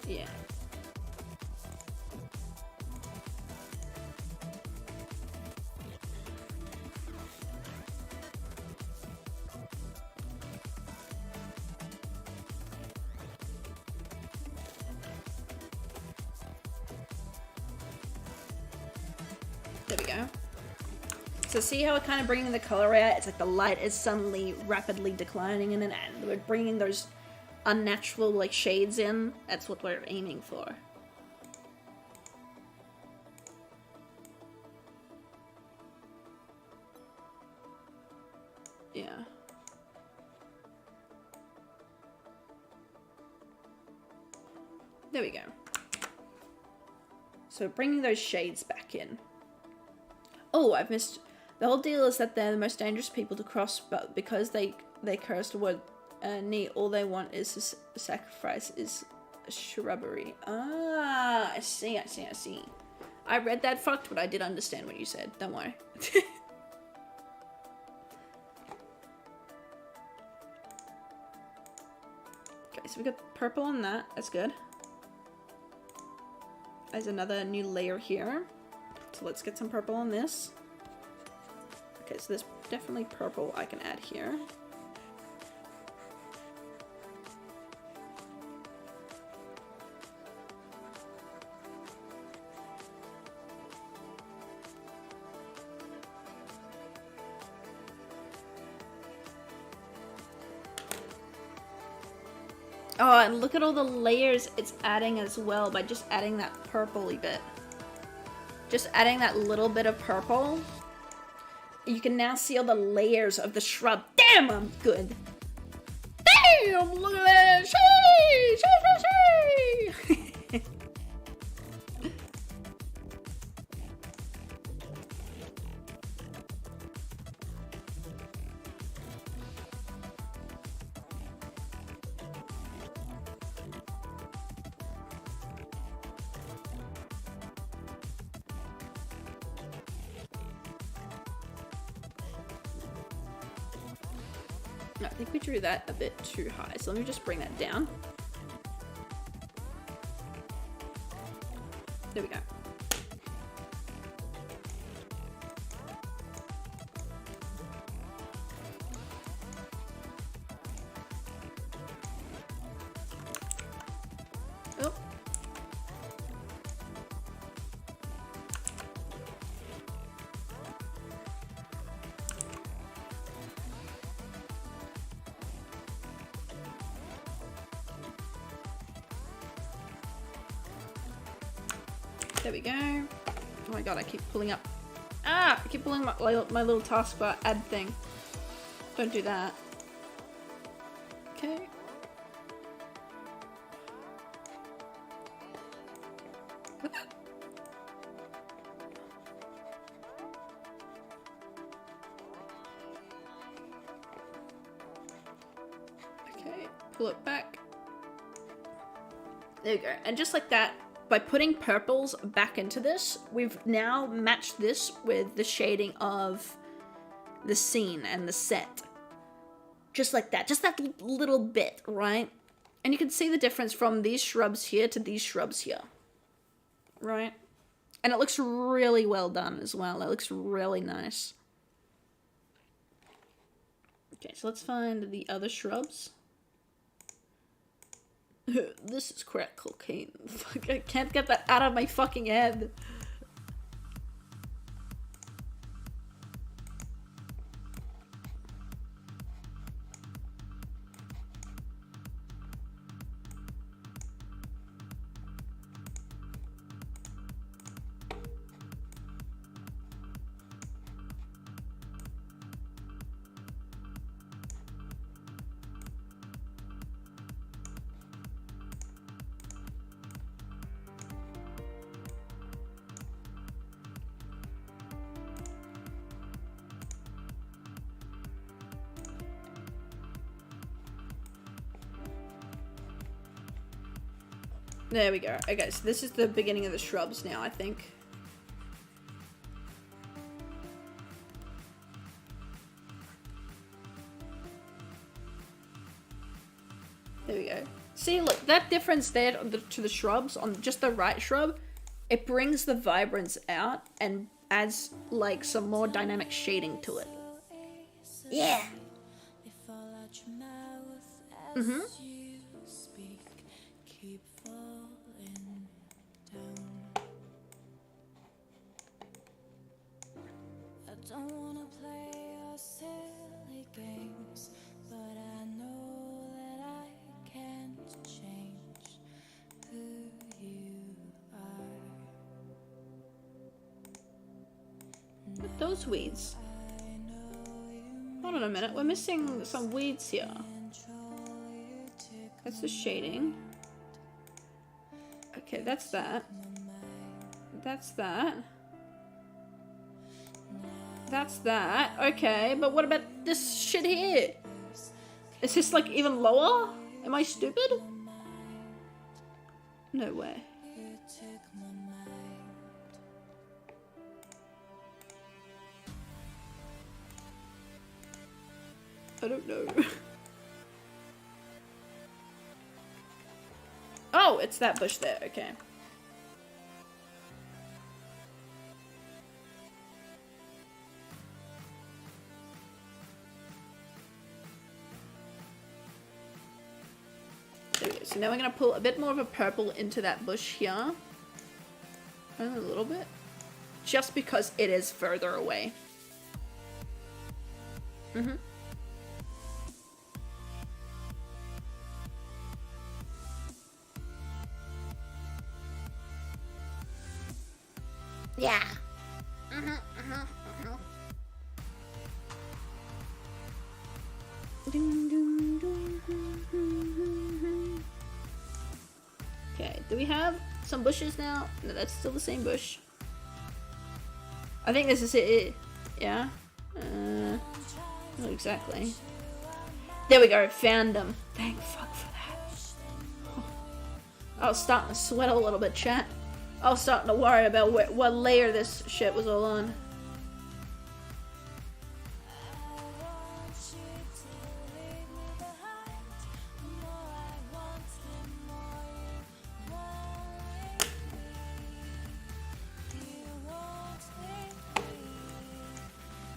Yeah. There we go. So see how we're kind of bringing the color out? It's like the light is suddenly rapidly declining in it, and we're bringing those unnatural like shades in. That's what we're aiming for. Yeah. There we go. So bringing those shades back in. Oh, I've missed. The whole deal is that they're the most dangerous people to cross, but because they curse the word knee, all they want is a sacrifice is a shrubbery. Ah, I see. I read that fucked, but I did understand what you said. Don't worry. Okay, so we got purple on that. That's good. as another new layer here. So let's get some purple on this. Okay, so there's definitely purple I can add here. Oh, and look at all the layers it's adding as well by just adding that purpley bit. Just adding that little bit of purple. You can now see all the layers of the shrub. Damn, I'm good. Damn, look at that. Shee, shee, shee, shee. I think we drew that a bit too high, so let me just bring that down. There we go. Oh. There we go. Oh my god, I keep pulling up. Ah! I keep pulling my little taskbar add thing. Don't do that. Okay. Okay, pull it back. There we go. And just like that, by putting purples back into this, we've now matched this with the shading of the scene and the set. Just like that. Just that little bit, right? And you can see the difference from these shrubs here to these shrubs here. Right? And it looks really well done as well. It looks really nice. Okay, so let's find the other shrubs. This is crack cocaine. Fuck, I can't get that out of my fucking head. There we go. Okay, so this is the beginning of the shrubs now, I think. There we go. See, look, that difference there to the shrubs, on just the right shrub, it brings the vibrance out and adds, like, some more dynamic shading to it. Yeah! Mm-hmm. Those weeds. Hold on a minute, we're missing some weeds here. That's the shading. Okay, that's that. That's that. That's that. Okay, but what about this shit here? Is this like even lower? Am I stupid? No way. I don't know. Oh, it's that bush there, okay. So now we're gonna pull a bit more of a purple into that bush here. Only a little bit. Just because it is further away. Mm-hmm. Yeah. Okay, do we have some bushes now? No, that's still the same bush. I think this is it. Yeah? Not exactly. There we go, found them. Thank fuck for that. Oh. I was starting to sweat a little bit, chat. I was starting to worry about what layer this shit was all on.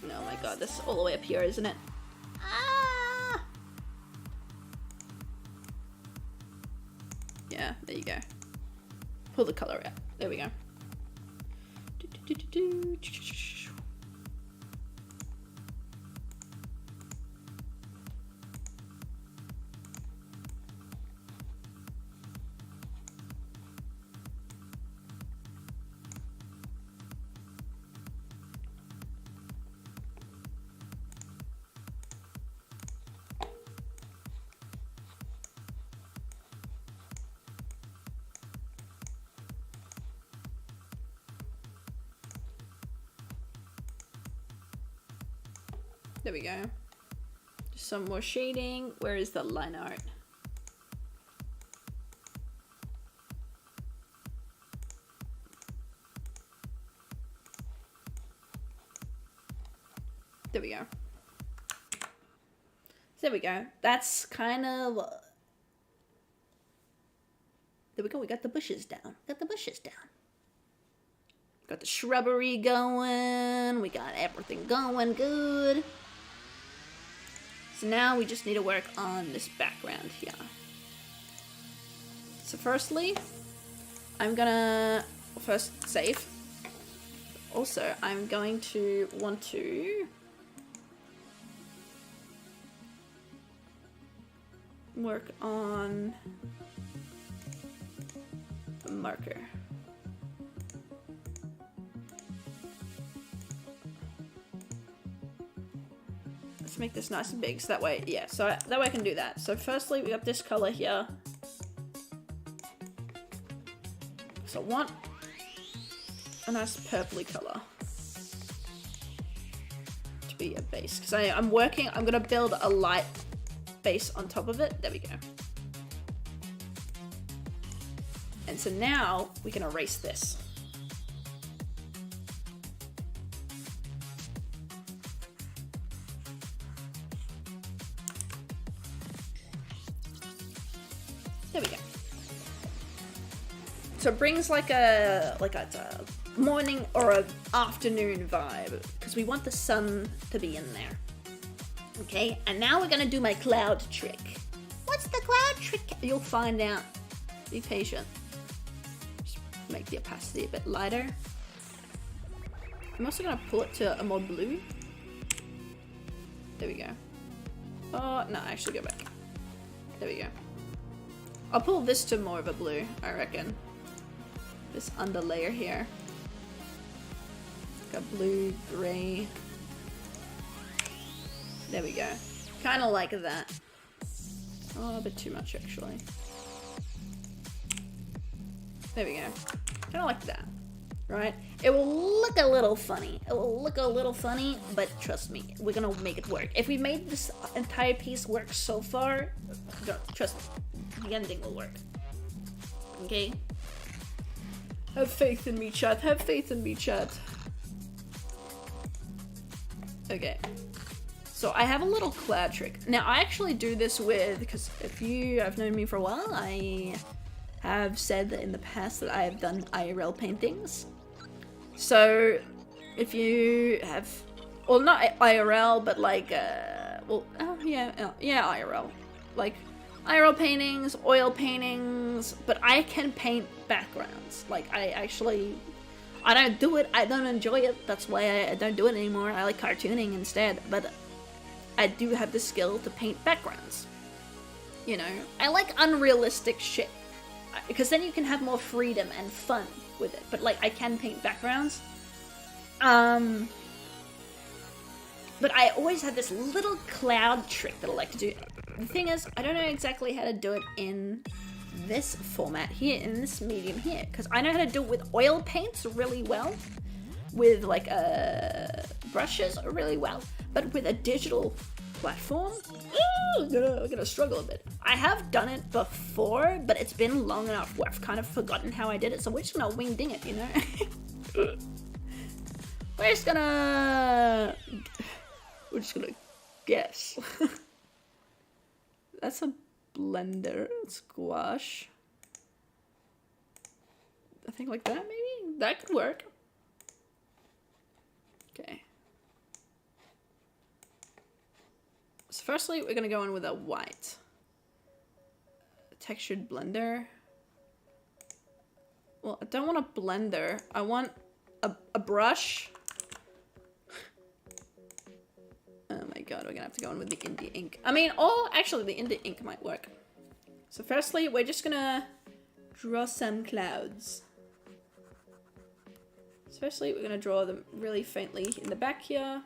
Oh my god, this is all the way up here, isn't it? Ah! Yeah, there you go. Pull the color out. There we go. There we go. Just some more shading. Where is the line art? There we go. There we go. That's kind of... There we go. We got the bushes down. Got the bushes down. Got the shrubbery going. We got everything going good. So now we just need to work on this background here. So firstly, I'm gonna first save. Also, I'm going to want to work on a marker. Let's make this nice and big so that way, yeah, so that way I can do that. So firstly, we got this color here. So I want a nice purpley color to be a base. Because I'm gonna build a light base on top of it. There we go. And so now we can erase this. There we go. So it brings like a morning or an afternoon vibe because we want the sun to be in there. Okay, and now we're gonna do my cloud trick. What's the cloud trick? You'll find out. Be patient. Just make the opacity a bit lighter. I'm also gonna pull it to a more blue. There we go. Oh no, actually go back. There we go. I'll pull this to more of a blue, I reckon. This under layer here. Like a blue, gray. There we go. Kind of like that. Oh, a bit too much actually. There we go. Kind of like that. Right? It will look a little funny. It will look a little funny, but trust me, we're gonna make it work. If we made this entire piece work so far, trust me, the ending will work. Okay? Have faith in me, chat. Have faith in me, chat. Okay. So I have a little cloud trick. Now I actually do this with, because if you have known me for a while, I have said that in the past that I have done IRL paintings. So if you have, well, not IRL, but like, well, oh yeah, IRL. Like IRL paintings, oil paintings, but I can paint backgrounds. Like, I don't do it, I don't enjoy it, that's why I don't do it anymore. I like cartooning instead, but I do have the skill to paint backgrounds. You know, I like unrealistic shit, because then you can have more freedom and fun with it, but like, I can paint backgrounds. But I always had this little cloud trick that I like to do. The thing is, I don't know exactly how to do it in this format here, in this medium here, because I know how to do it with oil paints really well, with like brushes really well, but with a digital platform, I'm gonna struggle a bit. I have done it before, but it's been long enough where I've kind of forgotten how I did it, so we're just gonna wing ding it, you know? We're just gonna guess. That's a blender squash. I think like that, maybe? That could work. Okay. So firstly, we're gonna go in with a white. Textured blender. Well, I don't want a blender. I want a brush. Oh my god, we're gonna have to go in with the indie ink. I mean, oh, actually the indie ink might work. So firstly, we're just gonna draw some clouds. So firstly, we're gonna draw them really faintly in the back here.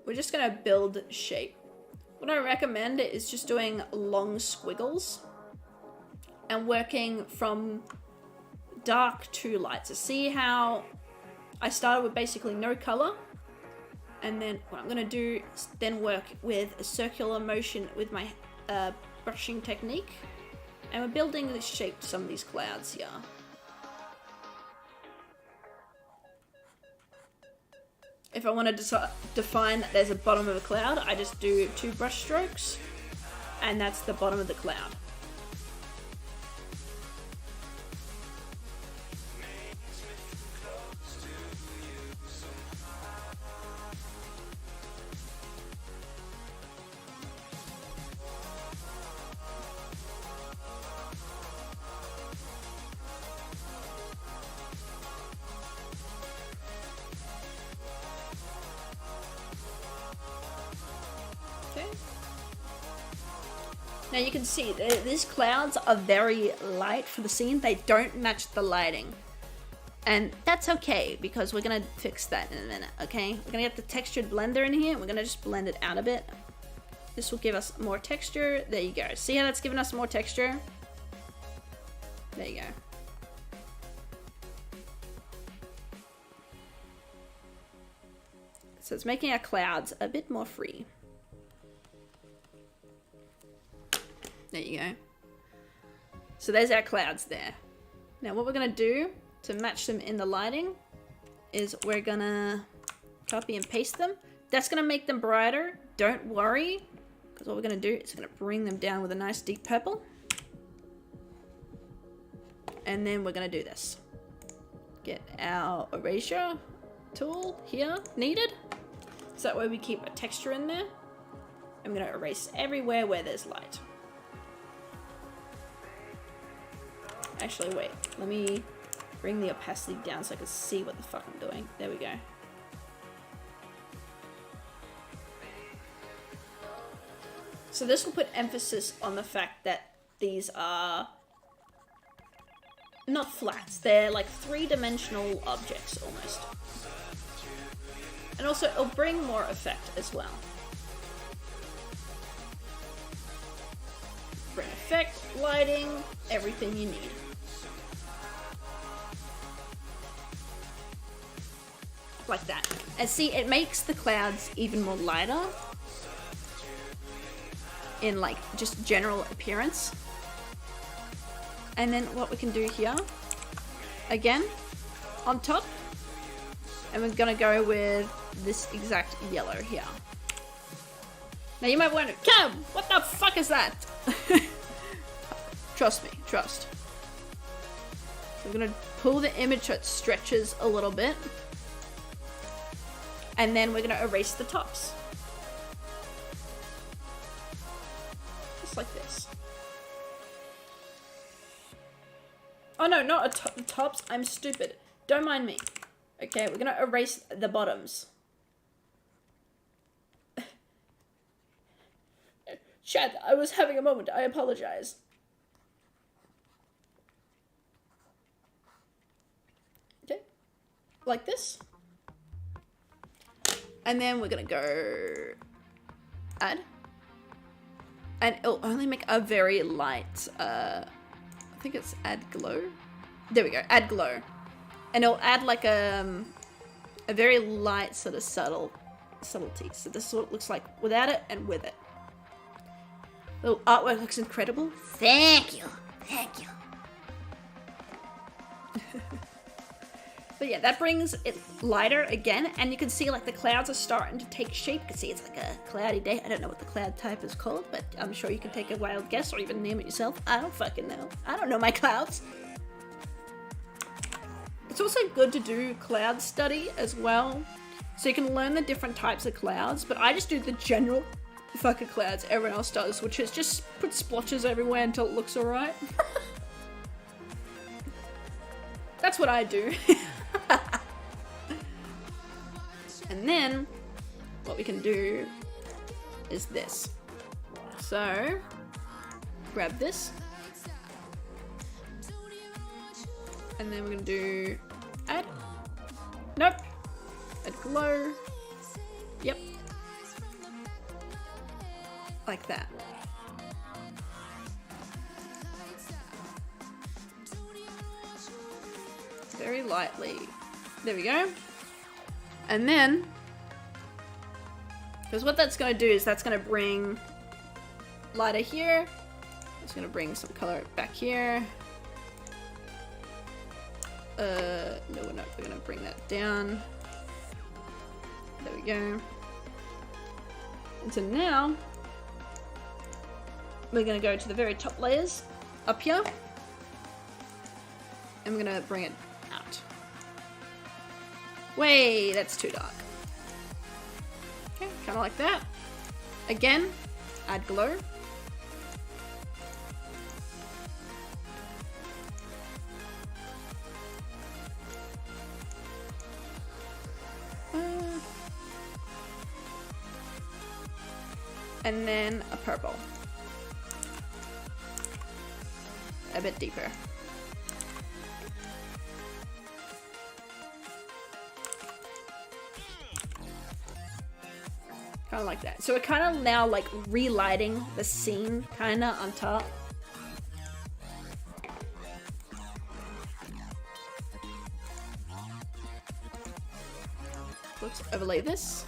We're just gonna build shape. What I recommend is just doing long squiggles and working from dark to light. So see how I started with basically no color, and then what I'm gonna do is then work with a circular motion with my brushing technique, and we're building the shape to some of these clouds here. If I want to define that there's a bottom of a cloud, I just do 2 brush strokes, and that's the bottom of the cloud. Now you can see these clouds are very light for the scene. They don't match the lighting. And that's okay, because we're gonna fix that in a minute, okay? We're gonna get the textured blender in here. We're gonna just blend it out a bit. This will give us more texture. There you go. See how that's giving us more texture? There you go. So it's making our clouds a bit more free. There you go. So there's our clouds there. Now what we're gonna do to match them in the lighting is we're gonna copy and paste them. That's gonna make them brighter. Don't worry, because what we're gonna do is we're gonna bring them down with a nice deep purple. And then we're gonna do this. Get our erasure tool here, needed. So that way we keep a texture in there. I'm gonna erase everywhere where there's light. Actually, wait, let me bring the opacity down so I can see what the fuck I'm doing. There we go. So this will put emphasis on the fact that these are not flats, they're like 3-dimensional objects almost. And also it'll bring more effect as well. Bring effect, lighting, everything you need. Like that. And see, it makes the clouds even more lighter in like just general appearance. And then what we can do here, again, on top, and we're gonna go with this exact yellow here. Now you might wonder, Cam, what the fuck is that? Trust me, trust. So we're gonna pull the image so it stretches a little bit. And then we're gonna erase the tops. Just like this. Oh no, not the tops. I'm stupid. Don't mind me. Okay, we're gonna erase the bottoms. Chat, I was having a moment. I apologize. Okay, like this. And then we're gonna go add. And it'll only make a very light, I think it's add glow. There we go, add glow. And it'll add like a very light sort of subtlety. So this is what it looks like without it and with it. The artwork looks incredible. Thank you. Thank you. But yeah, that brings it lighter again, and you can see like the clouds are starting to take shape. You can see it's like a cloudy day. I don't know what the cloud type is called, but I'm sure you can take a wild guess or even name it yourself. I don't fucking know. I don't know my clouds. It's also good to do cloud study as well, so you can learn the different types of clouds, but I just do the general fucking clouds everyone else does, which is just put splotches everywhere until it looks alright. That's what I do. And then what we can do is this. So grab this, and then we're gonna do add. Nope. Add glow. Yep. Like that. Very lightly. There we go. And then, because what that's going to do is that's going to bring lighter here. It's going to bring some color back here. No, we're not. We're going to bring that down. There we go. And so now, we're going to go to the very top layers up here. And we're going to bring it out. Way, that's too dark. Okay, kind of like that. Again, add glow. And then a purple. A bit deeper. Kind of like that. So we're kind of now like relighting the scene kind of on top. Let's overlay this.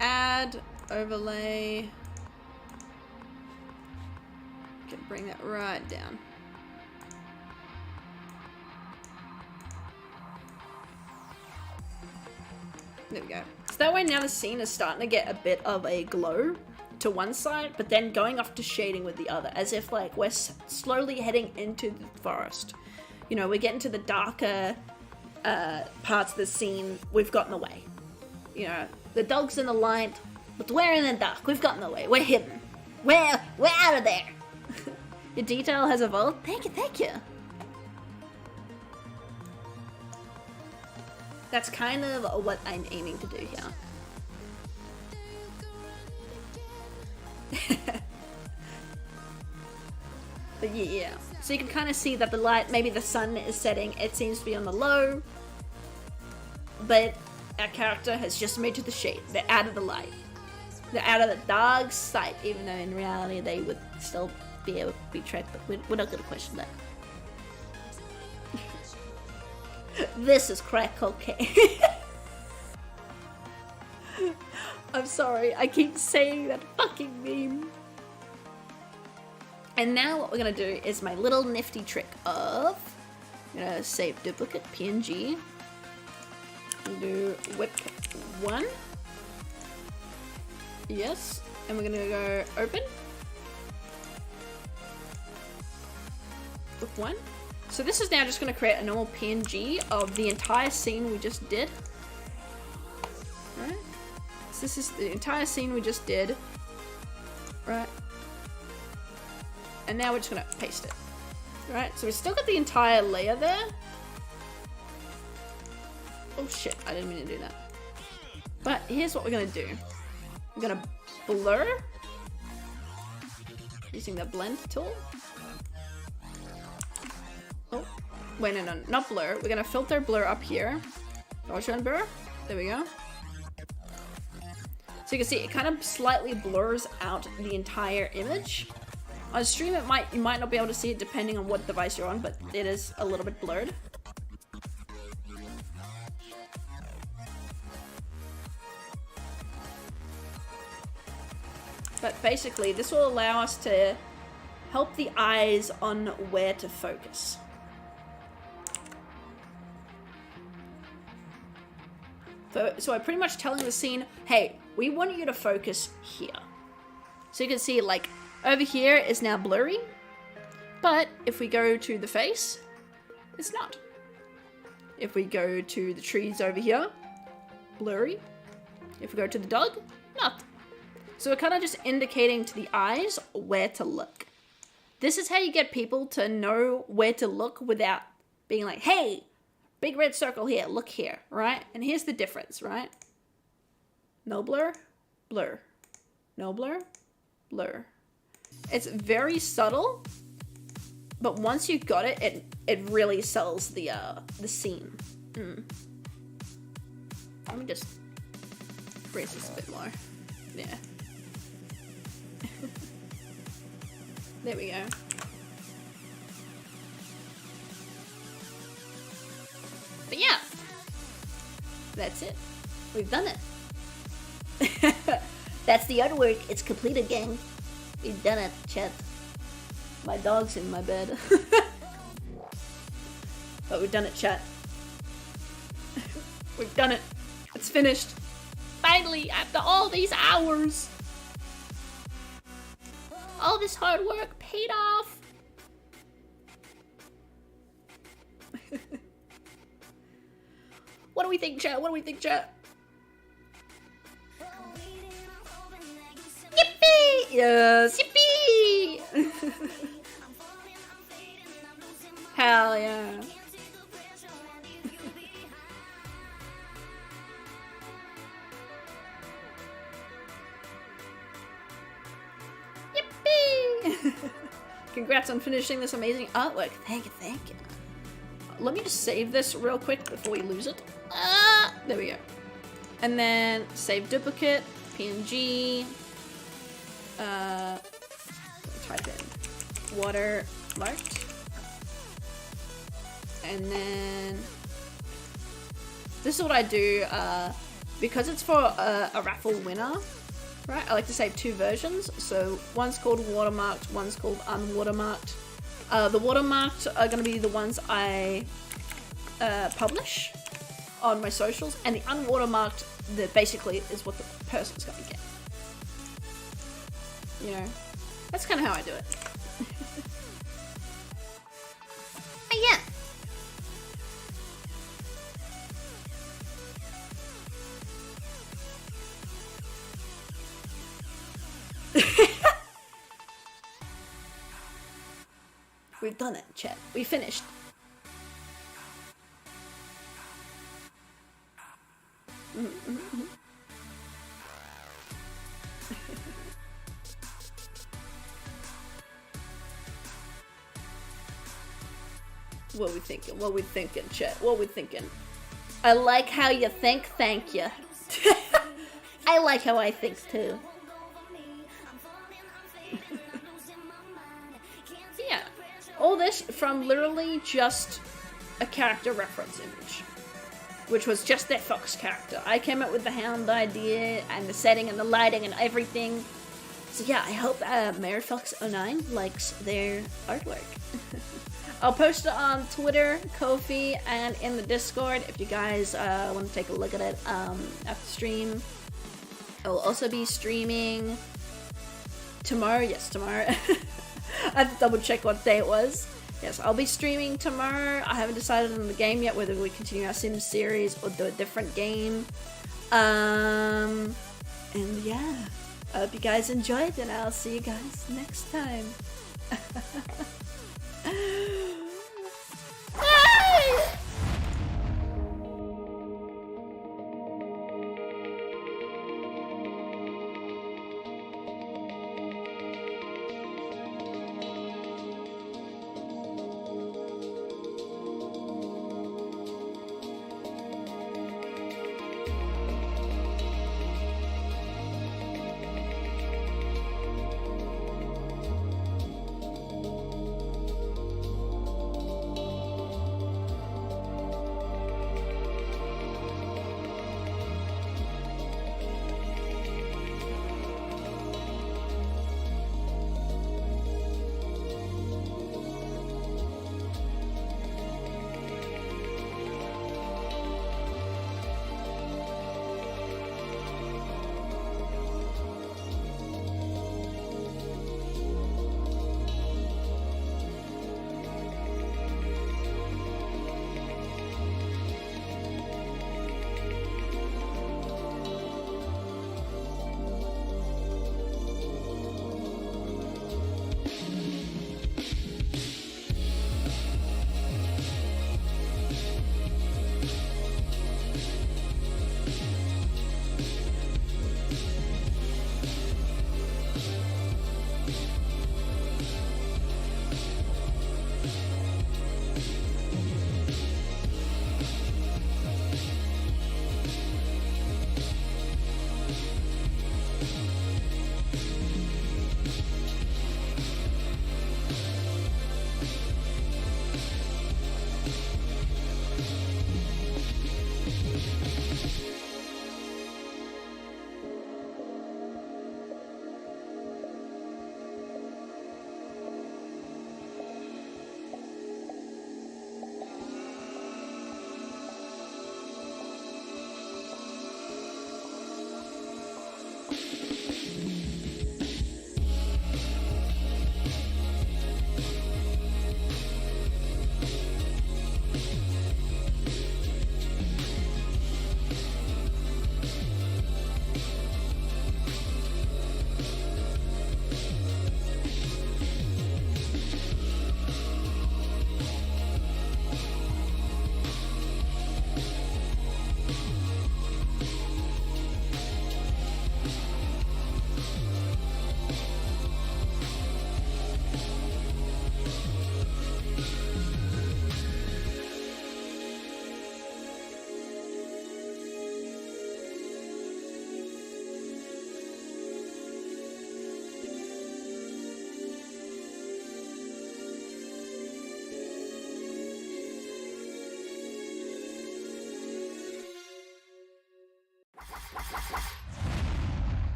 Add, overlay. Can bring that right down. There we go. So that way now the scene is starting to get a bit of a glow to one side, but then going off to shading with the other, as if like we're slowly heading into the forest. You know, we're getting to the darker parts of the scene. We've gotten away. You know, the dog's in the light, but we're in the dark. We've gotten away. We're hidden. We're out of there. Your detail has evolved. Thank you, thank you. That's kind of what I'm aiming to do here. But yeah, so you can kind of see that the light, maybe the sun is setting. It seems to be on the low, but our character has just made to the shade. They're out of the light. They're out of the dog's sight, even though in reality they would still be able to be tracked, but we're not going to question that. This is crack cocaine. I'm sorry, I keep saying that fucking meme. And now what we're gonna do is my little nifty trick of, I'm gonna save duplicate PNG, and do whip 1. Yes, and we're gonna go open. Whip 1. So this is now just gonna create a normal PNG of the entire scene we just did. Right? So this is the entire scene we just did. Right? And now we're just gonna paste it. Right? So we've still got the entire layer there. Oh shit, I didn't mean to do that. But here's what we're gonna do. We're gonna blur using the blend tool. Oh, wait, no, not blur. We're gonna filter blur up here. Gaussian blur. There we go. So you can see it kind of slightly blurs out the entire image. On stream, you might not be able to see it depending on what device you're on, but it is a little bit blurred. But basically, this will allow us to help the eyes on where to focus. So I'm pretty much telling the scene, hey, we want you to focus here. So you can see, like, over here is now blurry, but if we go to the face, it's not. If we go to the trees over here, blurry. If we go to the dog, not. So we're kind of just indicating to the eyes where to look. This is how you get people to know where to look without being like, hey, big red circle here, look here, right? And here's the difference, right? No blur, blur. No blur, blur. It's very subtle, but once you got it, it really sells the scene. Let me just raise this a bit more. Yeah. There we go. But yeah, that's it. We've done it. That's the artwork. It's completed, gang. We've done it, chat. My dog's in my bed. But we've done it, chat. We've done it. It's finished. Finally, after all these hours. All this hard work paid off. What do we think, chat? What do we think, chat? Yippee! Yes, yippee! Hell yeah. Yippee! Congrats on finishing this amazing artwork. Thank you, thank you. Let me just save this real quick before we lose it. There we go. And then save duplicate, PNG. Type in watermarked. And then this is what I do because it's for a raffle winner, right? I like to save 2 versions. So one's called watermarked, one's called unwatermarked. The watermarked are going to be the ones I publish on my socials, and the unwatermarked, that basically is what the person's going to get. You know, that's kind of how I do it. But yeah. We've done it, chat. We finished. What we thinking? What we thinking, chat? What we thinking? I like how you think, thank you. I like how I think too. Yeah. All this from literally just a character reference image. which was just their fox character. I came up with the hound idea and the setting and the lighting and everything. So yeah, I hope MaryFox09 likes their artwork. I'll post it on Twitter, Ko-fi, and in the Discord if you guys want to take a look at it after stream. I will also be streaming tomorrow. Yes, tomorrow. I have to double check what day it was. Yes, I'll be streaming tomorrow. I haven't decided on the game yet, whether we continue our Sims series or do a different game. And yeah, I hope you guys enjoyed, and I'll see you guys next time.